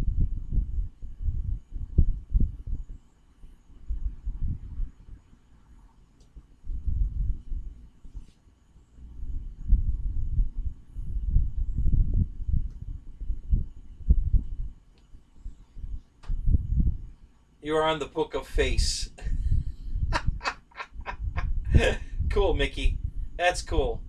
You are on the book of face. Cool, Mickey. That's cool.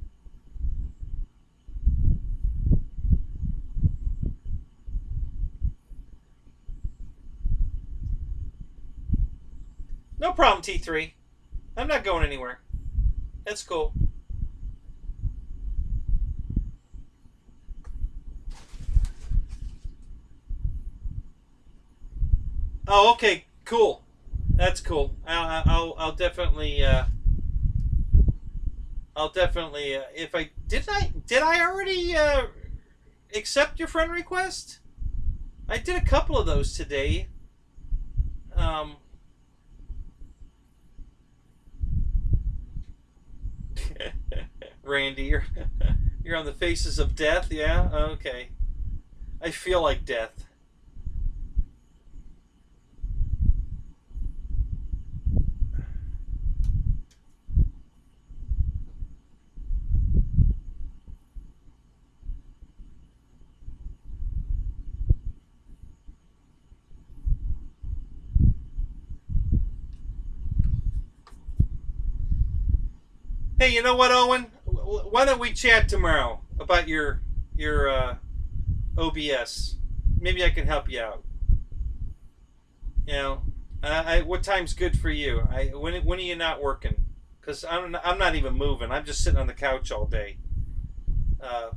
No problem, T3. I'm not going anywhere. That's cool. Oh, okay, cool. That's cool. I'll definitely if I already accept your friend request? I did a couple of those today. Um, Randy, you're on the faces of death. Yeah, okay. I feel like death. Hey, you know what, Owen? Why don't we chat tomorrow about your OBS? Maybe I can help you out. You know, what time's good for you? When are you not working? Because I'm not even moving. I'm just sitting on the couch all day. Uh,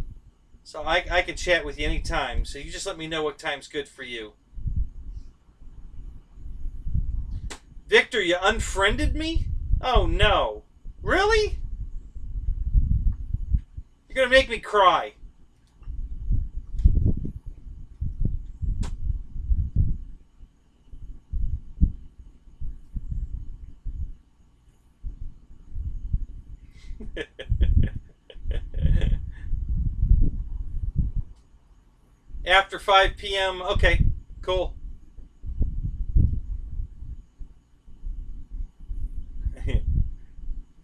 so I can chat with you anytime. So you just let me know what time's good for you. Victor, you unfriended me? Oh no. Really? You're gonna make me cry. After 5 p.m. Okay, cool.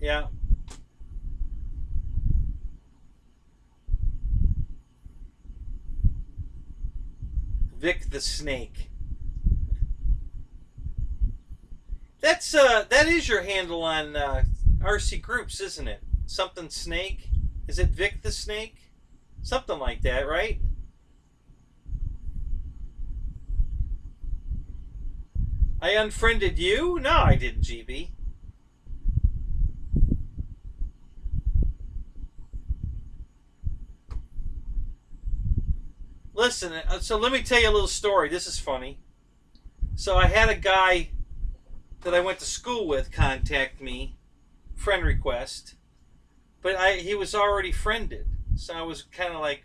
Yeah. Vic the Snake. That is your handle on RC Groups, isn't it? Something Snake. Is it Vic the Snake? Something like that, right? I unfriended you? No, I didn't, GB. Listen, so let me tell you a little story. This is funny. So I had a guy that I went to school with contact me, friend request, but he was already friended. So I was kind of like,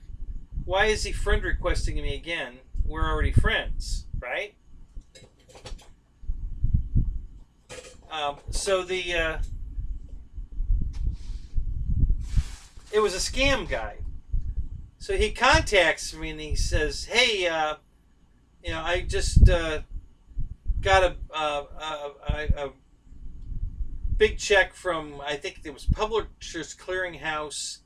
why is he friend requesting me again? We're already friends, right? So it was a scam guy. So he contacts me and he says, "Hey, I just got a big check from, I think it was Publishers Clearinghouse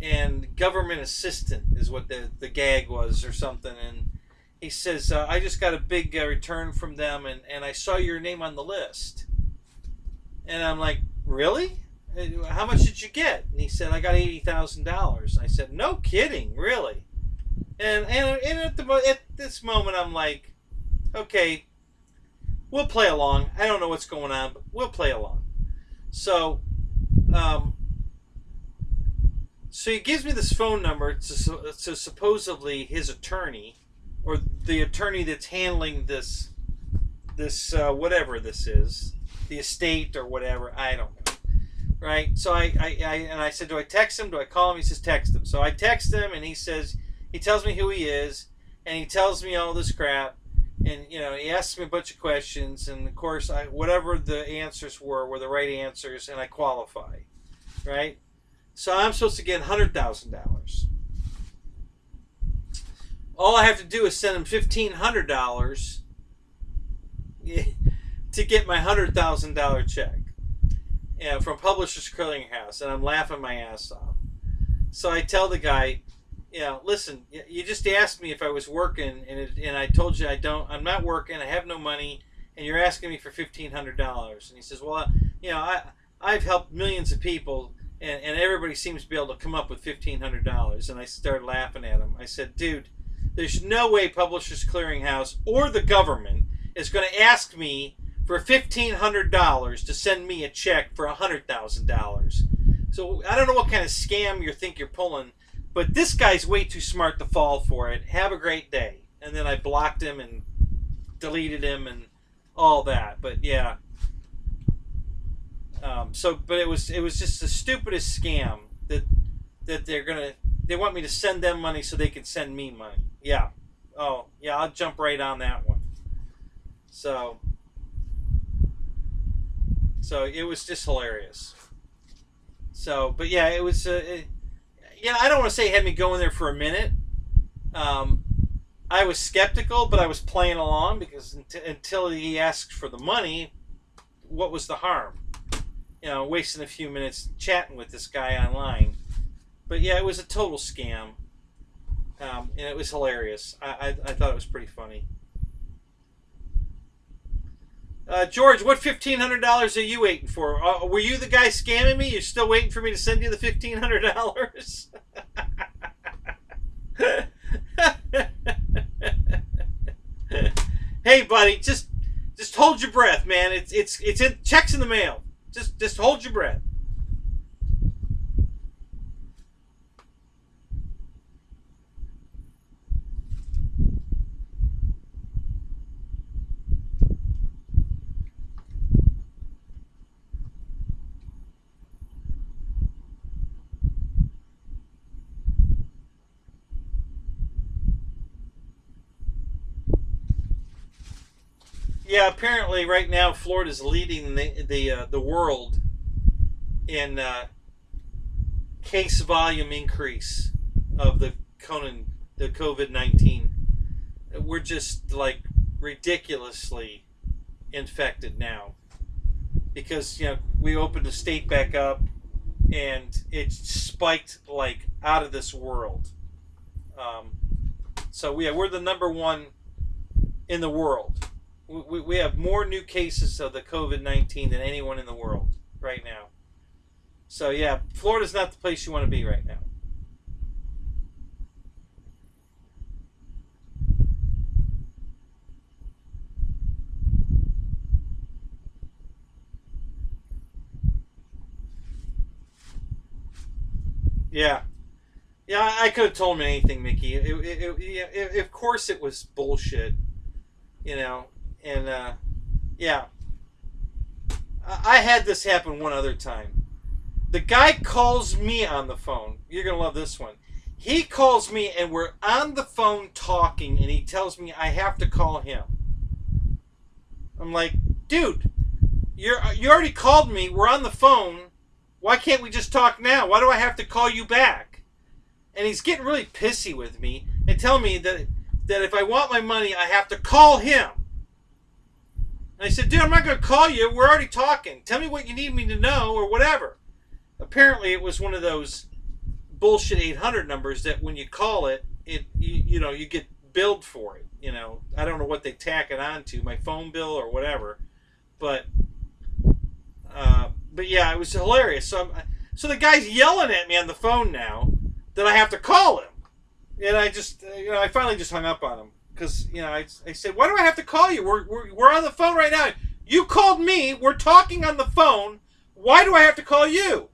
and Government Assistant is what the gag was or something." And he says, "I just got a big return from them, and I saw your name on the list." And I'm like, "Really? How much did you get?" And he said, "I got $80,000. I said, "No kidding, really?" And at this moment, I'm like, "Okay, we'll play along. I don't know what's going on, but we'll play along." So, so he gives me this phone number to supposedly his attorney, or the attorney that's handling this whatever this is, the estate or whatever. I don't know. Right? So I said, "Do I text him? Do I call him?" He says, "Text him." So I text him, and he tells me who he is, and he tells me all this crap, and he asks me a bunch of questions, and of course whatever the answers were the right answers, and I qualify, right? So I'm supposed to get $100,000. All I have to do is send him $1,500 to get my $100,000 check. From Publishers Clearinghouse, and I'm laughing my ass off. So I tell the guy, "Listen, you just asked me if I was working, and I told you I'm not working, I have no money, and you're asking me for $1,500. And he says, "Well, I've helped millions of people, and everybody seems to be able to come up with $1,500. And I started laughing at him. I said, "Dude, there's no way Publishers Clearinghouse or the government is going to ask me for $1,500 to send me a check for $100,000. So I don't know what kind of scam you think you're pulling, but this guy's way too smart to fall for it. Have a great day." And then I blocked him and deleted him and all that. But yeah. But it was just the stupidest scam that they want me to send them money so they can send me money. Yeah. Oh yeah, I'll jump right on that one. So it was just hilarious. So, but yeah, it was. I don't want to say it had me going there for a minute. I was skeptical, but I was playing along because until he asked for the money, what was the harm? Wasting a few minutes chatting with this guy online. But yeah, it was a total scam, and it was hilarious. I thought it was pretty funny. George, what $1,500 are you waiting for? Were you the guy scamming me? You're still waiting for me to send you the $1,500? Hey, buddy, just hold your breath, man. It's in checks in the mail. Just hold your breath. Yeah, apparently right now Florida's leading the world in case volume increase of the COVID-19. We're just like ridiculously infected now because we opened the state back up and it spiked like out of this world. So we're the number one in the world. We have more new cases of the COVID-19 than anyone in the world right now. So yeah, Florida's not the place you want to be right now. Yeah. Yeah, I could have told him anything, Mickey. Of course it was bullshit, you know. And, yeah. I had this happen one other time. The guy calls me on the phone. You're going to love this one. He calls me and we're on the phone talking and he tells me I have to call him. I'm like, dude, you already called me. We're on the phone. Why can't we just talk now? Why do I have to call you back? And he's getting really pissy with me and telling me that if I want my money, I have to call him. And I said, dude, I'm not going to call you. We're already talking. Tell me what you need me to know or whatever. Apparently, it was one of those bullshit 800 numbers that when you call it, you get billed for it. You know, I don't know what they tack it on to, my phone bill or whatever. But yeah, it was hilarious. So the guy's yelling at me on the phone now that I have to call him. And I just, I finally just hung up on him. Because, I said, why do I have to call you? We're on the phone right now. You called me. We're talking on the phone. Why do I have to call you?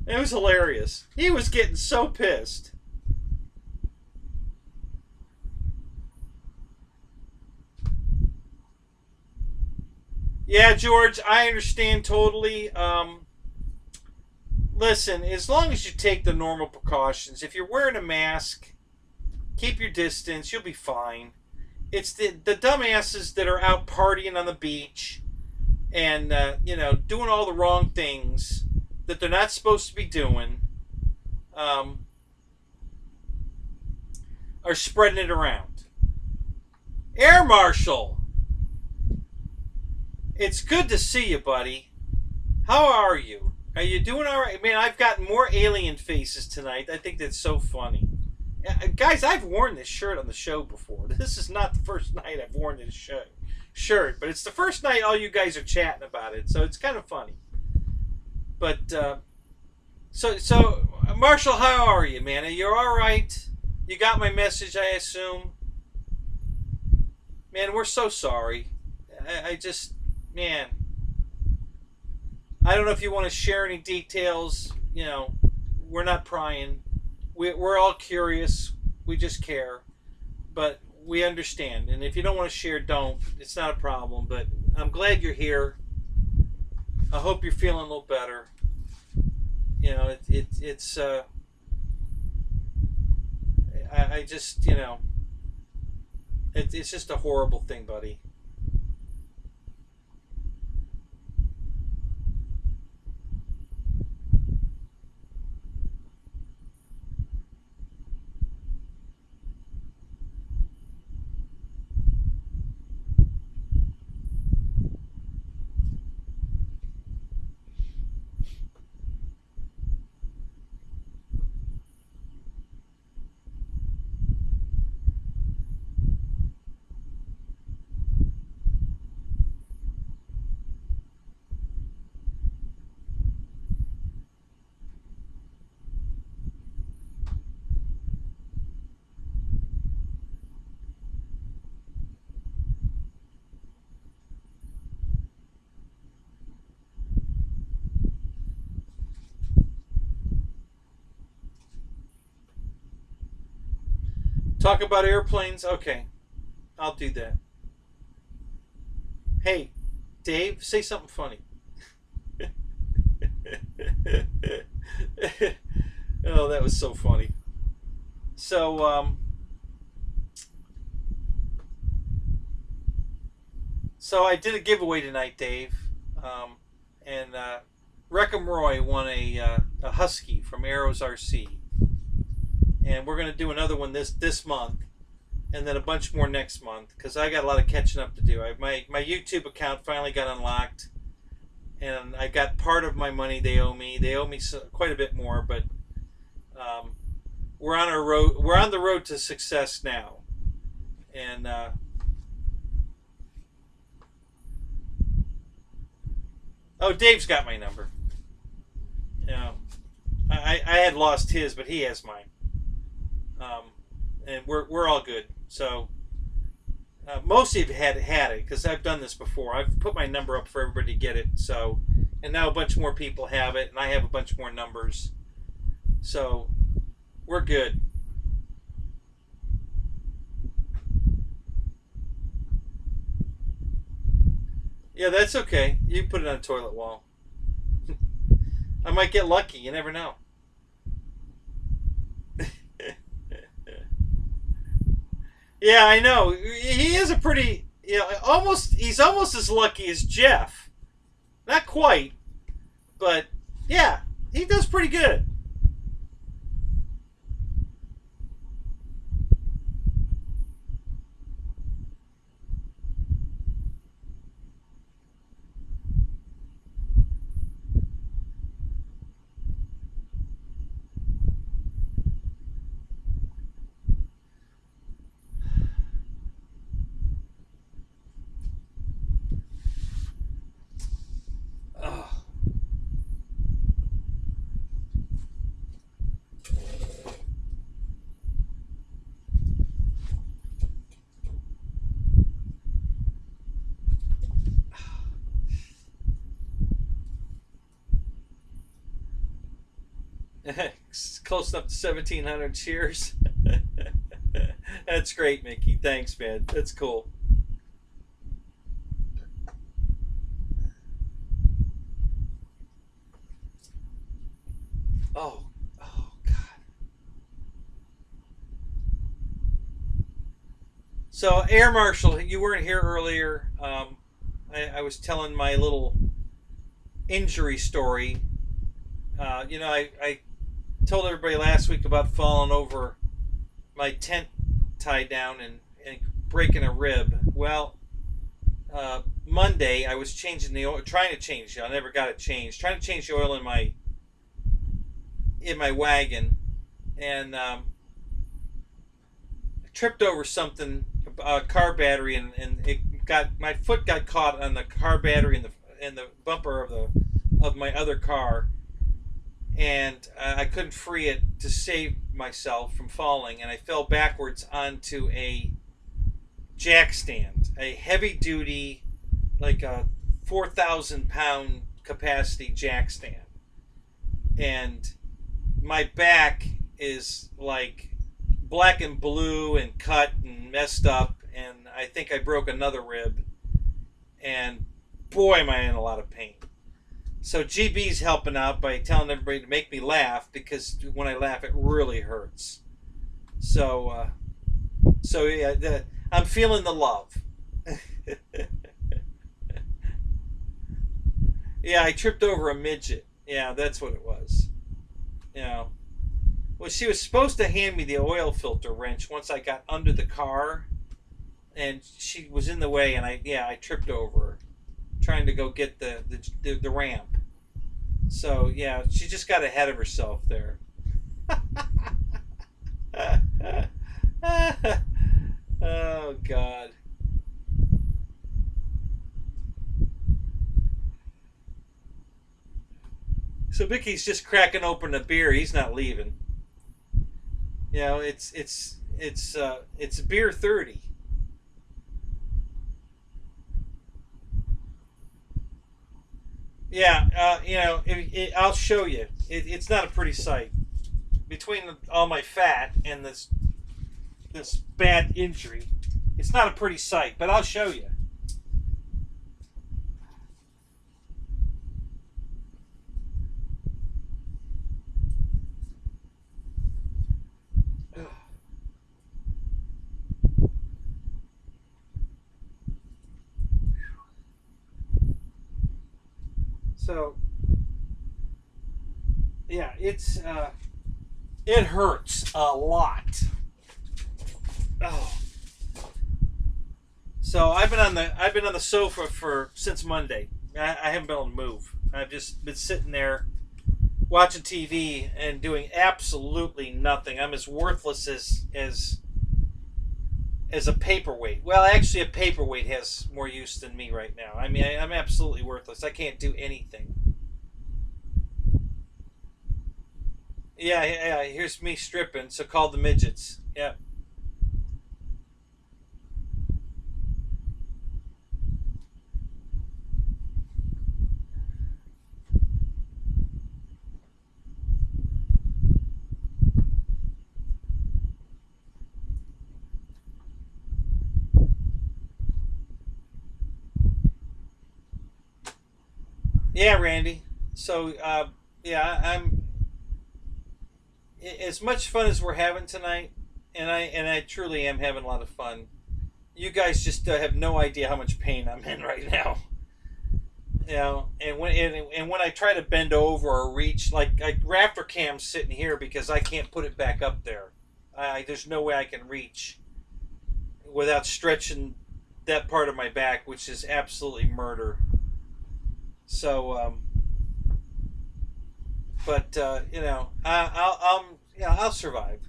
It was hilarious. He was getting so pissed. Yeah, George, I understand totally. Listen, as long as you take the normal precautions, if you're wearing a mask, keep your distance, you'll be fine. It's the dumbasses that are out partying on the beach and, doing all the wrong things that they're not supposed to be doing, are spreading it around. Air Marshal, it's good to see you, buddy. How are you? Are you doing all right? Man, I've gotten more alien faces tonight. I think that's so funny. Guys, I've worn this shirt on the show before. This is not the first night I've worn this shirt, but it's the first night all you guys are chatting about it, so it's kind of funny. But, so Marshall, how are you, man? Are you all right? You got my message, I assume? Man, we're so sorry. I just, man, I don't know if you want to share any details. We're not prying. We're all curious. We just care. But we understand. And if you don't want to share, don't. It's not a problem. But I'm glad you're here. I hope you're feeling a little better. It's I just, it's just a horrible thing, buddy. Talk about airplanes? Okay. I'll do that. Hey, Dave, say something funny. Oh, that was so funny. So, so I did a giveaway tonight, Dave. And Reckham Roy won a Husky from AERO's RC. And we're going to do another one this month, and then a bunch more next month, because I got a lot of catching up to do. My YouTube account finally got unlocked, and I got part of my money they owe me. They owe me quite a bit more, but we're on our road. We're on the road to success now, and oh, Dave's got my number. I had lost his, but he has mine. And we're all good. So most of you had it because I've done this before. I've put my number up for everybody to get it. So And now a bunch more people have it, and I have a bunch more numbers. So we're good. Yeah, that's okay. You can put it on a toilet wall. I might get lucky. You never know. Yeah, I know. He is a pretty, almost. He's almost as lucky as Jeff. Not quite, but yeah, he does pretty good. Oh. Close enough to 1,700 cheers. That's great, Mickey. Thanks, man. That's cool. Oh, oh God. So, Air Marshal, you weren't here earlier. I was telling my little injury story. I told everybody last week about falling over my tent tied down and breaking a rib. Well, Monday I was changing the oil, trying to change. I never got it changed. Trying to change the oil in my wagon, and tripped over something, a car battery, and it got my foot got caught on the car battery in the bumper of my other car, and I couldn't free it to save myself from falling, and I fell backwards onto a jack stand, a heavy duty, like a 4,000 pound capacity jack stand, and my back is like black and blue and cut and messed up, and I think I broke another rib, and boy am I in a lot of pain. So GB's helping out by telling everybody to make me laugh, because when I laugh it really hurts. So yeah, I'm feeling the love. Yeah, I tripped over a midget. Yeah, that's what it was. You know, well, she was supposed to hand me the oil filter wrench once I got under the car, and she was in the way, and I tripped over her trying to go get the ramp. So yeah, she just got ahead of herself there. Oh God. So Mickey's just cracking open a beer. He's not leaving. It's beer 30. Yeah, I'll show you. It's not a pretty sight. Between all my fat and this bad injury, it's not a pretty sight. But I'll show you. So yeah, it hurts a lot. Oh. So I've been on the sofa for since Monday. I haven't been able to move. I've just been sitting there watching TV and doing absolutely nothing. I'm as worthless as a paperweight. Well, actually, a paperweight has more use than me right now. I mean, I'm absolutely worthless. I can't do anything. Yeah, yeah. Here's me stripping. So called the midgets. Yeah. Yeah, Randy. So, yeah, I'm as much fun as we're having tonight, and I truly am having a lot of fun. You guys just have no idea how much pain I'm in right now. You know, and when I try to bend over or reach, like Raptor Cam's sitting here because I can't put it back up there. There's no way I can reach without stretching that part of my back, which is absolutely murder. So, but I'll survive.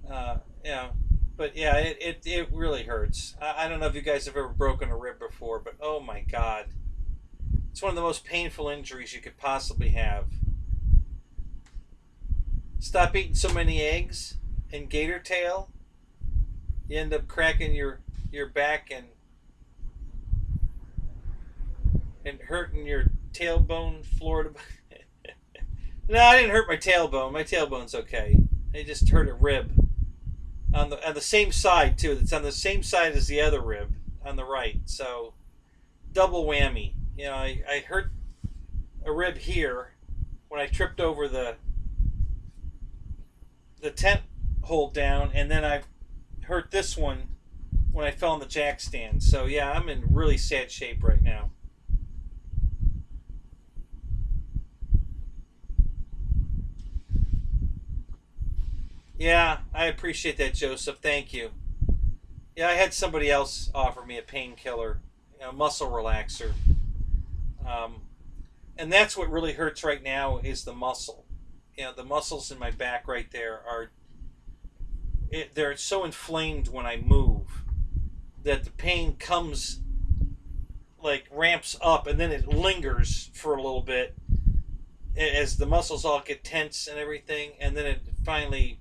Uh, you know, but yeah, it really hurts. I don't know if you guys have ever broken a rib before, but oh my god, it's one of the most painful injuries you could possibly have. Stop eating so many eggs and gator tail. You end up cracking your back and hurting your tailbone floor. No, I didn't hurt my tailbone. My tailbone's okay. I just hurt a rib on the same side too. It's on the same side as the other rib on the right. So double whammy. You know, I hurt a rib here when I tripped over the tent hold down, and then I hurt this one when I fell on the jack stand. So yeah, I'm in really sad shape right now. Yeah, I appreciate that, Joseph. Thank you. Yeah, I had somebody else offer me a painkiller, muscle relaxer, um, and that's what really hurts right now is the muscle. The muscles in my back right there they're so inflamed when I move that the pain comes like ramps up and then it lingers for a little bit as the muscles all get tense and everything, and then it finally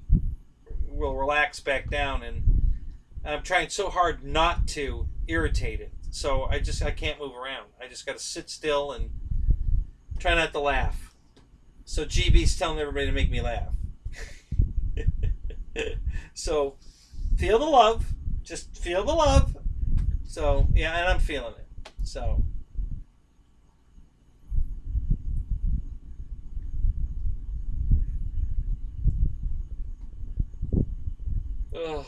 will relax back down. And I'm trying so hard not to irritate it, so I can't move around. I just got to sit still and try not to laugh. So GB's telling everybody to make me laugh. So feel the love, just feel the love. So yeah, and I'm feeling it. So ugh.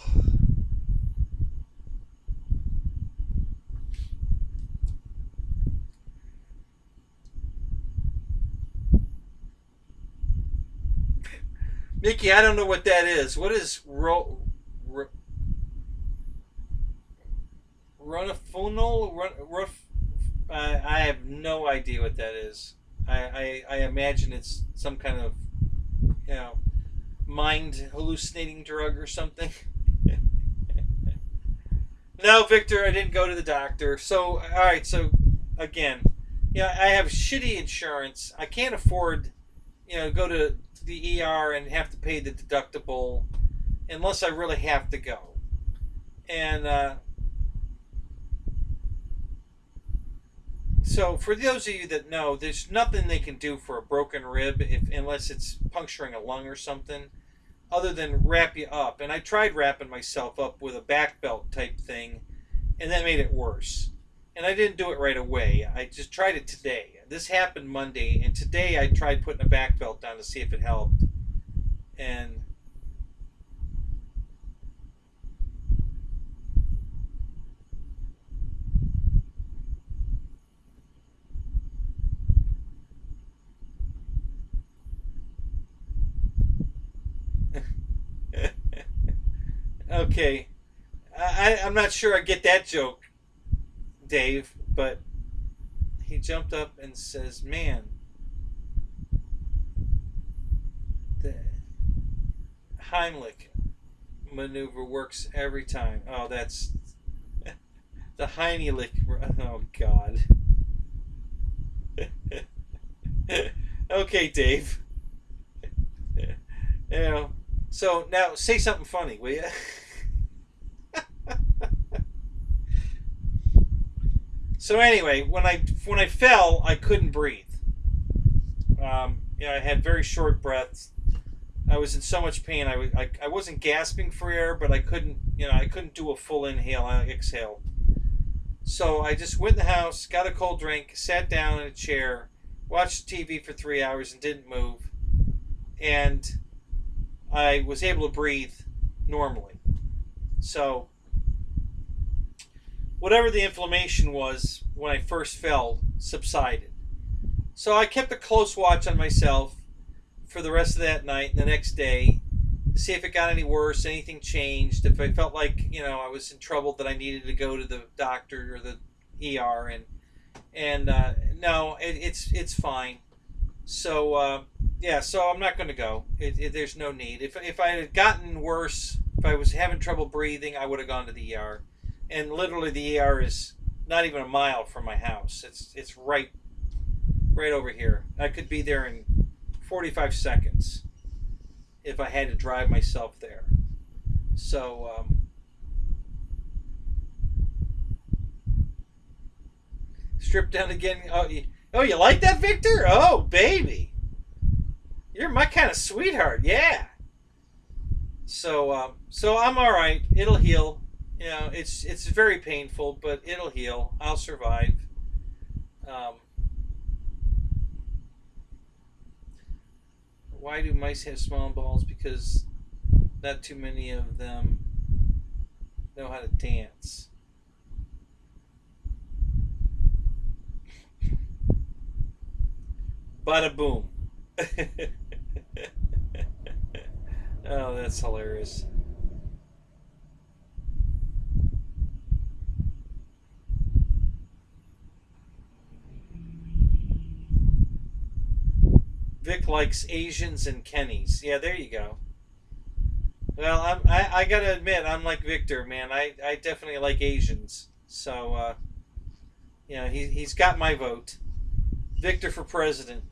Mickey, I don't know what that is. What is runafunal? I have no idea what that is. I imagine it's some kind of you know mind hallucinating drug or something. No, Victor, I didn't go to the doctor. So all right, so again, yeah, I have shitty insurance. I can't afford go to the ER and have to pay the deductible unless I really have to go. And so, for those of you that know, there's nothing they can do for a broken rib unless it's puncturing a lung or something, other than wrap you up. And I tried wrapping myself up with a back belt type thing, and that made it worse. And I didn't do it right away. I just tried it today. This happened Monday, and today I tried putting a back belt on to see if it helped. And okay, I'm not sure I get that joke, Dave, but he jumped up and says, "Man, the Heimlich maneuver works every time." Oh, that's the Heimlich. Oh God. Okay, Dave. So now say something funny, will you? So anyway, when I fell, I couldn't breathe. I had very short breaths. I was in so much pain. I wasn't gasping for air, but I couldn't do a full inhale and exhale. So I just went in the house, got a cold drink, sat down in a chair, watched TV for 3 hours and didn't move, and I was able to breathe normally. So whatever the inflammation was when I first fell subsided. So I kept a close watch on myself for the rest of that night and the next day to see if it got any worse, anything changed, if I felt like, I was in trouble, that I needed to go to the doctor or the ER, and no, it's fine. So yeah, so I'm not going to go. There's no need. If I had gotten worse, if I was having trouble breathing, I would have gone to the ER. And literally, the ER is not even a mile from my house. It's right over here. I could be there in 45 seconds if I had to drive myself there. So strip down again. Oh, you like that, Victor? Oh, baby, you're my kind of sweetheart. Yeah. So so I'm all right. It'll heal. It's very painful, but it'll heal. I'll survive. Why do mice have small balls? Because not too many of them know how to dance. Bada boom. Oh, that's hilarious. Vic likes Asians and Kennys. Yeah, there you go. Well, I gotta admit, I'm like Victor, man. I definitely like Asians. So, he's got my vote. Victor for president.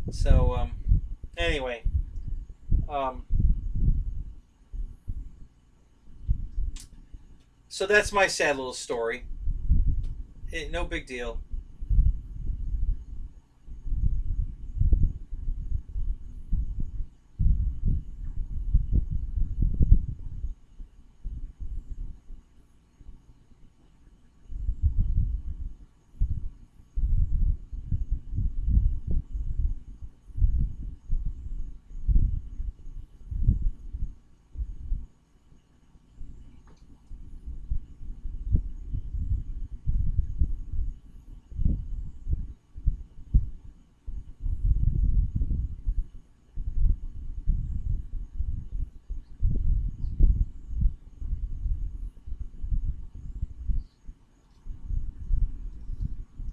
So, anyway. So that's my sad little story. No big deal.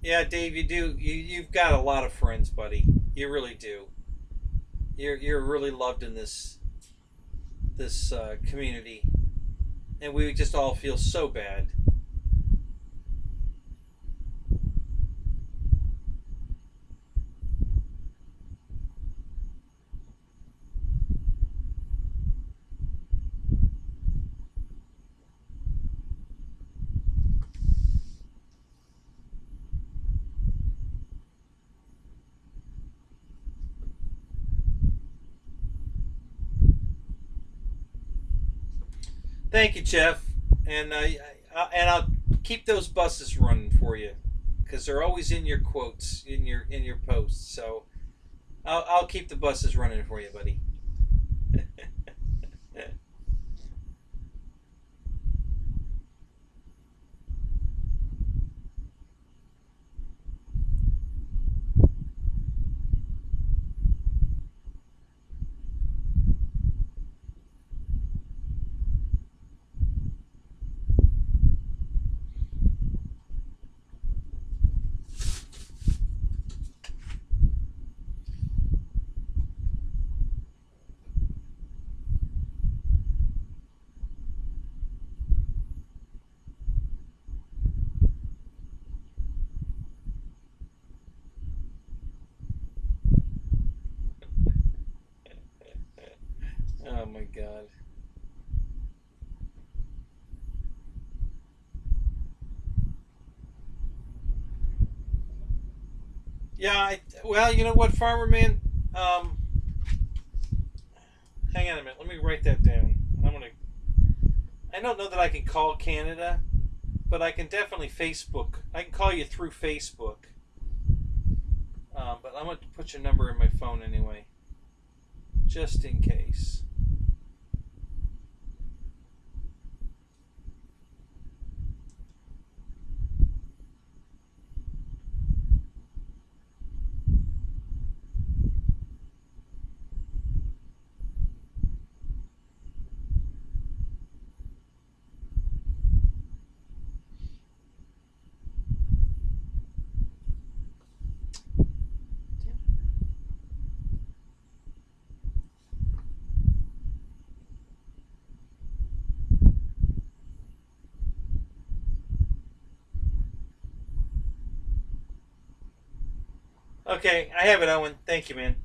Yeah, Dave, you've got a lot of friends, buddy. You really do. You're really loved in this community, and we just all feel so bad. Thank you, Jeff, and I'll keep those buses running for you because they're always in your quotes in your posts. So I'll keep the buses running for you, buddy. Oh my God. Yeah, well, you know what, Farmer Man? Hang on a minute. Let me write that down. I I don't know that I can call Canada, but I can definitely Facebook. I can call you through Facebook. But I'm going to put your number in my phone anyway, just in case. Okay, I have it, Owen. Thank you, man.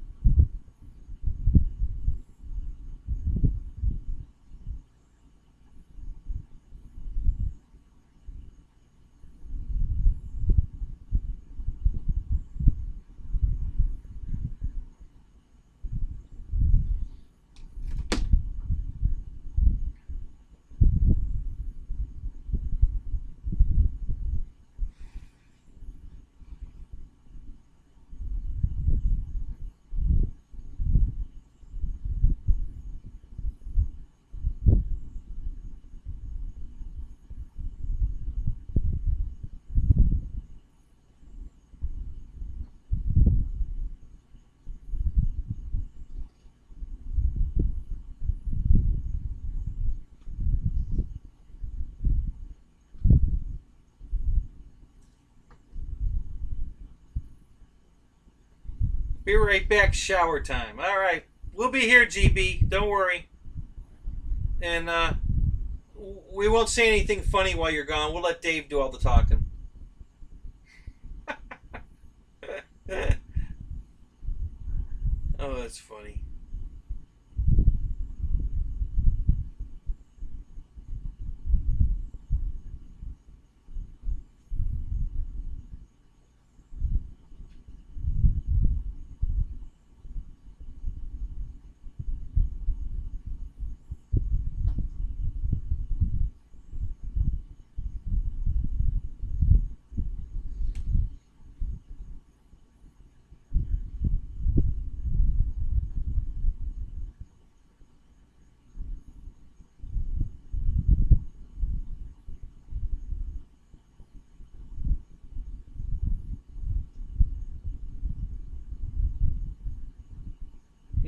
Be right back, shower time. All right. We'll be here, GB. Don't worry. And we won't say anything funny while you're gone. We'll let Dave do all the talking. Oh, that's funny.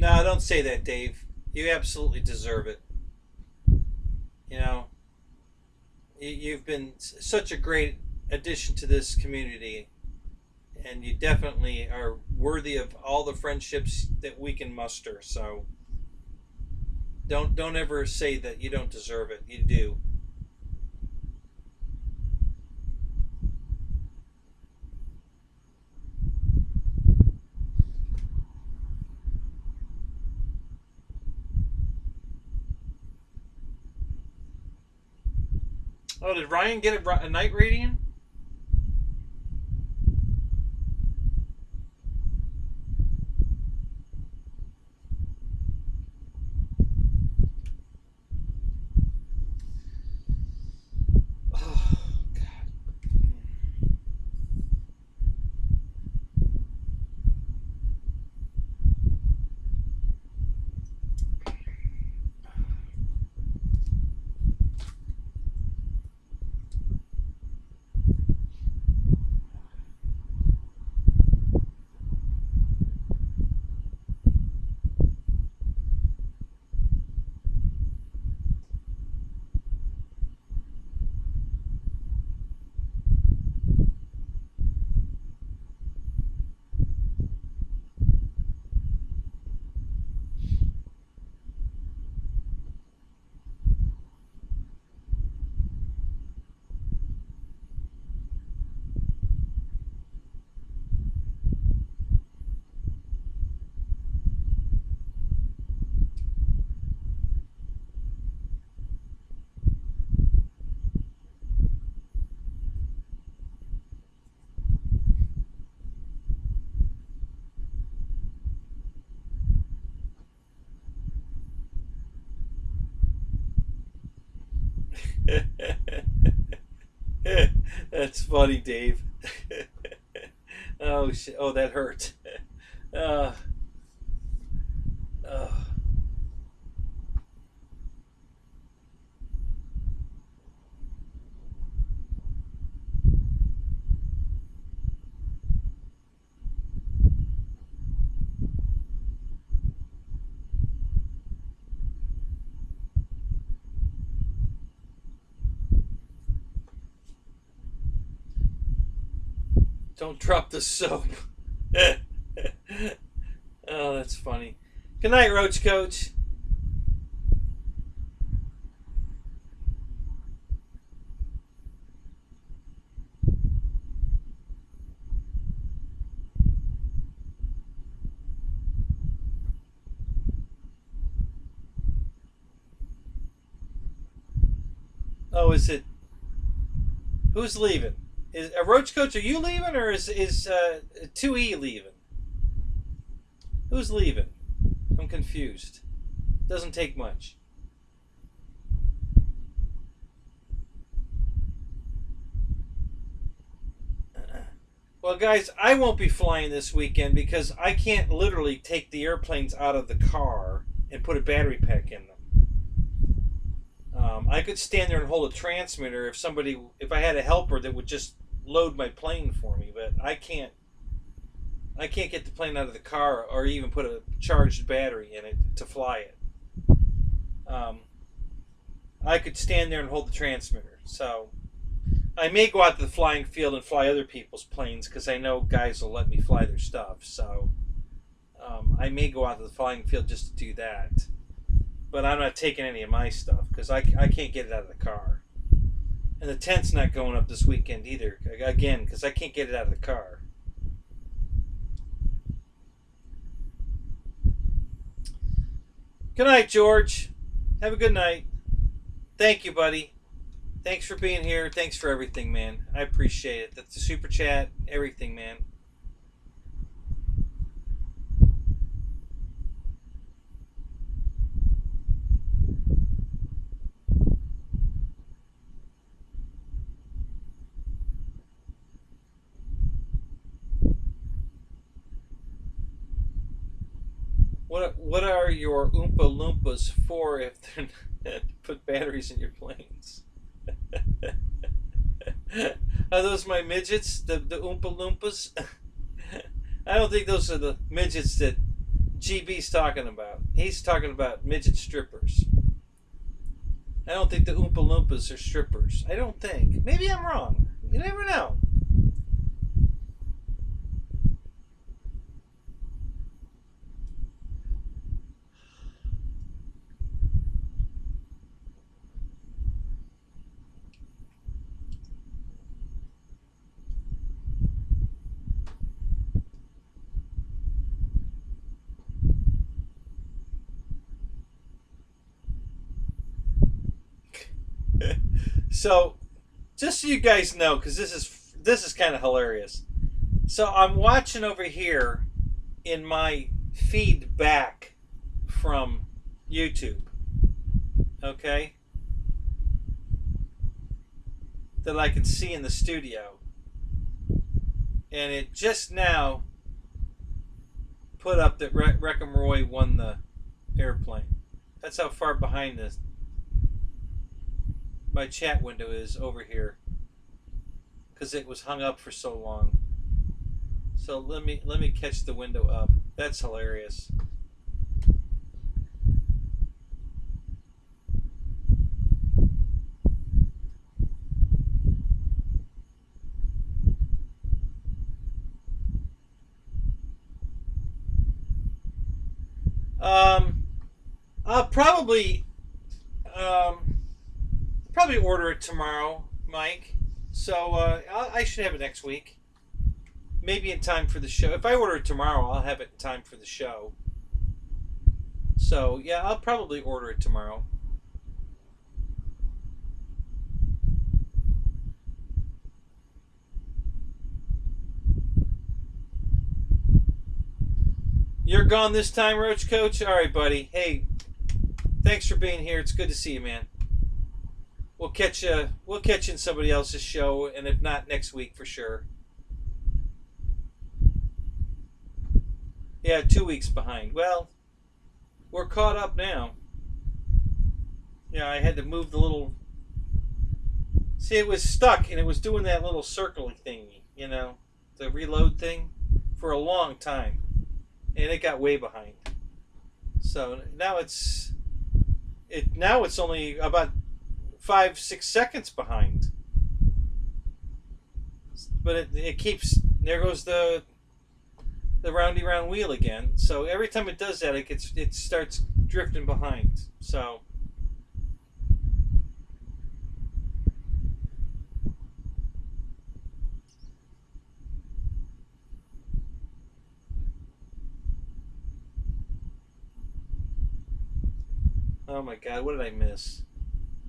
No, don't say that, Dave. You absolutely deserve it. You know, you've been such a great addition to this community, and you definitely are worthy of all the friendships that we can muster. So don't ever say that you don't deserve it. You do. Oh, did Ryan get a night rating? Oh, God. That's funny, Dave. Oh shit! Oh, that hurt. Uh, uh. Don't drop the soap. Oh, that's funny. Good night, Roach Coach. Oh, is it? Who's leaving? Is Roach Coach? Are you leaving, or is 2E leaving? Who's leaving? I'm confused. Doesn't take much. Well, guys, I won't be flying this weekend because I can't literally take the airplanes out of the car and put a battery pack in them. I could stand there and hold a transmitter if I had a helper that would just load my plane for me, but I can't get the plane out of the car or even put a charged battery in it to fly it. I could stand there and hold the transmitter. So I may go out to the flying field and fly other people's planes because I know guys will let me fly their stuff. So I may go out to the flying field just to do that. But I'm not taking any of my stuff because I can't get it out of the car. And the tent's not going up this weekend either, again, because I can't get it out of the car. Good night, George. Have a good night. Thank you, buddy. Thanks for being here. Thanks for everything, man. I appreciate it. That's the super chat, everything, man. What are your Oompa Loompas for if they're not put batteries in your planes? Are those my midgets, the Oompa Loompas? I don't think those are the midgets that GB's talking about. He's talking about midget strippers. I don't think the Oompa Loompas are strippers. I don't think. Maybe I'm wrong. You never know. So, just so you guys know, because this is kind of hilarious. So I'm watching over here in my feed back from YouTube. Okay, that I can see in the studio, and it just now put up that Wreckham Roy won the airplane. That's how far behind this my chat window is over here, because it was hung up for so long. So let me catch the window up. That's hilarious. I'll probably order it tomorrow, Mike. So I should have it next week. Maybe in time for the show. If I order it tomorrow, I'll have it in time for the show. So yeah, I'll probably order it tomorrow. You're gone this time, Roach Coach? Alright, buddy. Hey, thanks for being here. It's good to see you, man. we'll catch you in somebody else's show, and if not, next week for sure. Yeah, 2 weeks behind. Well, we're caught up now. Yeah, I had to move the little. See, it was stuck, and it was doing that little circly thingy, the reload thing, for a long time, and it got way behind. So now it's only about 5-6 seconds behind. But it keeps. There goes the roundy round wheel again. So every time it does that, it starts drifting behind. So. Oh my God, what did I miss?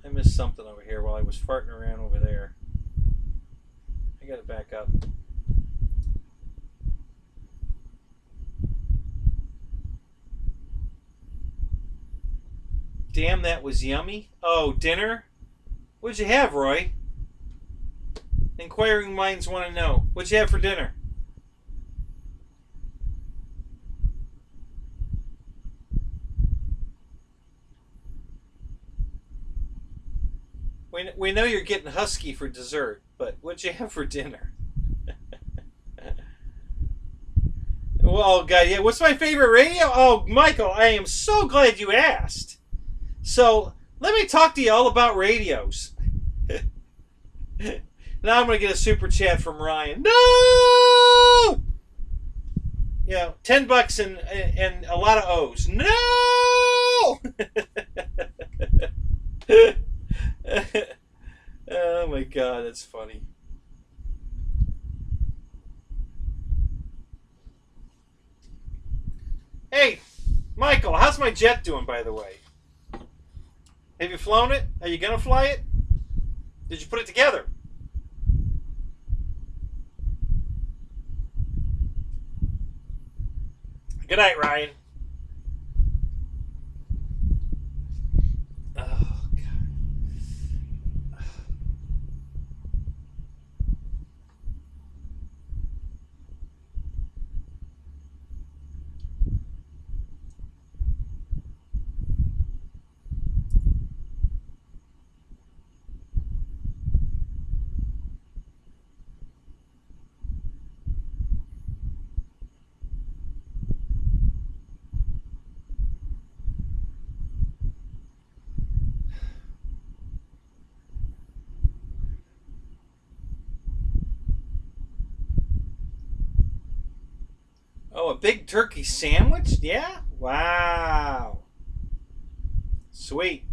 I missed something over here while I was farting around over there. I gotta back up. Damn, that was yummy. Oh, dinner? What'd you have, Roy? Inquiring minds want to know. What'd you have for dinner? We know you're getting husky for dessert, but what'd you have for dinner? Oh, God, yeah. What's my favorite radio? Oh, Michael, I am so glad you asked. So, let me talk to you all about radios. Now I'm going to get a super chat from Ryan. No! Yeah, $10 and a lot of O's. No! Oh my God, that's funny. Hey, Michael, how's my jet doing, by the way? Have you flown it? Are you going to fly it? Did you put it together? Good night, Ryan. Oh, God. Oh, a big turkey sandwich? Yeah? Wow. Sweet.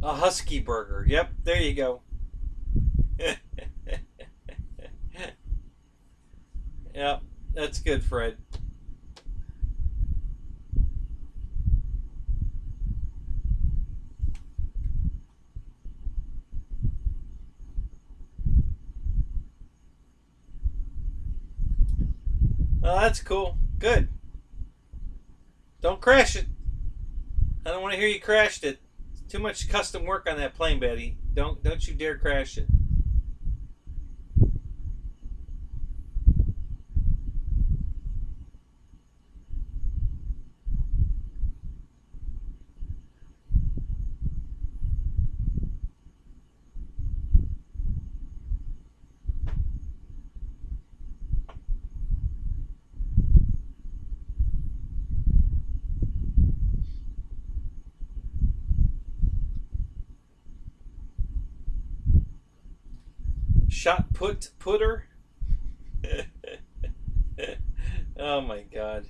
A husky burger. Yep, there you go. Yep, that's good, Fred. Oh, that's cool. Good. Don't crash it. I don't want to hear you crashed it. Too much custom work on that plane, Betty. Don't you dare crash it. Shot putter. Oh my God.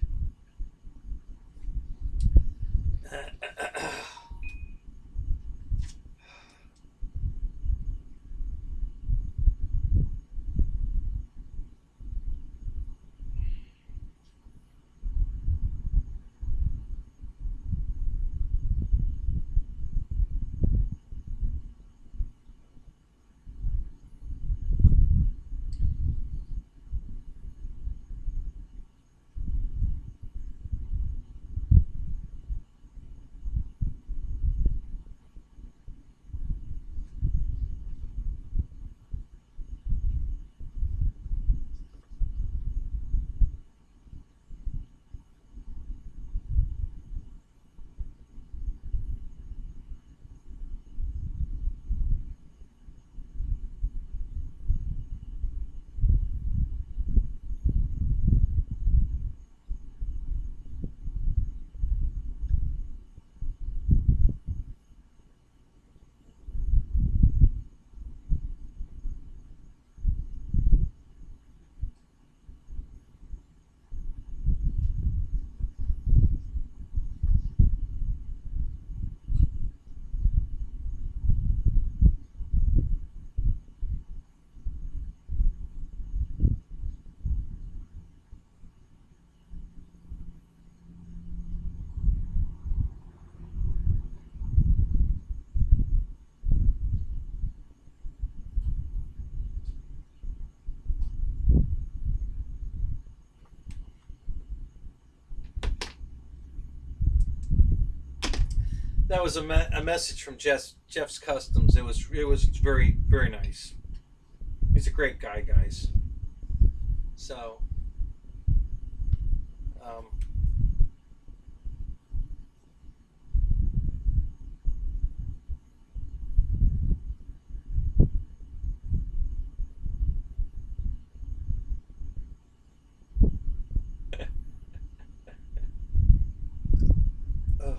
That was a message from Jeff's Customs. It was very very nice. He's a great guy, guys. So, um, oh,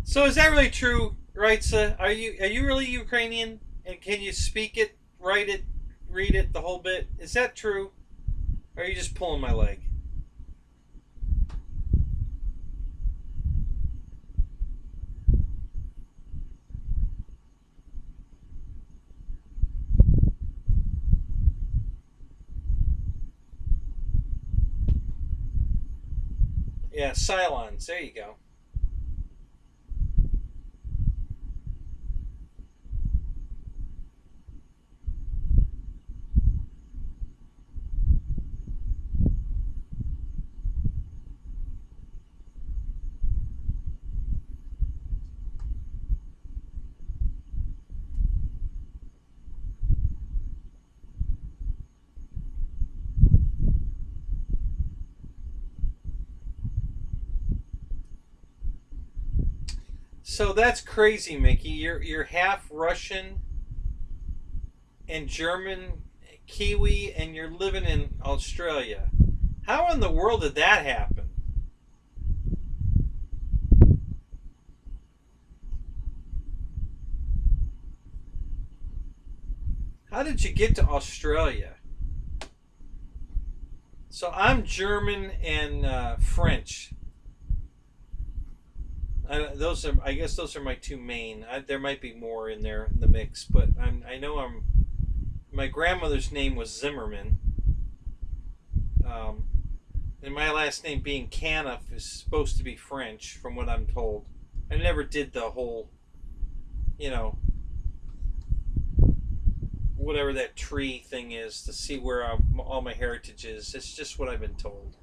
so is that really true, Raitsa? Are you really Ukrainian? And can you speak it, write it, read it, the whole bit? Is that true? Or are you just pulling my leg? Yeah, Cylons. There you go. So that's crazy, Mickey. You're half Russian and German, Kiwi, and you're living in Australia. How in the world did that happen? How did you get to Australia? So I'm German and French. I guess those are my two main. There might be more in there in the mix, but I know I'm. My grandmother's name was Zimmerman, um, and my last name being Caniff is supposed to be French, from what I'm told. I never did the whole, you know, whatever that tree thing is to see where all my heritage is. It's just what I've been told.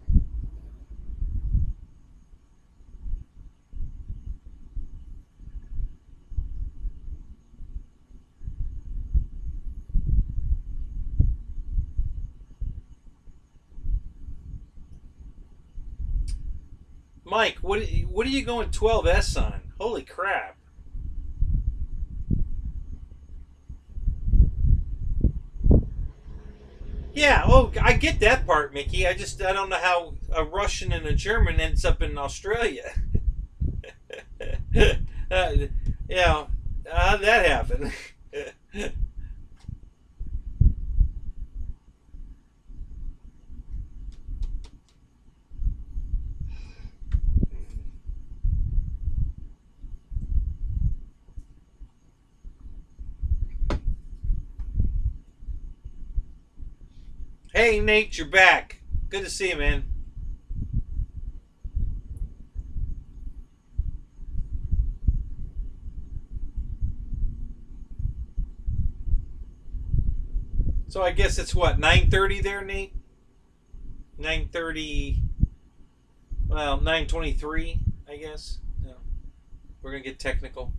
Mike, what are you going 12S on? Holy crap! Yeah, oh, I get that part, Mickey. I don't know how a Russian and a German ends up in Australia. uh, yeah, how'd that happen? Hey, Nate, you're back. Good to see you, man. So I guess it's what 9:30 there, Nate. 9:30. Well, 9:23, I guess. Yeah. We're gonna get technical.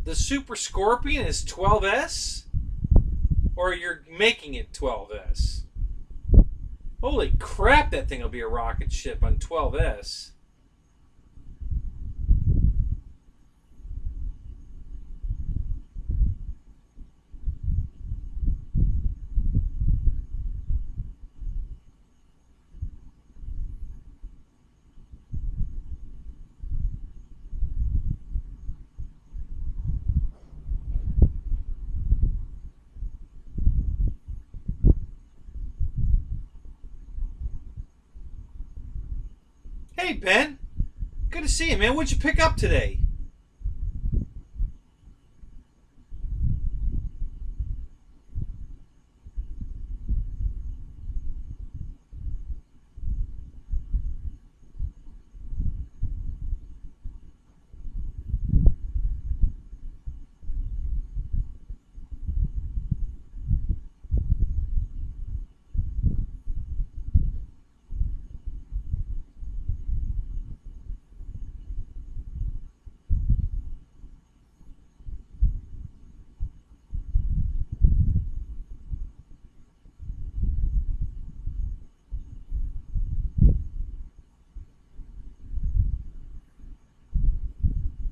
The Super Scorpion is 12S. Or you're making it 12S. Holy crap, that thing will be a rocket ship on 12S. Hey, Ben. Good to see you, man. What'd you pick up today?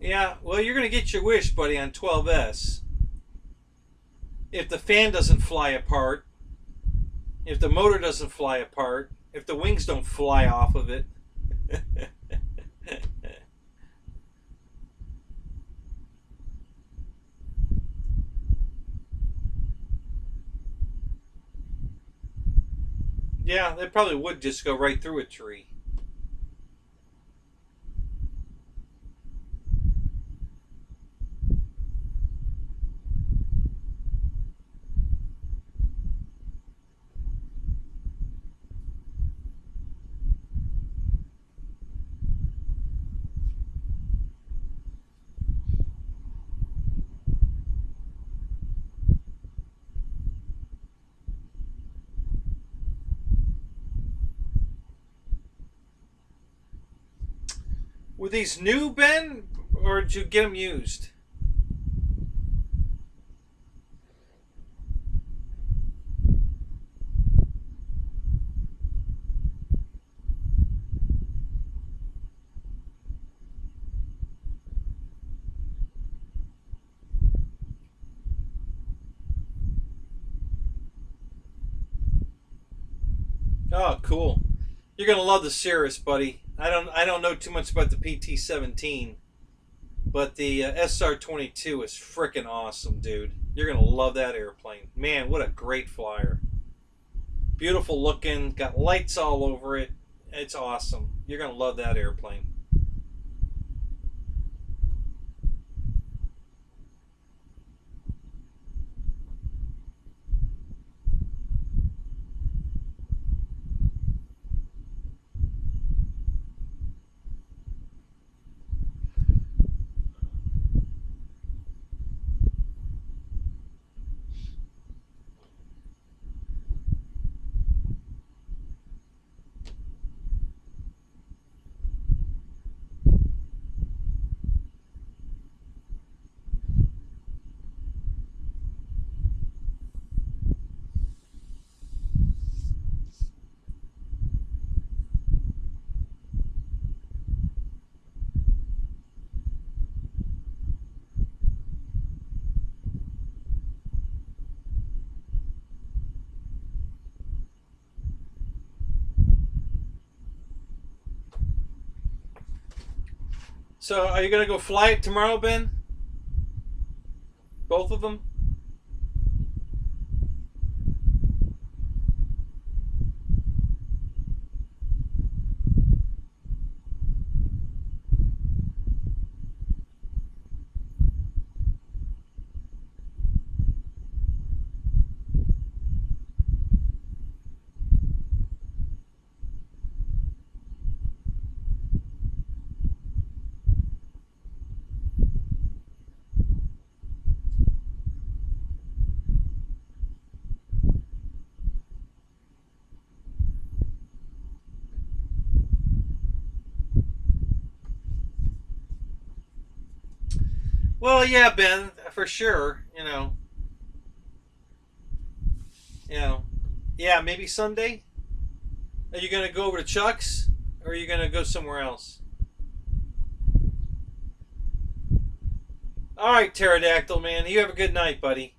Yeah, well, you're going to get your wish, buddy, on 12S. If the fan doesn't fly apart, if the motor doesn't fly apart, if the wings don't fly off of it. Yeah, they probably would just go right through a tree. Were these new, Ben, or did you get them used? Oh, cool. You're gonna love the Cirrus, buddy. I don't know too much about the PT-17, but the SR-22 is freaking awesome, dude. You're gonna love that airplane. Man, what a great flyer. Beautiful looking, got lights all over it. It's awesome. You're gonna love that airplane. So, are you gonna go fly it tomorrow, Ben? Both of them? Well, yeah, Ben, for sure. You know, you know, yeah, maybe Sunday. Are you gonna go over to Chuck's, or are you gonna go somewhere else? All right, Pterodactyl man. You have a good night, buddy.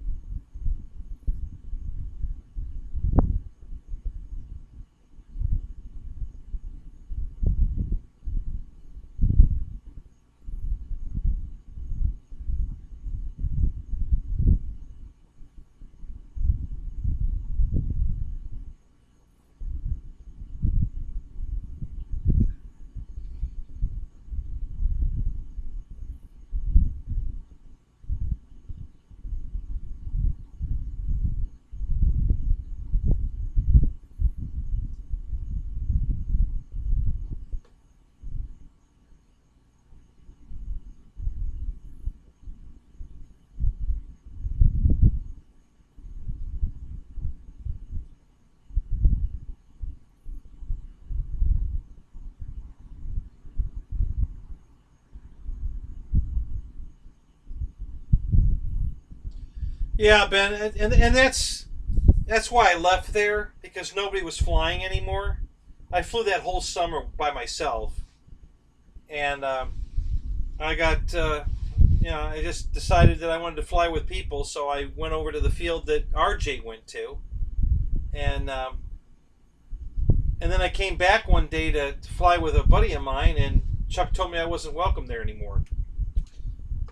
Yeah, Ben, and that's why I left there, because nobody was flying anymore. I flew that whole summer by myself, and I got I just decided that I wanted to fly with people, so I went over to the field that RJ went to, and and then I came back one day to fly with a buddy of mine, and Chuck told me I wasn't welcome there anymore.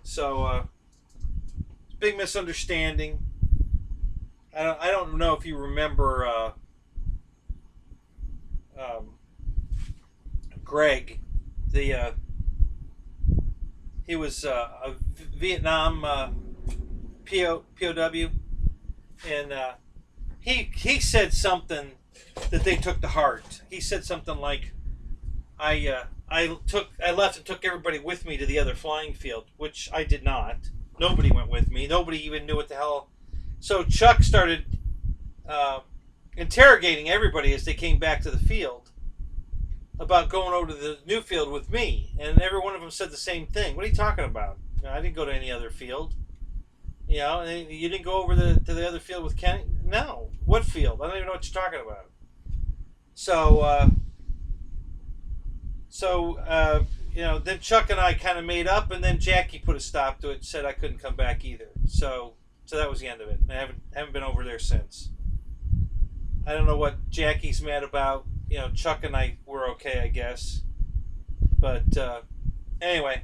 So big misunderstanding. I don't know if you remember Greg, the he was a Vietnam POW, and he said something that they took to heart. He said something like, I left and took everybody with me to the other flying field," which I did not. Nobody went with me. Nobody even knew what the hell. So Chuck started interrogating everybody as they came back to the field about going over to the new field with me, and every one of them said the same thing. "What are you talking about? I didn't go to any other field. You didn't go over to the other field with Kenny? No. What field? I don't even know what you're talking about." Then Chuck and I kind of made up, and then Jackie put a stop to it and said I couldn't come back either. So that was the end of it. I haven't been over there since. I don't know what Jackie's mad about. Chuck and I were okay, I guess. But anyway,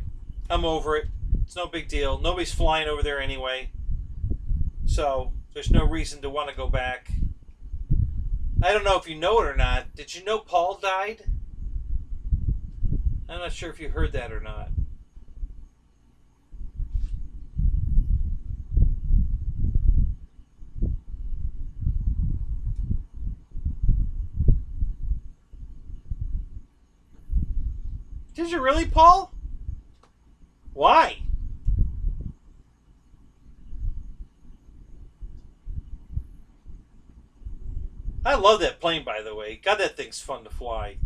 I'm over it. It's no big deal. Nobody's flying over there anyway. So there's no reason to want to go back. I don't know if you know it or not. Did you know Paul died? I'm not sure if you heard that or not. Did you really, Paul? Why? I love that plane, by the way. God, that thing's fun to fly.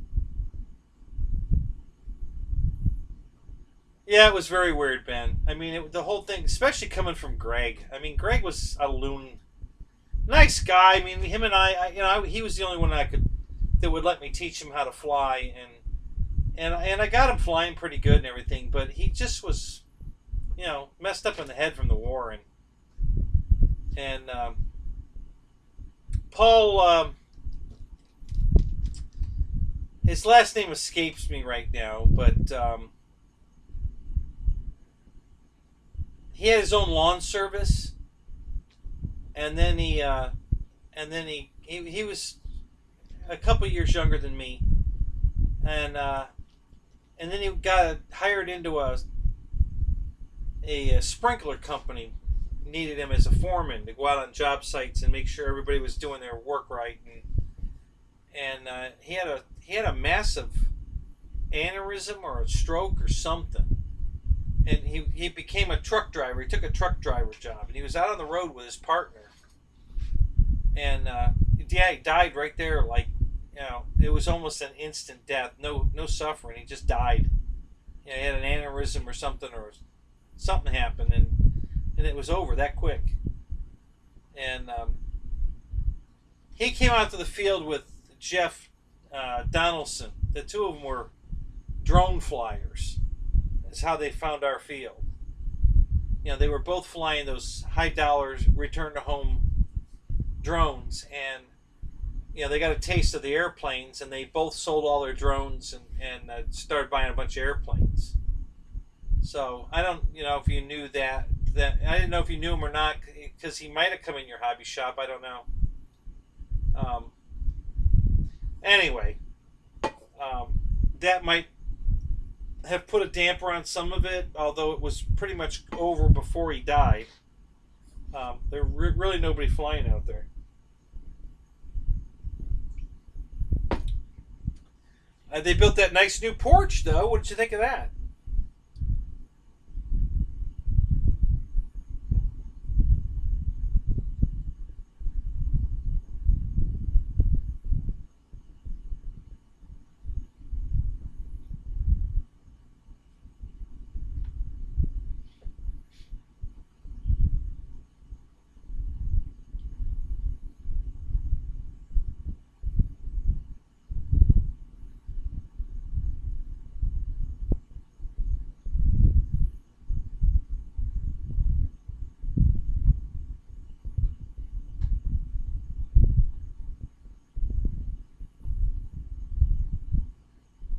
Yeah, it was very weird, Ben. I mean, the whole thing, especially coming from Greg. I mean, Greg was a loon, nice guy. I mean, him and he was the only one that would let me teach him how to fly, and I got him flying pretty good and everything. But he just was, messed up in the head from the war, and Paul. His last name escapes me right now, but he had his own lawn service, and then he was a couple years younger than me, and then he got hired into a sprinkler company. Needed him as a foreman to go out on job sites and make sure everybody was doing their work right, and he had a massive aneurysm or a stroke or something. And he became a truck driver. He took a truck driver job, and he was out on the road with his partner. And he died right there. Like, it was almost an instant death. No suffering. He just died. He had an aneurysm or something happened, and it was over that quick. And he came out to the field with Jeff Donaldson. The two of them were drone flyers. That's how they found our field. You know, they were both flying those high dollars return to home drones, and you know, they got a taste of the airplanes, and they both sold all their drones and started buying a bunch of airplanes. So I don't, you know, if you knew that I didn't know if you knew him or not, because he might have come in your hobby shop. I don't know. Anyway, that might have put a damper on some of it, although it was pretty much over before he died. There's really nobody flying out there. They built that nice new porch, though. What did you think of that?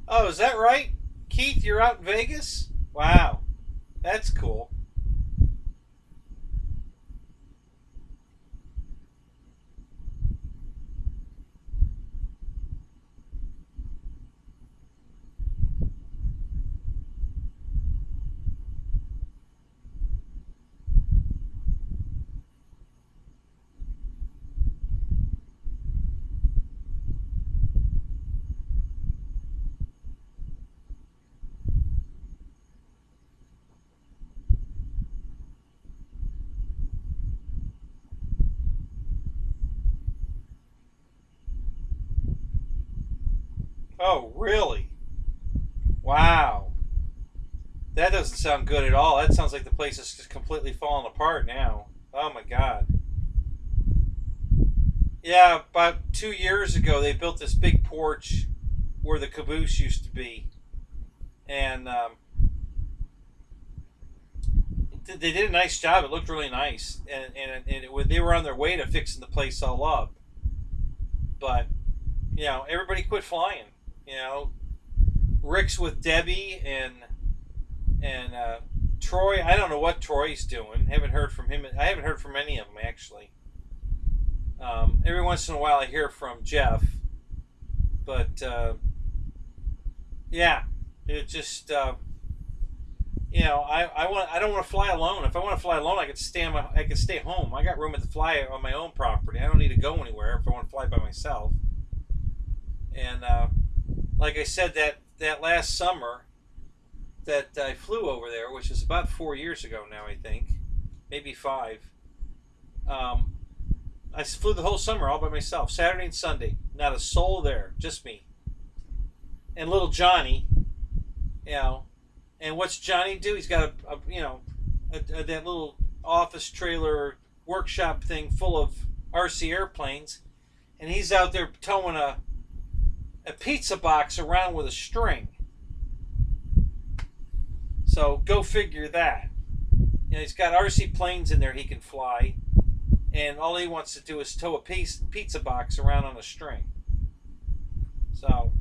Oh, is that right? Keith, you're out in Vegas? Wow. That's cool. Oh, really? Wow. That doesn't sound good at all. That sounds like the place is just completely falling apart now. Oh my God. Yeah, about 2 years ago, they built this big porch where the caboose used to be, and they did a nice job. It looked really nice, and they were on their way to fixing the place all up. But you know, everybody quit flying. You know, Rick's with Debbie and Troy. I don't know what Troy's doing. Haven't heard from him. I haven't heard from any of them actually. Every once in a while, I hear from Jeff, but yeah, it just you know, I don't want to fly alone. If I want to fly alone, I could stay home. I got room to fly on my own property. I don't need to go anywhere if I want to fly by myself. And like I said, that last summer that I flew over there, which is about 4 years ago now, I think, maybe 5. I flew the whole summer all by myself, Saturday and Sunday. Not a soul there, just me and little Johnny. You know, and what's Johnny do? He's got that little office trailer workshop thing full of RC airplanes, and he's out there towing a pizza box around with a string. So go figure that. You know, he's got RC planes in there he can fly, and all he wants to do is tow a pizza box around on a string. So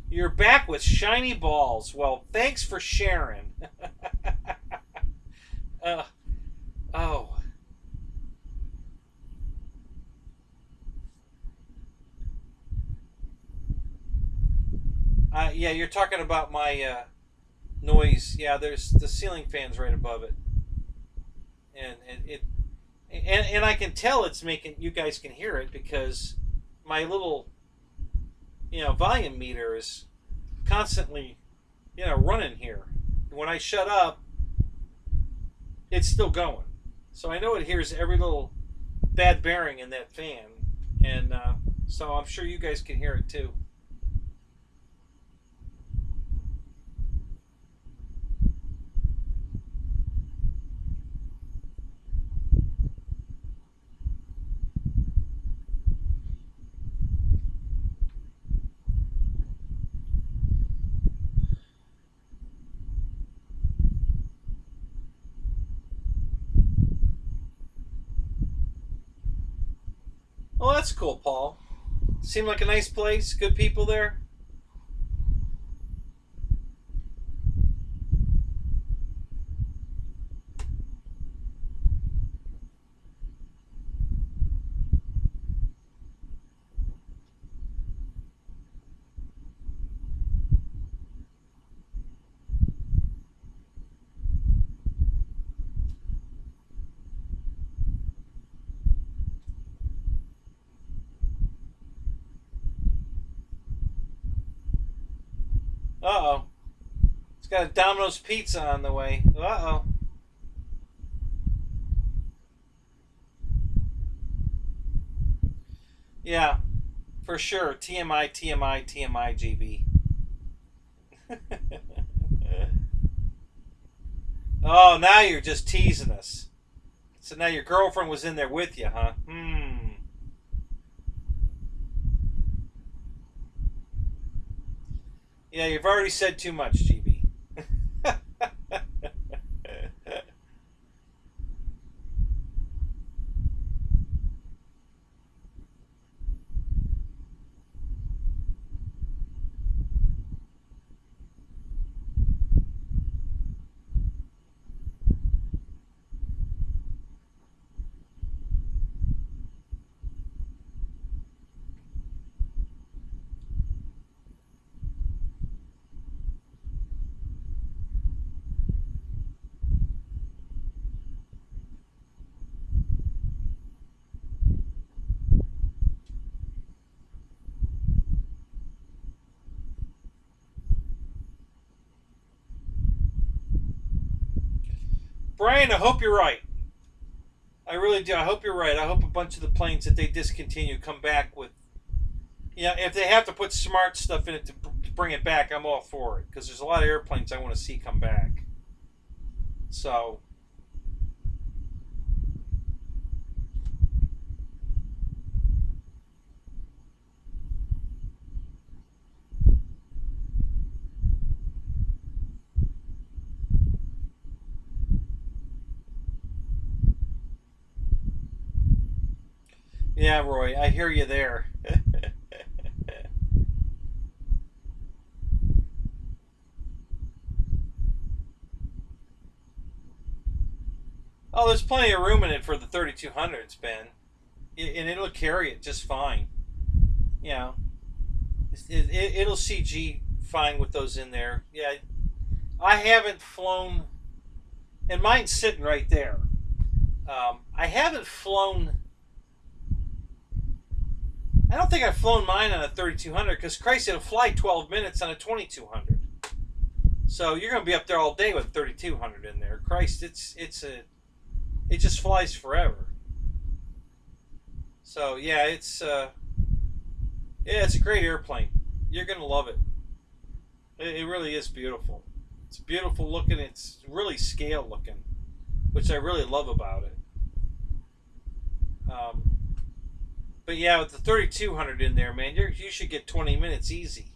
you're back with shiny balls. Well, thanks for sharing. Oh. Yeah, you're talking about my noise. Yeah, there's the ceiling fans right above it, and I can tell it's making, you guys can hear it because my little, you know, volume meter is constantly, you know, running here. When I shut up, it's still going. So I know it hears every little bad bearing in that fan, and so I'm sure you guys can hear it too. that's cool, Paul. Seemed like a nice place. Good people there. Uh-oh. It's got a Domino's pizza on the way. Uh-oh. Yeah, for sure. TMI, TMI, TMI, GB. Oh, now you're just teasing us. So now your girlfriend was in there with you, huh? Yeah, you've already said too much, GB. Brian, I hope you're right. I really do. I hope you're right. I hope a bunch of the planes that they discontinue come back with. Yeah, if they have to put smart stuff in it to bring it back, I'm all for it. Because there's a lot of airplanes I want to see come back. So. Yeah, Roy, I hear you there. Oh, there's plenty of room in it for the 3200s, Ben. And it'll carry it just fine. You know, it'll CG fine with those in there. Yeah, I haven't flown, and mine's sitting right there. I haven't flown. I don't think I've flown mine on a 3200 because Christ, it'll fly 12 minutes on a 2200. So you're going to be up there all day with 3200 in there. Christ, it just flies forever. So yeah, it's a great airplane. You're going to love it. It really is beautiful. It's beautiful looking. It's really scale looking, which I really love about it. But yeah, with the 3200 in there, man, you should get 20 minutes easy.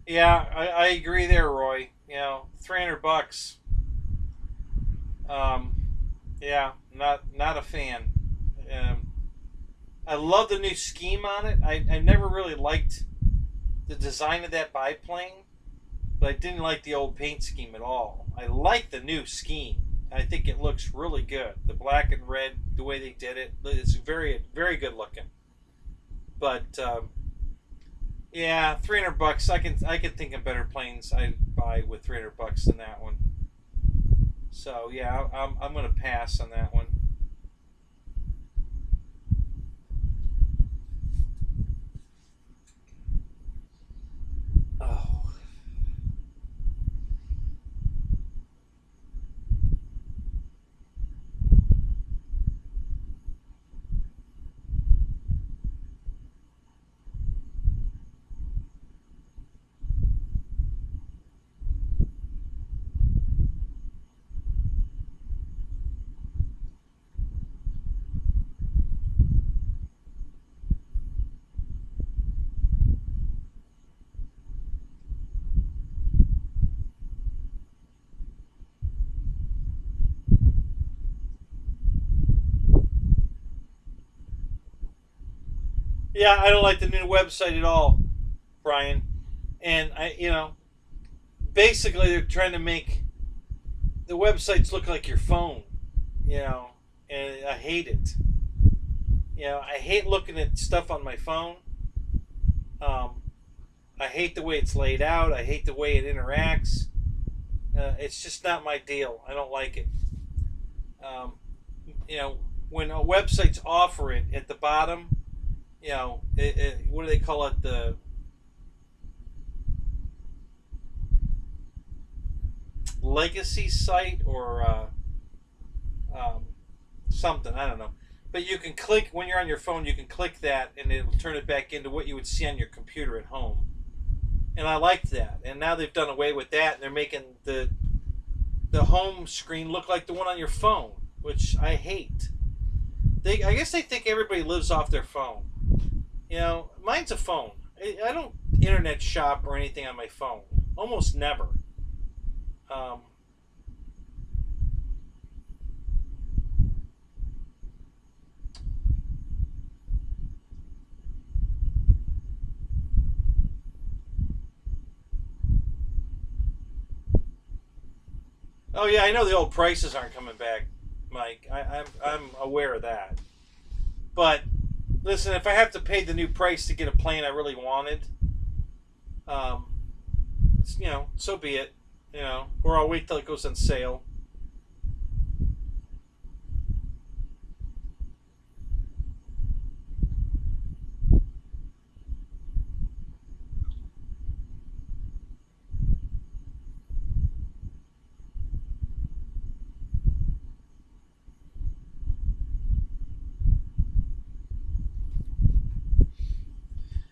Yeah, I agree there, Roy. You know, $300. Um, yeah, not a fan. Um, I love the new scheme on it. I never really liked the design of that biplane, but I didn't like the old paint scheme at all. I like the new scheme. I think it looks really good. The black and red, the way they did it, it's very good looking. But yeah, $300. I can think of better planes I'd buy with $300 than that one. So yeah, I'm gonna pass on that one. Oh. Yeah, I don't like the new website at all, Brian. And basically they're trying to make the websites look like your phone, you know, and I hate it. I hate looking at stuff on my phone. Um, I hate the way it's laid out. I hate the way it interacts. It's just not my deal. I don't like it. Um, you know, when websites offer it at the bottom, what do they call it? The legacy site or um, something. I don't know. But you can click when you're on your phone. You can click that, and it'll turn it back into what you would see on your computer at home. And I liked that. And now they've done away with that, and they're making the home screen look like the one on your phone, which I hate. I guess they think everybody lives off their phone. Mine's a phone. I don't internet shop or anything on my phone. Almost never. Um, oh yeah, I know the old prices aren't coming back, Mike. I'm aware of that. But listen, if I have to pay the new price to get a plane I really wanted, um, so be it. Or I'll wait till it goes on sale.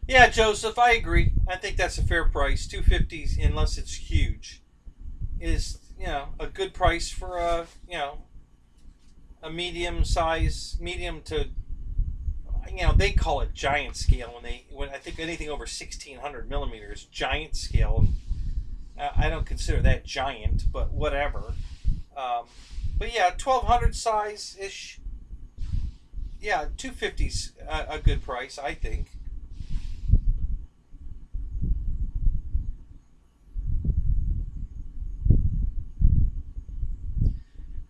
Yeah, Joseph, I agree. I think that's a fair price. 250, unless it's huge, is a good price for a medium to they call it giant scale when I think anything over 1600 millimeters giant scale. I don't consider that giant, but whatever. Um, but yeah, 1200 size ish. Yeah, 250's a good price, I think.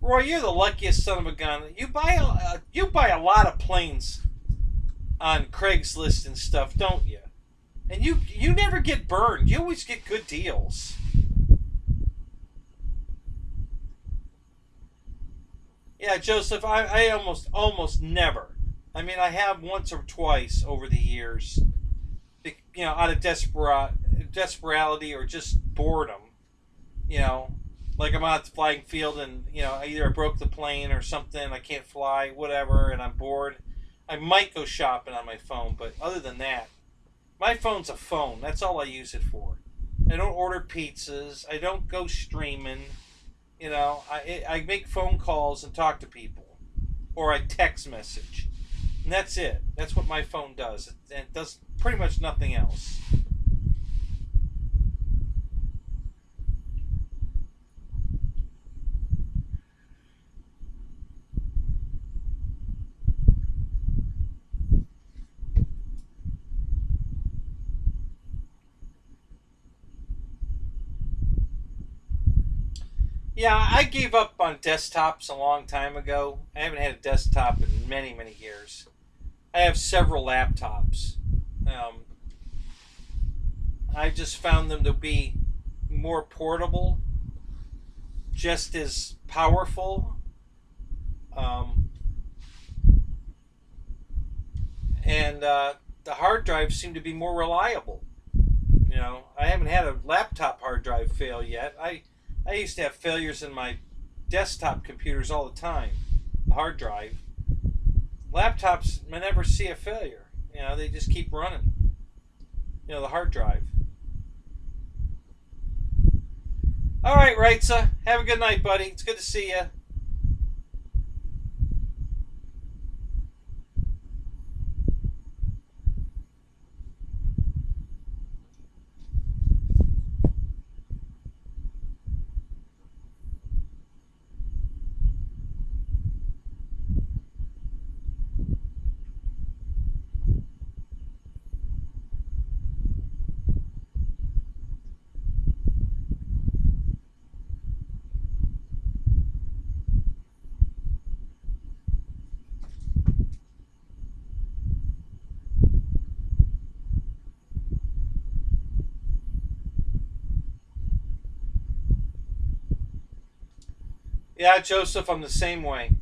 Roy, you're the luckiest son of a gun. You buy a lot of planes on Craigslist and stuff, don't you? And you never get burned. You always get good deals. Yeah, Joseph, I almost never. I mean, I have once or twice over the years, out of desperality or just boredom. You know, like I'm out the flying field and either I broke the plane or something. I can't fly, whatever, and I'm bored. I might go shopping on my phone, but other than that, my phone's a phone. That's all I use it for. I don't order pizzas. I don't go streaming. I make phone calls and talk to people, or I text message, and that's it. That's what my phone does. It does pretty much nothing else. Yeah, I gave up on desktops a long time ago. I haven't had a desktop in many, many years. I have several laptops. Um, I just found them to be more portable, just as powerful, um, and the hard drives seem to be more reliable. I haven't had a laptop hard drive fail yet. I used to have failures in my desktop computers all the time. The hard drive. Laptops I never see a failure. They just keep running. The hard drive. All right, Reitza. Have a good night, buddy. It's good to see you. Yeah, Joseph, I'm the same way.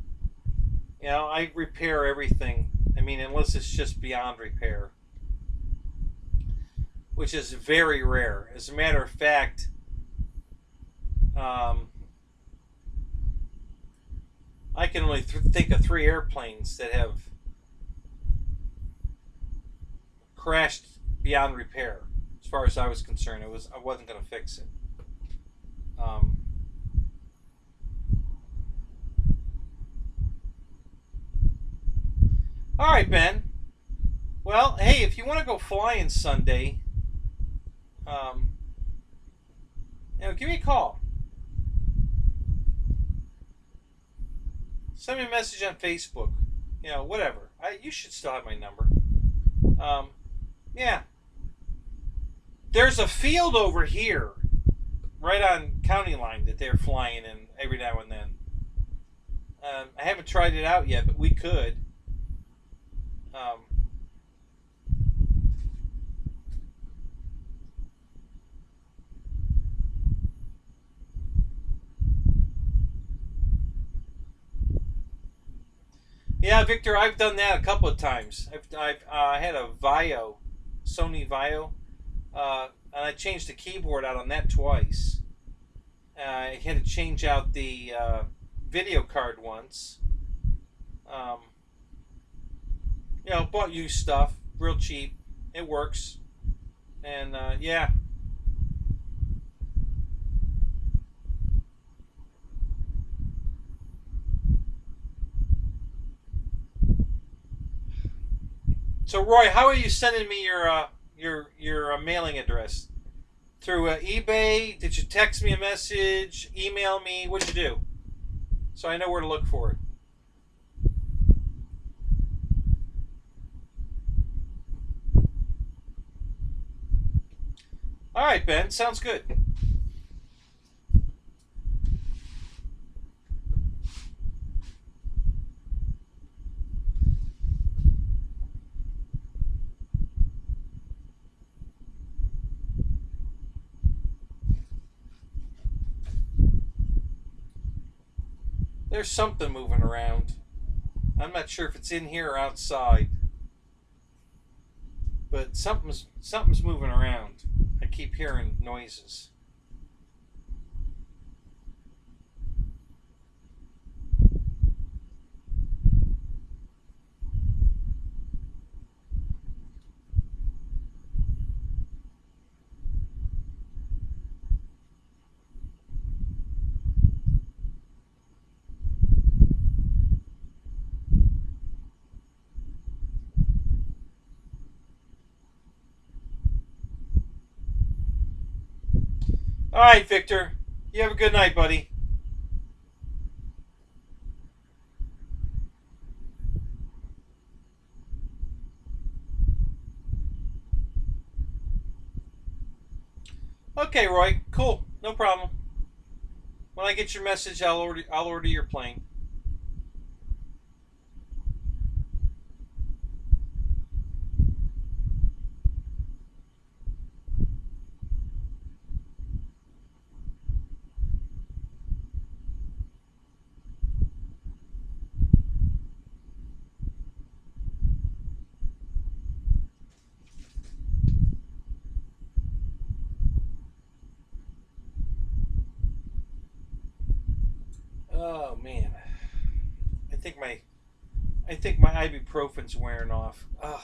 You know, I repair everything. I mean, unless it's just beyond repair, which is very rare. As a matter of fact, um, I can only think of 3 airplanes that have crashed beyond repair. As far as I was concerned, I wasn't going to fix it. Um, all right, Ben. Well, hey, if you want to go flying Sunday, um, give me a call. Send me a message on Facebook. Whatever. You should still have my number. Yeah. There's a field over here, right on county line, that they're flying in every now and then. I haven't tried it out yet, but we could. Yeah, Victor, I've done that a couple of times. I had a Sony Vaio, and I changed the keyboard out on that twice. I had to change out the video card once. Bought used stuff, real cheap. It works, and yeah. So Roy, how are you sending me your mailing address? Through eBay? Did you text me a message? Email me? What'd you do? So I know where to look for it. All right, Ben. Sounds good. There's something moving around. I'm not sure if it's in here or outside, but something's moving around. I keep hearing noises. All right, Victor. You have a good night, buddy. Okay, Roy. Cool. No problem. When I get your message, I'll order your plane. Oh man, I think my ibuprofen's wearing off. Ugh.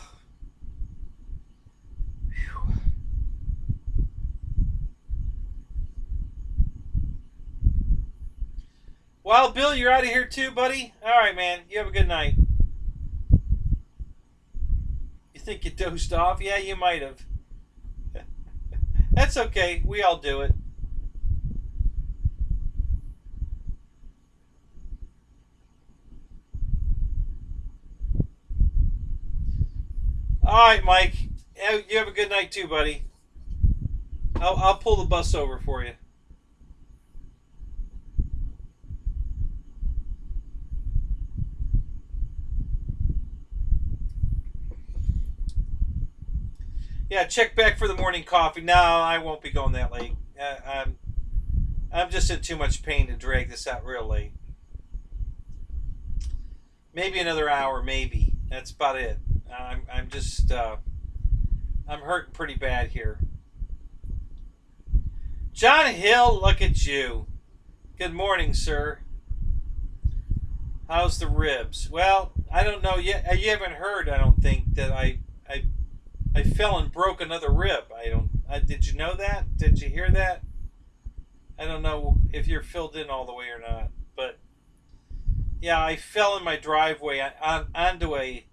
Whew. Wild Bill, you're out of here too, buddy. All right, man. You have a good night. You think you dozed off? Yeah, you might have. That's okay. We all do it. All right, Mike. You have a good night too, buddy. I'll pull the bus over for you. Yeah, check back for the morning coffee. No, I won't be going that late. I'm just in too much pain to drag this out real late. Maybe another hour, maybe. That's about it. I'm just I'm hurting pretty bad here. John Hill, look at you. Good morning, sir. How's the ribs? Well, I don't know yet. You haven't heard, I don't think, that I fell and broke another rib. Did you know that? Did you hear that? I don't know if you're filled in all the way or not, but yeah, I fell in my driveway onto a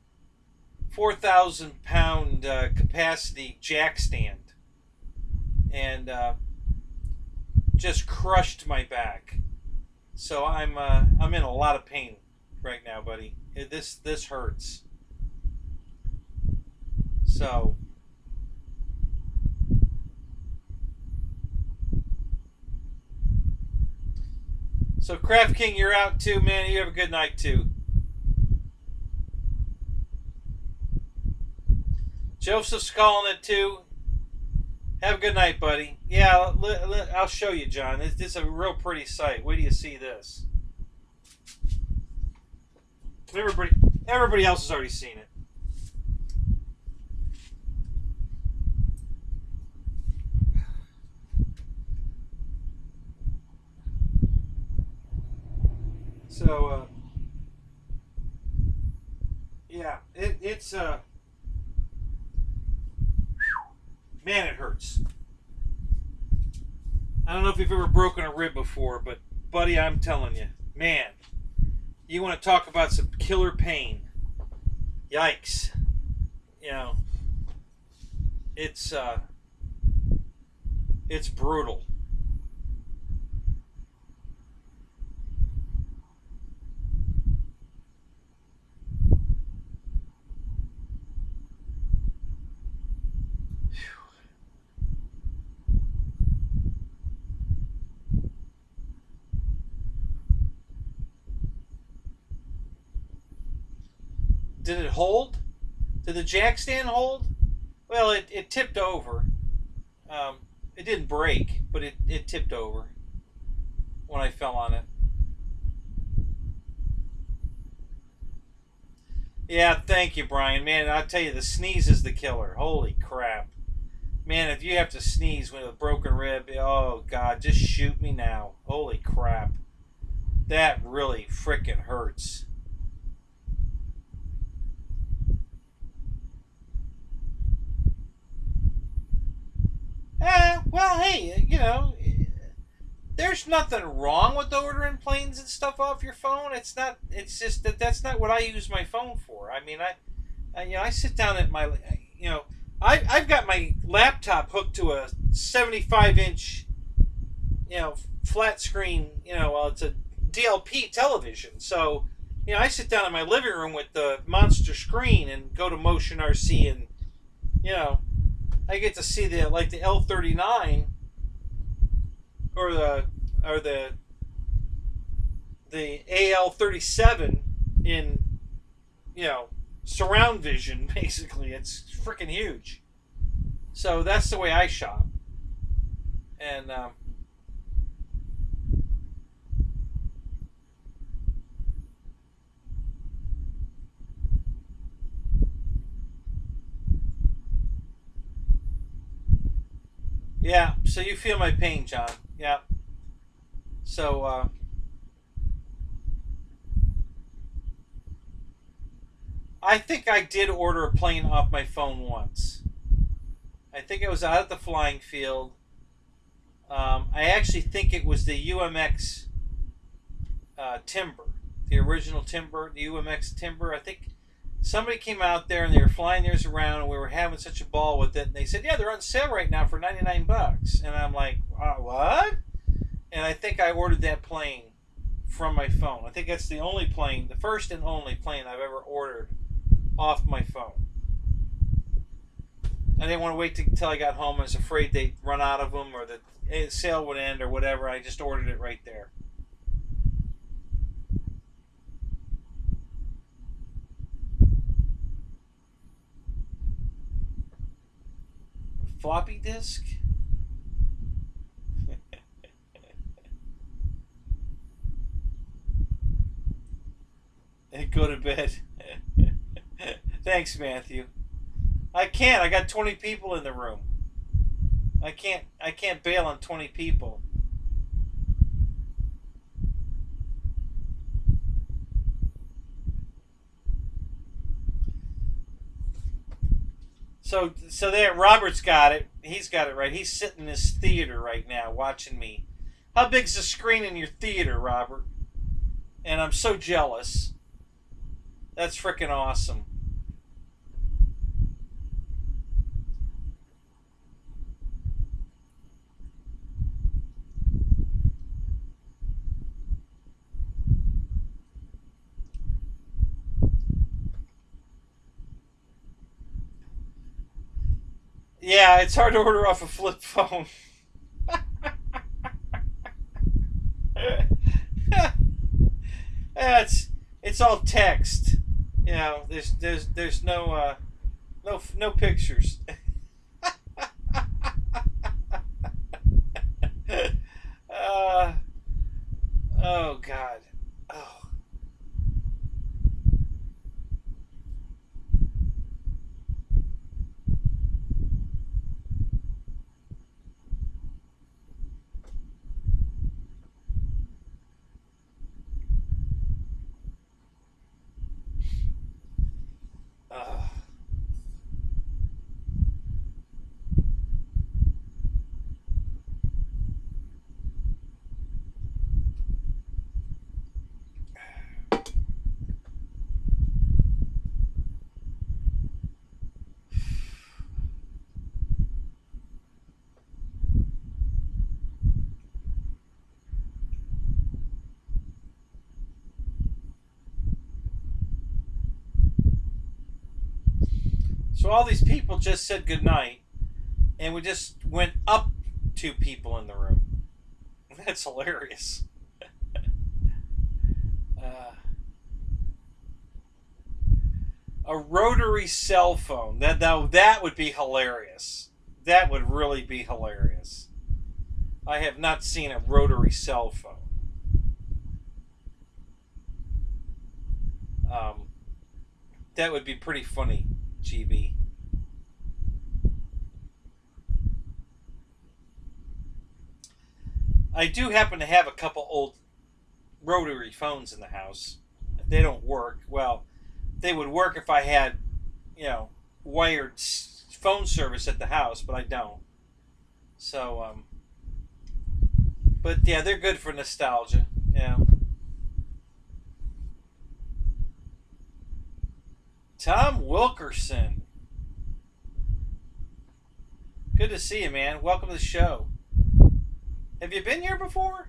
4,000 pound capacity jack stand, and just crushed my back. So I'm in a lot of pain right now, buddy. This hurts. So Craft King, you're out too, man. You have a good night too. Joseph's calling it too. Have a good night, buddy. Yeah, I'll show you, John. This is a real pretty sight. Wait till you see this. Everybody else has already seen it. So, yeah, it's man, it hurts. I don't know if you've ever broken a rib before, but buddy, I'm telling you, man, you want to talk about some killer pain. Yikes. You know, it's brutal. Did it hold? Did the jack stand hold? Well, it tipped over. It didn't break, but it tipped over when I fell on it. Yeah, thank you, Brian. Man, I'll tell you, the sneeze is the killer. Holy crap. Man, if you have to sneeze with a broken rib, oh, God, just shoot me now. Holy crap. That really frickin' hurts. Well, hey, you know, there's nothing wrong with ordering planes and stuff off your phone. It's not. It's just that's not what I use my phone for. I mean, I sit down at my, I've got my laptop hooked to a 75-inch, flat screen. Well, it's a DLP television. So, I sit down in my living room with the monster screen and go to Motion RC, and I get to see the L-39 or the AL-37 in surround vision. Basically, it's freaking huge. So that's the way I shop, and yeah. So you feel my pain, John. Yeah. So I think I did order a plane off my phone once. I think I was out at the flying field. I actually think it was the UMX Timber, the original Timber, the UMX Timber. I think somebody came out there and they were flying theirs around, and we were having such a ball with it. And they said, "Yeah, they're on sale right now for $99." And I'm like, "What?" And I think I ordered that plane from my phone. I think that's the only plane, the first and only plane I've ever ordered off my phone. I didn't want to wait until I got home. I was afraid they'd run out of them or the sale would end or whatever. I just ordered it right there. Floppy disk? Go to bed. Thanks, Matthew. I can't. I got 20 people in the room. I can't bail on 20 people. So there, Robert's got it. He's got it right. He's sitting in his theater right now watching me. How big's the screen in your theater, Robert? And I'm so jealous. That's freaking awesome. Yeah, it's hard to order off a flip phone. It's all text. You know, there's no pictures. Oh God. Oh. So all these people just said goodnight, and we just went up to people in the room. That's hilarious. A rotary cell phone. That would be hilarious. That would really be hilarious. I have not seen a rotary cell phone. That would be pretty funny, GB. I do happen to have a couple old rotary phones in the house. They don't work. Well, they would work if I had, wired phone service at the house, but I don't. So, but yeah, they're good for nostalgia. Yeah. Tom Wilkerson. Good to see you, man. Welcome to the show. Have you been here before?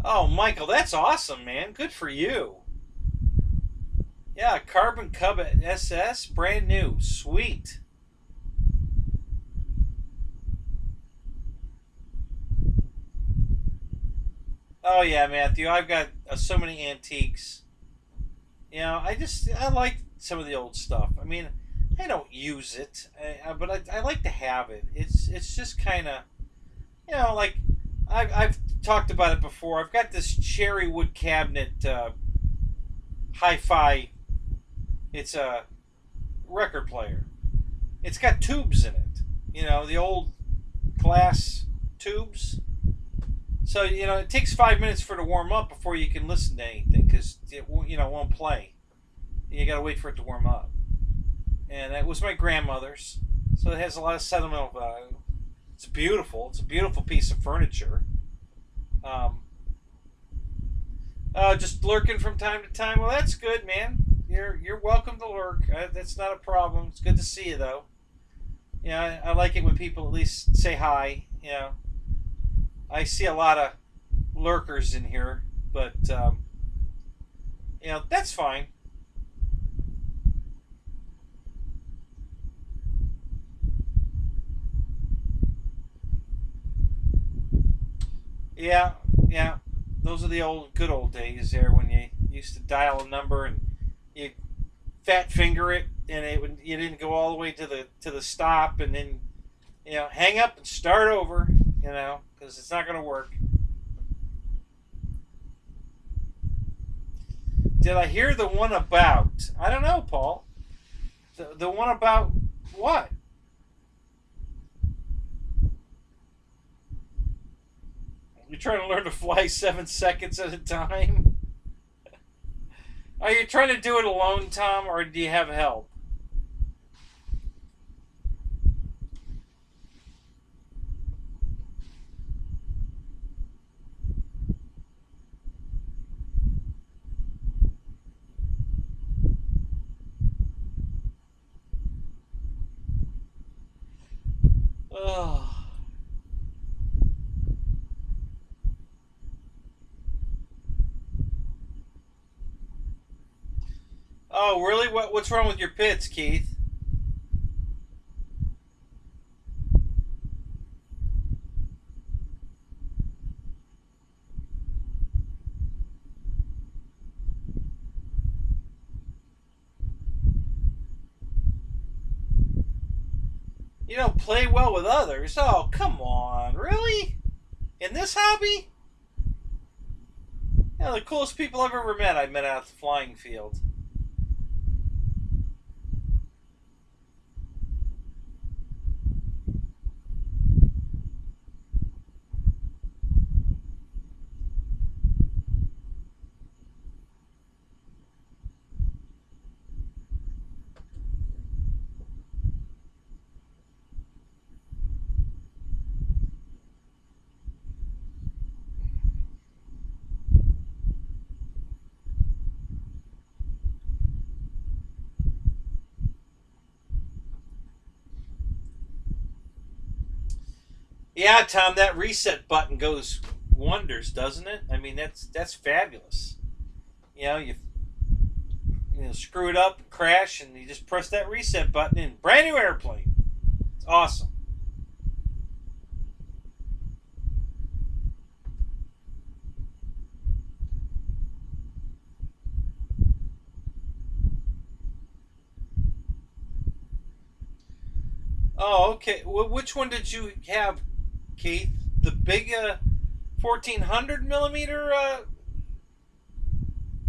Oh, Michael, that's awesome, man. Good for you. Yeah, Carbon Cub SS, brand new. Sweet. Oh, yeah, Matthew. I've got so many antiques. I like some of the old stuff. I mean, I don't use it, but I like to have it. It's just kind of, like I've talked about it before. I've got this cherry wood cabinet, hi-fi. It's a record player. It's got tubes in it. The old glass tubes. So, it takes 5 minutes for it to warm up before you can listen to anything because it won't play. You got to wait for it to warm up. And that was my grandmother's. So it has a lot of sentimental value. It's beautiful. It's a beautiful piece of furniture. Just lurking from time to time. Well, that's good, man. You're welcome to lurk. That's not a problem. It's good to see you, though. I like it when people at least say hi. I see a lot of lurkers in here, but that's fine. Yeah. Those are the good old days there when you used to dial a number and you fat finger it, and you didn't go all the way to the stop, and then hang up and start over. you know, because it's not going to work. Did I hear the one about? I don't know, Paul. The one about what? You're trying to learn to fly 7 seconds at a time? Are you trying to do it alone, Tom, or do you have help? Ugh. Oh, really? What's wrong with your pits, Keith? You don't play well with others? Oh, come on. Really? In this hobby? Yeah, the coolest people I've ever met I met out at the flying field. Yeah, Tom, that reset button goes wonders, doesn't it? I mean, that's fabulous. You know, you screw it up, crash, and you just press that reset button and brand new airplane. It's awesome. Oh, okay. Well, which one did you have, Keith? The big 1400 millimeter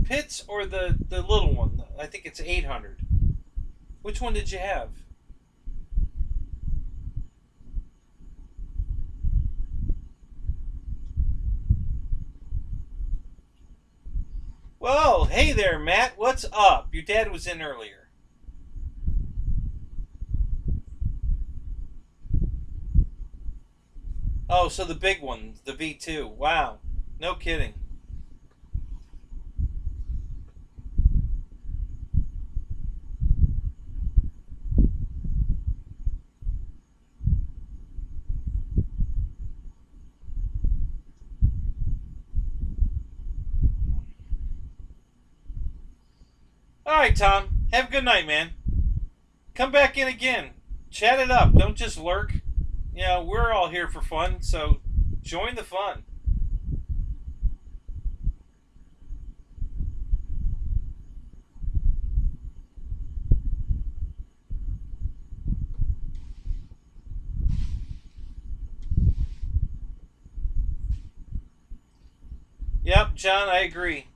pits or the little one? I think it's 800. Which one did you have? Well, hey there, Matt. What's up? Your dad was in earlier. Oh, so the big one, the V2. Wow. No kidding. All right, Tom. Have a good night, man. Come back in again. Chat it up. Don't just lurk. You know, we're all here for fun, so join the fun. Yep, John, I agree.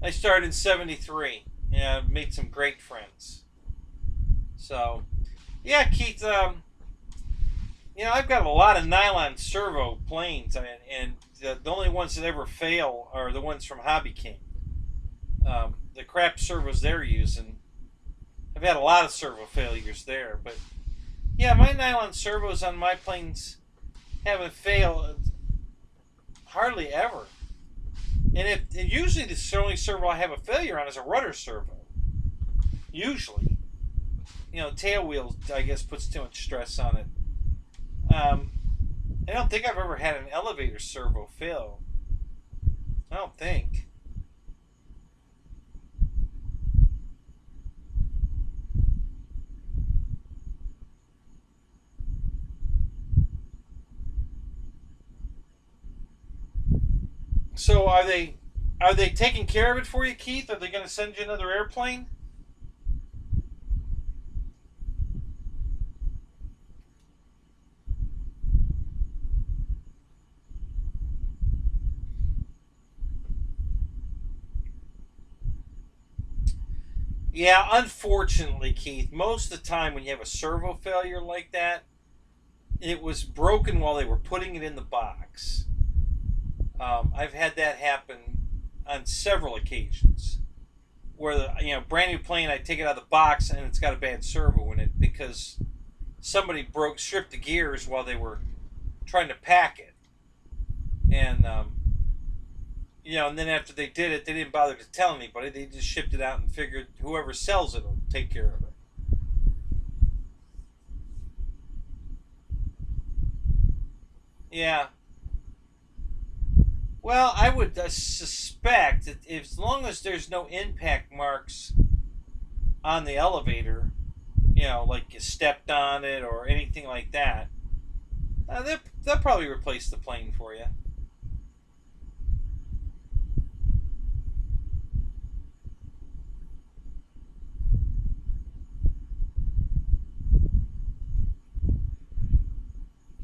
I started in '73. Yeah, I've made some great friends. So, yeah, Keith. You know, I've got a lot of nylon servo planes, and the only ones that ever fail are the ones from Hobby King. The crap servos they're using. I've had a lot of servo failures there, but yeah, my nylon servos on my planes haven't failed hardly ever. And usually the only servo I have a failure on is a rudder servo. Usually, you know, tail wheel I guess puts too much stress on it. Um, I don't think I've ever had an elevator servo fail. I don't think. So are they taking care of it for you, Keith? Are they going to send you another airplane? Yeah, unfortunately, Keith, most of the time when you have a servo failure like that, it was broken while they were putting it in the box. I've had that happen on several occasions where the brand new plane, I take it out of the box and it's got a bad servo in it because somebody stripped the gears while they were trying to pack it, and and then after they did it, they didn't bother to tell anybody. They just shipped it out and figured whoever sells it will take care of it. Yeah. Well, I would suspect that as long as there's no impact marks on the elevator, like you stepped on it or anything like that, they'll probably replace the plane for you.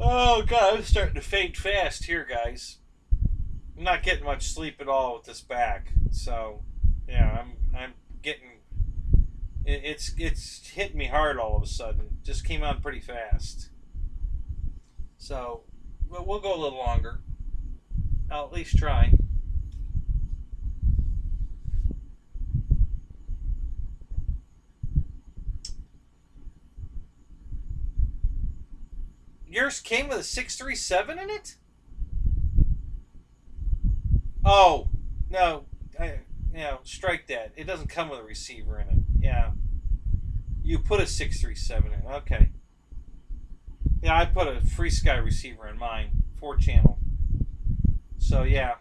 Oh God, I'm starting to fade fast here, guys. I'm not getting much sleep at all with this back, so yeah, I'm getting it's hitting me hard all of a sudden. Just came on pretty fast, so we'll go a little longer. I'll at least try. Yours came with a 637 in it? Oh, no. Strike that. It doesn't come with a receiver in it. Yeah. You put a 637 in. Okay. Yeah, I put a Free Sky receiver in mine. 4-channel. So, yeah.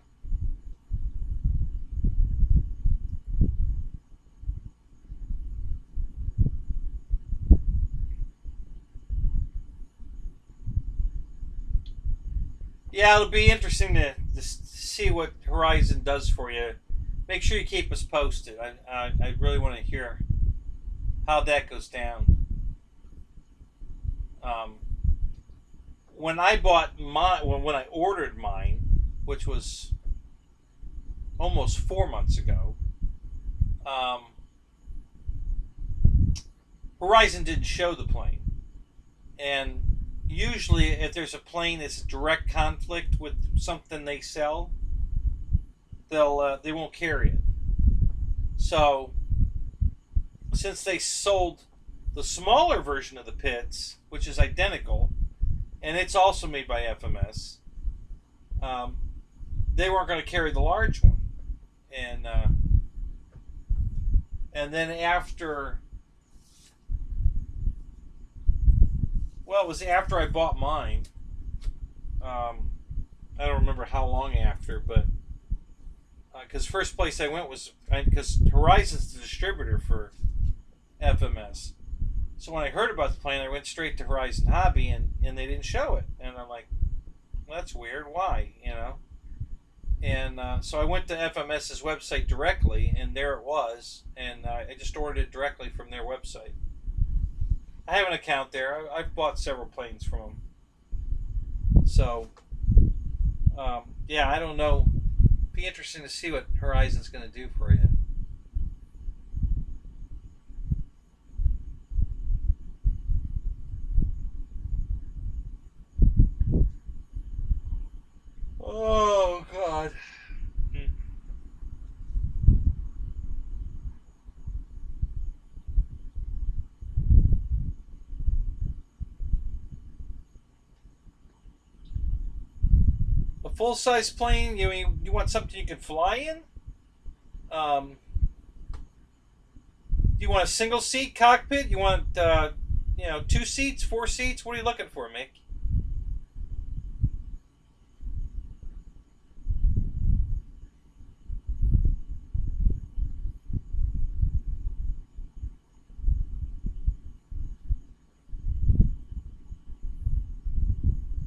Yeah, it'll be interesting to see what Horizon does for you. Make sure you keep us posted. I really want to hear how that goes down. Um, when I bought when I ordered mine, which was almost 4 months ago, um, Horizon didn't show the plane, and usually if there's a plane that's a direct conflict with something they sell, they won't carry it. So since they sold the smaller version of the Pitts, which is identical, and it's also made by FMS, they weren't going to carry the large one, and then after, well, it was after I bought mine. I don't remember how long after, but because first place I went was because Horizon's the distributor for FMS. So when I heard about the plane, I went straight to Horizon Hobby, and they didn't show it. And I'm like, well, that's weird. Why? And so I went to FMS's website directly, and there it was. And I just ordered it directly from their website. I have an account there. I've bought several planes from them. So, yeah, I don't know. Be interesting to see what Horizon's going to do for you. Oh God. A full size plane. You want something you can fly in? Um, you want a single seat cockpit? You want 2 seats, 4 seats? What are you looking for, Mick?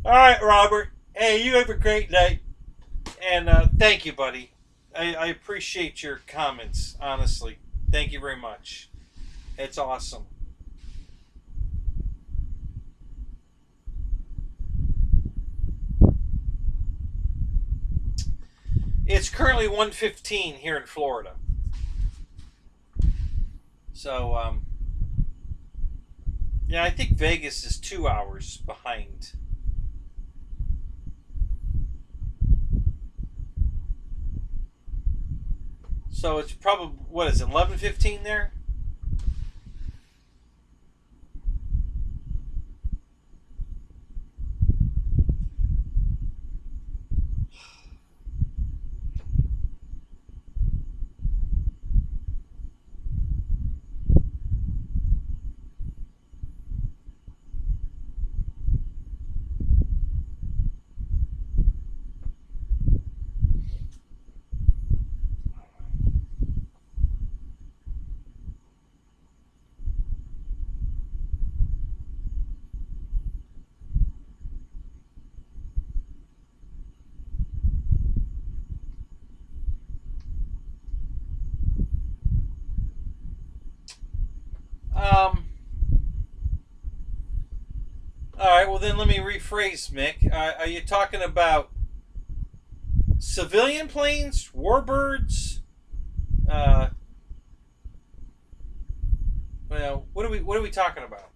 All right, Robert. Hey, you have a great night, and thank you, buddy. I appreciate your comments. Honestly, thank you very much. It's awesome. It's currently 1:15 here in Florida. So, yeah, I think Vegas is 2 hours behind. So it's probably, what is it, 11:15 there? Um, all right, well then let me rephrase, Mick. Are you talking about civilian planes, warbirds? Uh, well, what are we talking about?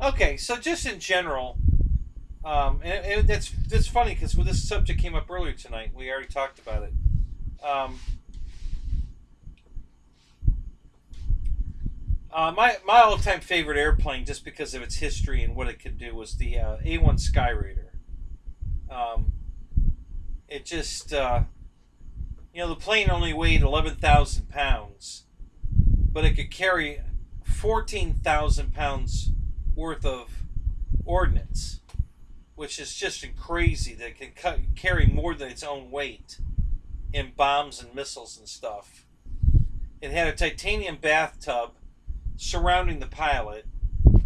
Okay, so just in general, and that's funny because when this subject came up earlier tonight, we already talked about it. Um, my all time favorite airplane, just because of its history and what it could do, was the A1 Skyraider. Um, it just the plane only weighed 11,000 pounds, but it could carry 14,000 pounds worth of ordnance, which is just crazy that it can carry more than its own weight in bombs and missiles and stuff. It had a titanium bathtub surrounding the pilot,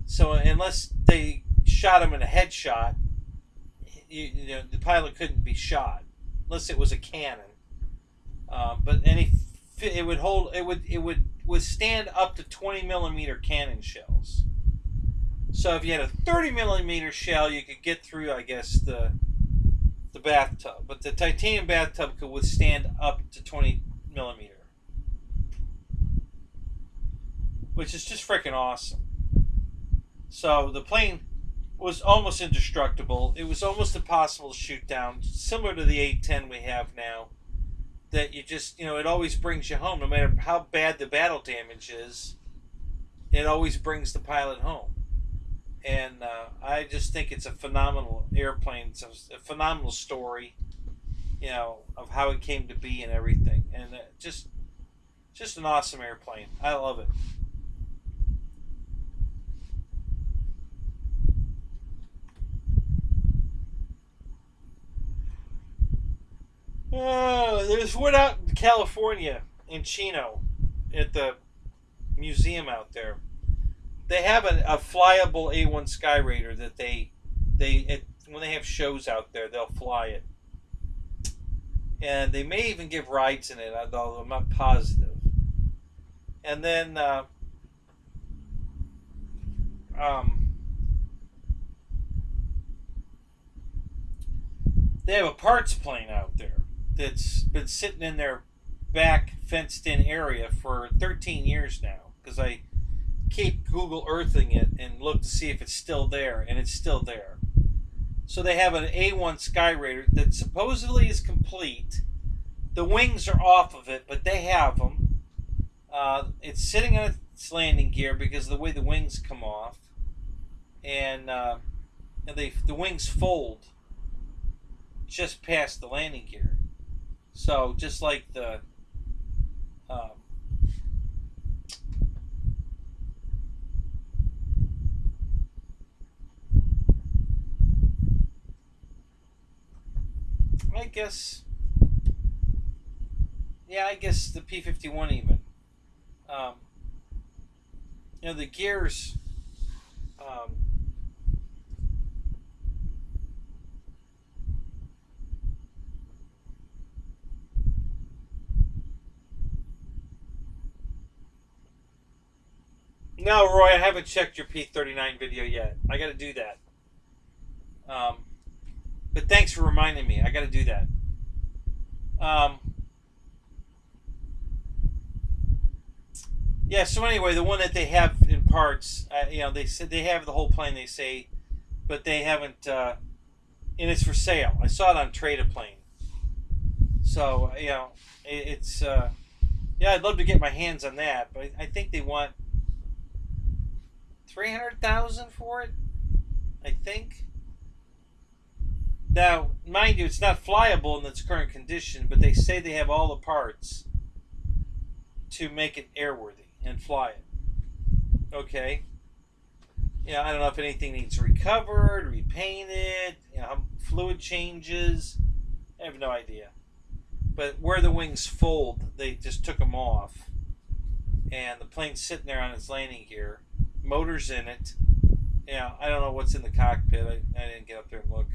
so unless they shot him in a headshot, the pilot couldn't be shot unless it was a cannon. But it would hold it would withstand up to 20 millimeter cannon shells. So if you had a 30 millimeter shell, you could get through, I guess, the bathtub. But the titanium bathtub could withstand up to 20 millimeter, which is just freaking awesome. So the plane was almost indestructible. It was almost impossible to shoot down, similar to the A-10 we have now. That you just, it always brings you home, no matter how bad the battle damage is. It always brings the pilot home. And I just think it's a phenomenal airplane. It's a phenomenal story, of how it came to be and everything. And just an awesome airplane. I love it. There's one out in California, in Chino, at the museum out there. They have a flyable A1 Skyraider that when they have shows out there, they'll fly it, and they may even give rides in it, although I'm not positive. And then um, they have a parts plane out there that's been sitting in their back fenced in area for 13 years now, because I keep Google Earthing it and look to see if it's still there, and it's still there. So they have an A1 Skyraider that supposedly is complete. The wings are off of it, but they have them. It's sitting on its landing gear because of the way the wings come off, and the wings fold just past the landing gear. So just like the um, I guess, yeah, I guess the P-51 even. Um, the gears. Um, No, Roy, I haven't checked your P-39 video yet. I got to do that. But thanks for reminding me. I got to do that. Yeah. So anyway, the one that they have in parts, they said they have the whole plane. They say, but they haven't, and it's for sale. I saw it on Trade a Plane. So it's yeah, I'd love to get my hands on that, but I think they want 300,000 for it. I think. Now, mind you, it's not flyable in its current condition, but they say they have all the parts to make it airworthy and fly it. Okay. I don't know if anything needs recovered, repainted, fluid changes. I have no idea. But where the wings fold, they just took them off. And the plane's sitting there on its landing gear. Motor's in it. I don't know what's in the cockpit. I didn't get up there and look.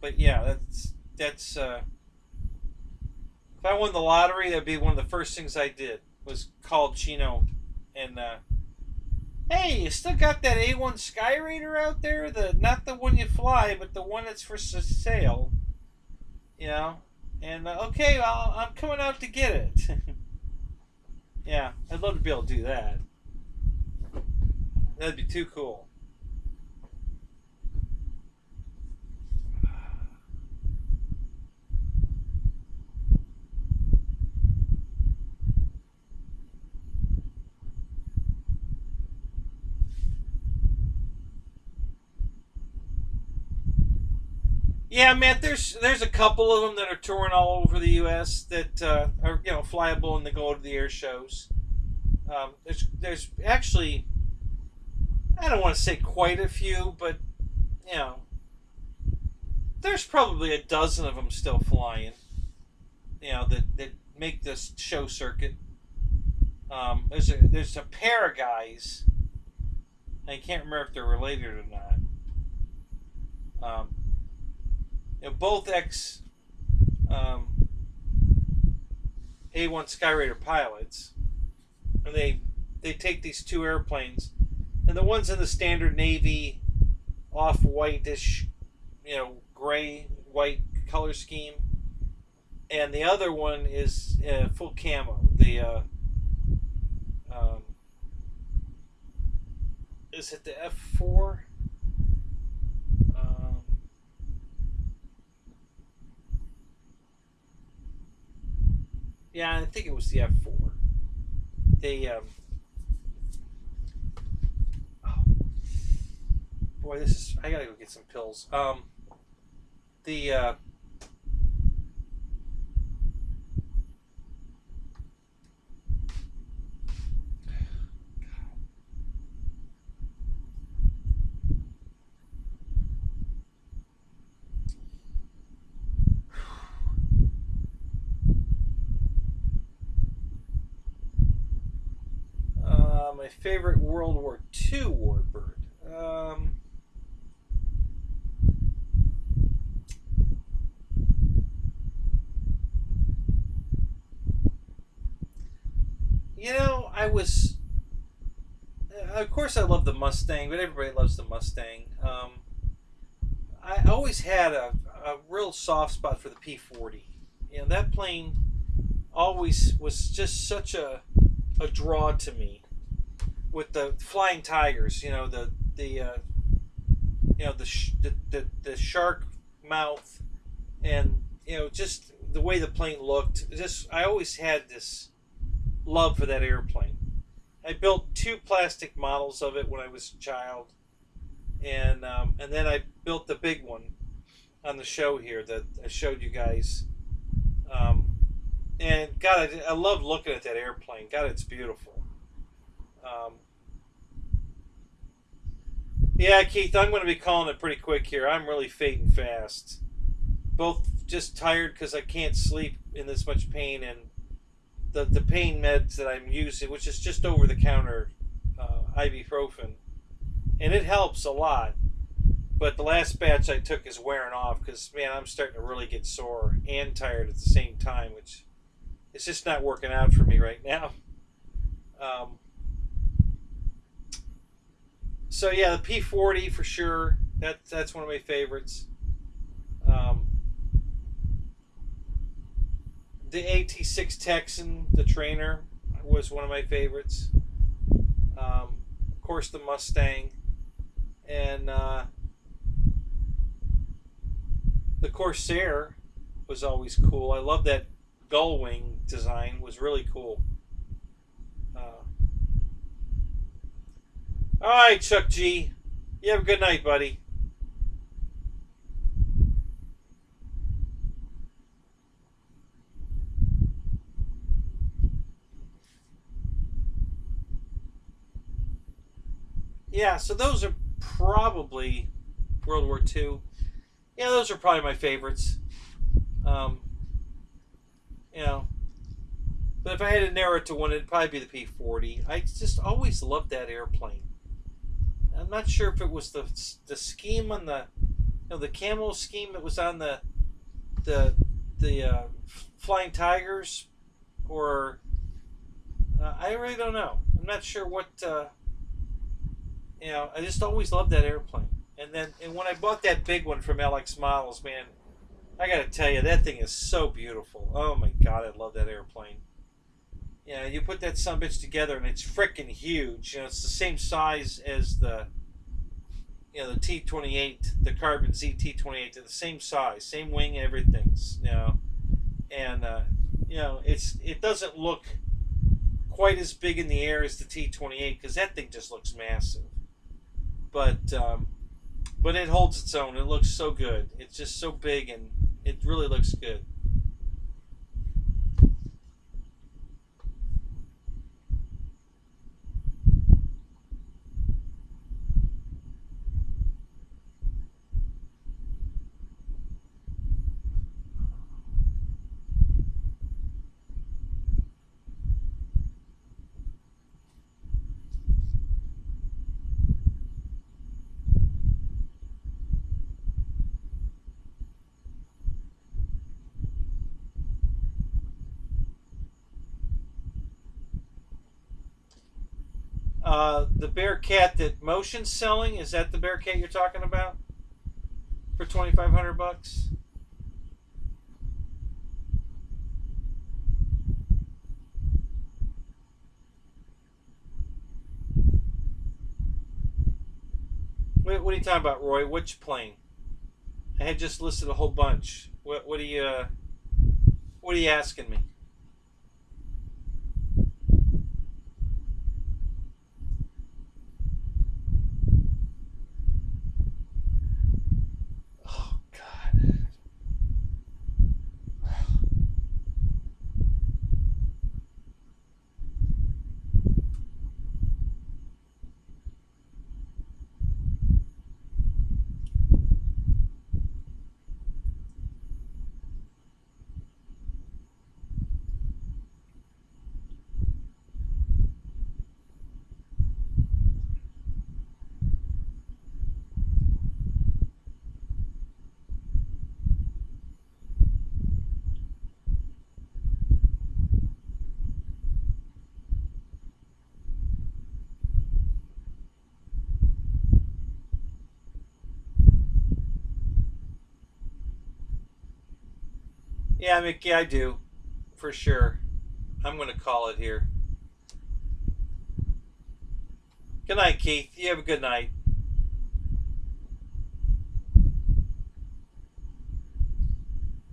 But yeah, that's if I won the lottery, that'd be one of the first things I did, was call Chino and hey, you still got that A1 Skyraider out there? Not the one you fly, but the one that's for sale. And okay, I'm coming out to get it. Yeah, I'd love to be able to do that. That'd be too cool. Yeah, Matt. There's a couple of them that are touring all over the U.S. that are flyable and they go to the air shows. There's actually, I don't want to say quite a few, but there's probably a dozen of them still flying. That make this show circuit. There's a pair of guys. I can't remember if they're related or not. Both ex A1 Skyraider pilots, and they take these two airplanes, and the one's in the standard navy, off-whitish, gray white color scheme, and the other one is full camo. Is it the F4? Yeah, I think it was the F4. They, oh, boy, I gotta go get some pills. My favorite World War II warbird. Of course I love the Mustang, but everybody loves the Mustang. I always had a real soft spot for the P-40. That plane always was just such a draw to me. With the Flying Tigers, the shark mouth, and just the way the plane looked. I always had this love for that airplane. I built 2 plastic models of it when I was a child, and then I built the big one on the show here that I showed you guys. And God, I love looking at that airplane. God, it's beautiful. Yeah, Keith, I'm going to be calling it pretty quick here. I'm really fading fast. Both just tired because I can't sleep in this much pain, and the pain meds that I'm using, which is just over-the-counter ibuprofen, and it helps a lot. But the last batch I took is wearing off because, man, I'm starting to really get sore and tired at the same time, which is just not working out for me right now. Um, so yeah, the P-40 for sure. That's one of my favorites. Um, the AT-6 Texan, the trainer, was one of my favorites. Of course, the Mustang, and the Corsair was always cool. I love that gull wing design. Was really cool. All right, Chuck G. You have a good night, buddy. Yeah, so those are probably World War II. Yeah, those are probably my favorites. Um, you know, but if I had to narrow it to one, it'd probably be the P-40. I just always loved that airplane. I'm not sure if it was the scheme on the the camo scheme that was on the the Flying Tigers, or I really don't know. I'm not sure what I just always loved that airplane. And when I bought that big one from LX Models, man, I got to tell you, that thing is so beautiful. Oh my God, I love that airplane. You put that sumbitch together and it's freaking huge. It's the same size as the T-28, the Carbon ZT-28. They're the same size, same wing, everything's. And it doesn't look quite as big in the air as the T-28 because that thing just looks massive. But it holds its own. It looks so good. It's just so big and it really looks good. The Bearcat that Motion's selling, is that the Bearcat you're talking about? For $2,500? What are you talking about, Roy? Which plane? I had just listed a whole bunch. What are you asking me? Oh God. Yeah, Mickey, I do, for sure. I'm going to call it here. Good night, Keith. You have a good night.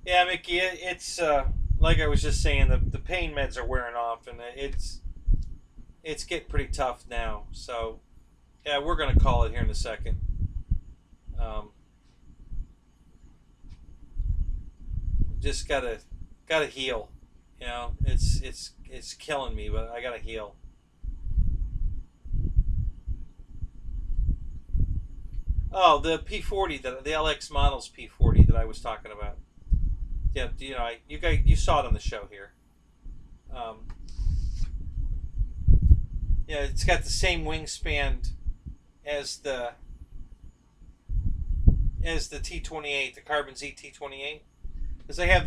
Yeah, Mickey, it's like I was just saying, the pain meds are wearing off, and it's getting pretty tough now. So, yeah, we're going to call it here in a second. Um, just gotta heal. It's killing me, but I gotta heal. Oh, the P-40, the LX Models P-40 that I was talking about. Yeah, you saw it on the show here. Um, yeah, it's got the same wingspan as the T-28, the Carbon ZT-28, because I have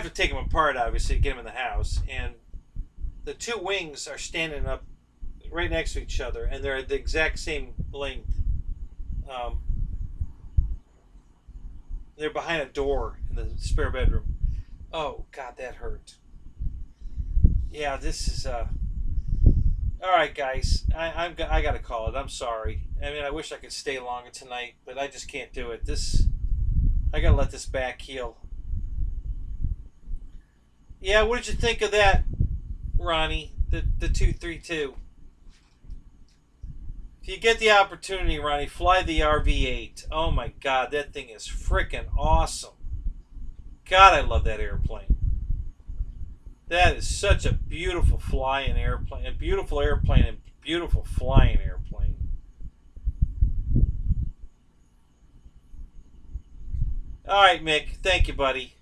to take them apart, obviously, to get them in the house, and the two wings are standing up right next to each other, and they're the exact same length. They're behind a door in the spare bedroom. Oh God, that hurt. Yeah, this is all right, guys. I gotta call it. I'm sorry. I mean, I wish I could stay longer tonight, but I just can't do it. I gotta let this back heal. Yeah, what did you think of that, Ronnie? The 232. If you get the opportunity, Ronnie, fly the RV-8. Oh my God, that thing is freaking awesome. God, I love that airplane. That is such a beautiful flying airplane. A beautiful airplane and beautiful flying airplane. All right, Mick. Thank you, buddy.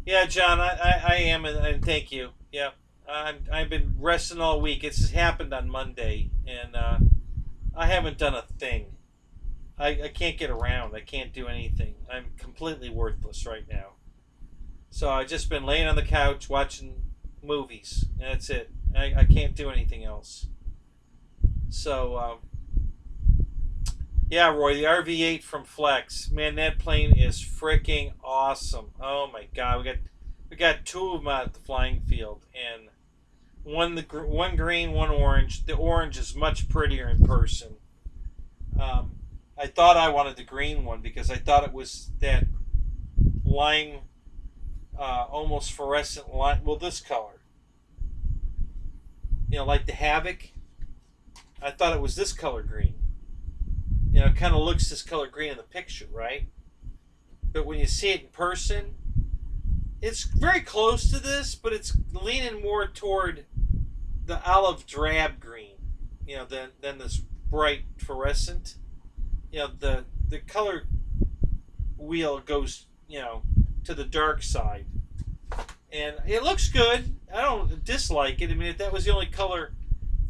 Yeah, John, I am, and thank you. Yeah, I've been resting all week. It's happened on Monday, and I haven't done a thing. I can't get around. I can't do anything. I'm completely worthless right now. So I've just been laying on the couch watching movies, and that's it. I can't do anything else. So, yeah, Roy, the RV-8 from Flex. Man, that plane is freaking awesome. Oh my God, we got two of them out at the flying field, and one green, one orange. The orange is much prettier in person. I thought I wanted the green one because I thought it was that lime, almost fluorescent lime. Well, this color, like the Havoc. I thought it was this color green. It kind of looks this color green in the picture, right? But when you see it in person, it's very close to this, but it's leaning more toward the olive drab green, than this bright fluorescent. The color wheel goes, to the dark side. And it looks good. I don't dislike it. I mean, if that was the only color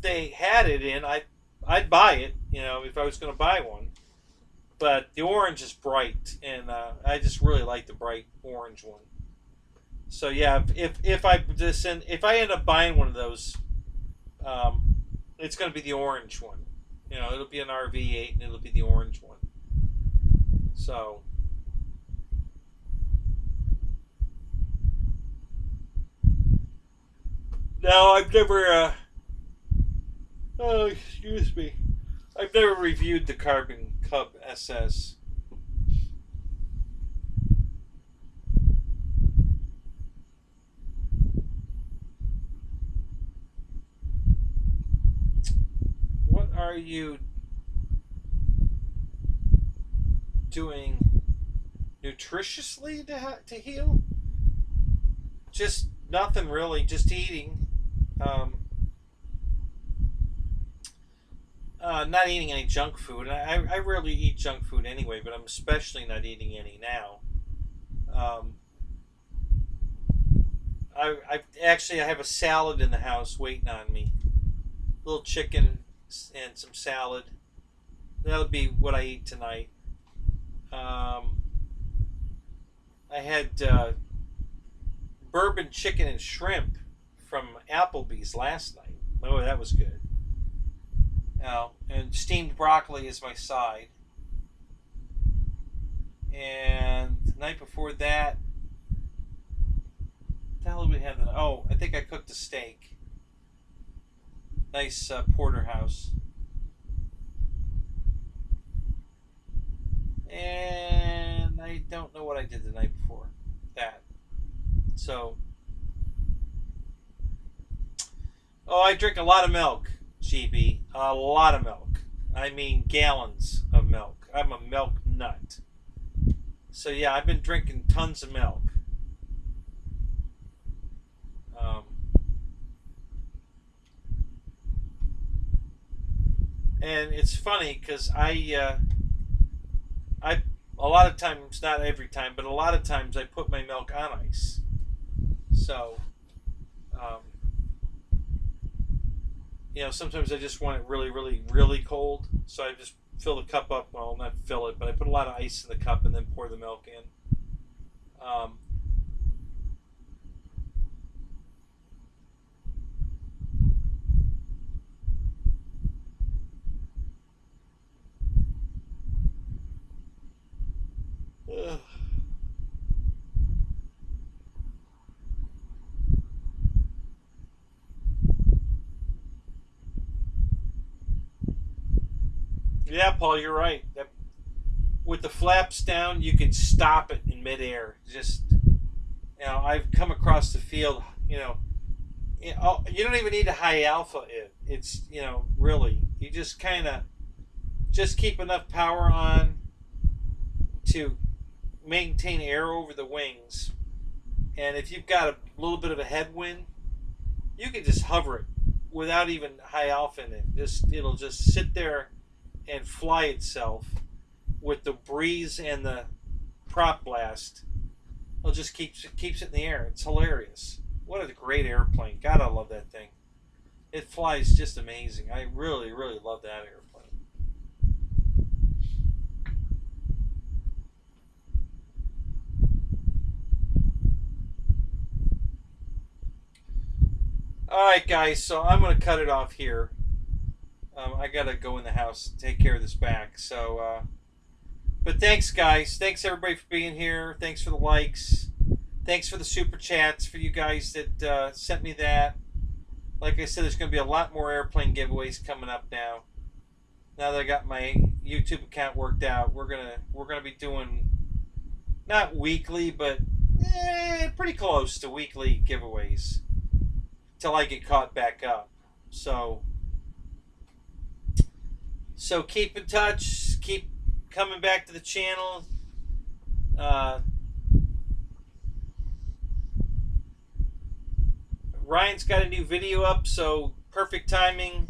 they had it in, I'd buy it, if I was going to buy one. But the orange is bright, and I just really like the bright orange one. So yeah, if I end up buying one of those, it's going to be the orange one. It'll be an RV-8, and it'll be the orange one. So. No, I've never. Oh, excuse me. I've never reviewed the Carbon Cub SS. What are you doing nutritiously to heal? Just nothing really, just eating. Not eating any junk food. I rarely eat junk food anyway, but I'm especially not eating any now. I have a salad in the house waiting on me. A little chicken and some salad. That'll be what I eat tonight. I had bourbon chicken and shrimp from Applebee's last night. Oh, that was good. And steamed broccoli is my side. And the night before that, what the hell did we have? Oh, I think I cooked a steak. Nice porterhouse. And I don't know what I did the night before that. So, I drink a lot of milk, GB. A lot of milk. I mean gallons of milk. I'm a milk nut. So yeah, I've been drinking tons of milk. And it's funny because I a lot of times, not every time, but a lot of times I put my milk on ice. So, sometimes I just want it really, really, really cold. So I just fill the cup up. Well, not fill it, but I put a lot of ice in the cup and then pour the milk in. Yeah, Paul, you're right. With the flaps down, you can stop it in midair. Just, I've come across the field, you don't even need a high alpha. It's, really, you just kind of just keep enough power on to maintain air over the wings. And if you've got a little bit of a headwind, you can just hover it without even high alpha in it. It'll just sit there and fly itself with the breeze and the prop blast. It just keeps it in the air. It's hilarious. What a great airplane. God, I love that thing. It flies just amazing. I really, really love that airplane. Alright, guys, so I'm going to cut it off here. I got to go in the house and take care of this back. So, but thanks, guys. Thanks, everybody, for being here. Thanks for the likes. Thanks for the super chats for you guys that sent me that. Like I said, there's going to be a lot more airplane giveaways coming up now. Now that I got my YouTube account worked out, we're gonna be doing not weekly, but pretty close to weekly giveaways till I get caught back up. So keep in touch. Keep coming back to the channel. Ryan's got a new video up, so perfect timing.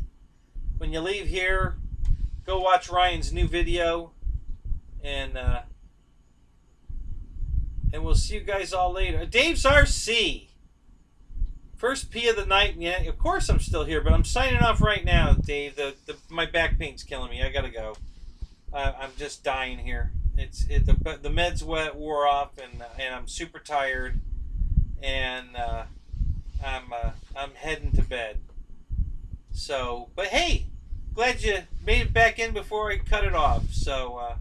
When you leave here, go watch Ryan's new video, and we'll see you guys all later. Dave's RC. First P of the night. Yeah, of course I'm still here, but I'm signing off right now, Dave. My back pain's killing me. I gotta go. I'm just dying here. The meds wore off, and I'm super tired, and I'm heading to bed. So, but hey, glad you made it back in before I cut it off. So,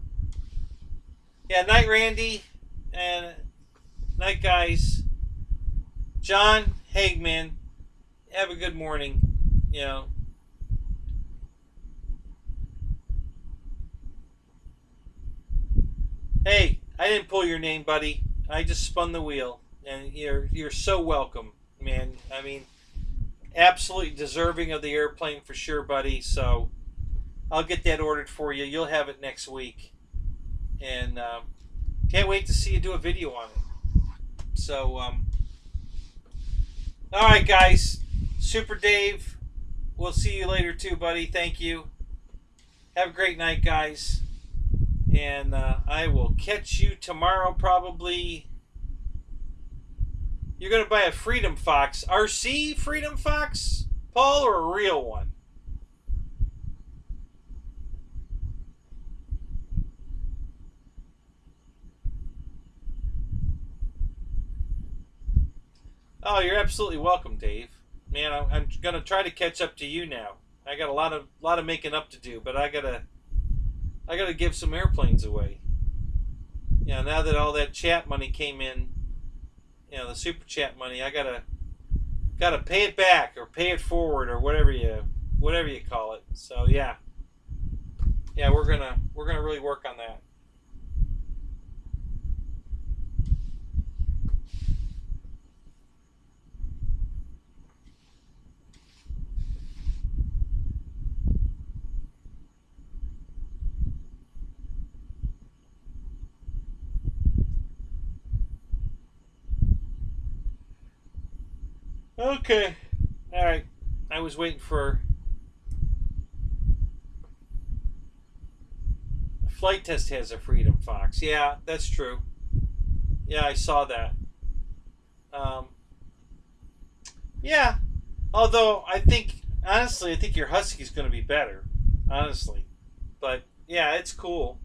yeah, night, Randy, and night, guys. John, hey, man, have a good morning. Hey, I didn't pull your name, buddy. I just spun the wheel, and you're so welcome, man. I mean, absolutely deserving of the airplane for sure, buddy. So I'll get that ordered for you. You'll have it next week, and can't wait to see you do a video on it. So, all right, guys. Super Dave. We'll see you later too, buddy. Thank you. Have a great night, guys. And I will catch you tomorrow, probably. You're going to buy a Freedom Fox. RC Freedom Fox, Paul, or a real one? Oh, you're absolutely welcome, Dave. Man, I'm going to try to catch up to you now. I got a lot of making up to do, but I gotta give some airplanes away. Now that all that chat money came in, the super chat money, I gotta pay it back or pay it forward or whatever you call it. So yeah, we're gonna really work on that. Okay. All right. I was waiting for Flight Test has a Freedom Fox. Yeah, that's true. Yeah, I saw that. Yeah. Although honestly, I think your Husky's going to be better. Honestly, but yeah, it's cool.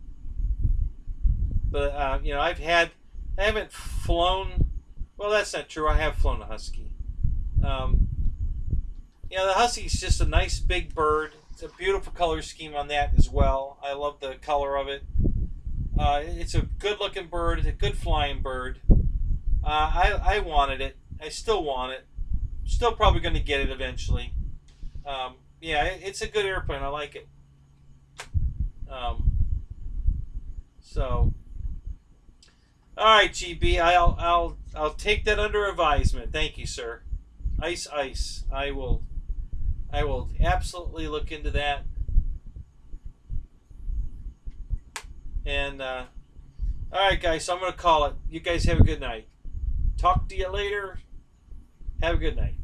But I haven't flown. Well, that's not true. I have flown a Husky. The Husky's just a nice big bird. It's a beautiful color scheme on that as well. I love the color of it. It's a good looking bird. It's a good flying bird. I wanted it. I still want it. Still probably going to get it eventually. Yeah, it's a good airplane. I like it. So, all right, GB, I'll take that under advisement. Thank you, sir. Ice. I will absolutely look into that. And all right, guys. So I'm gonna call it. You guys have a good night. Talk to you later. Have a good night.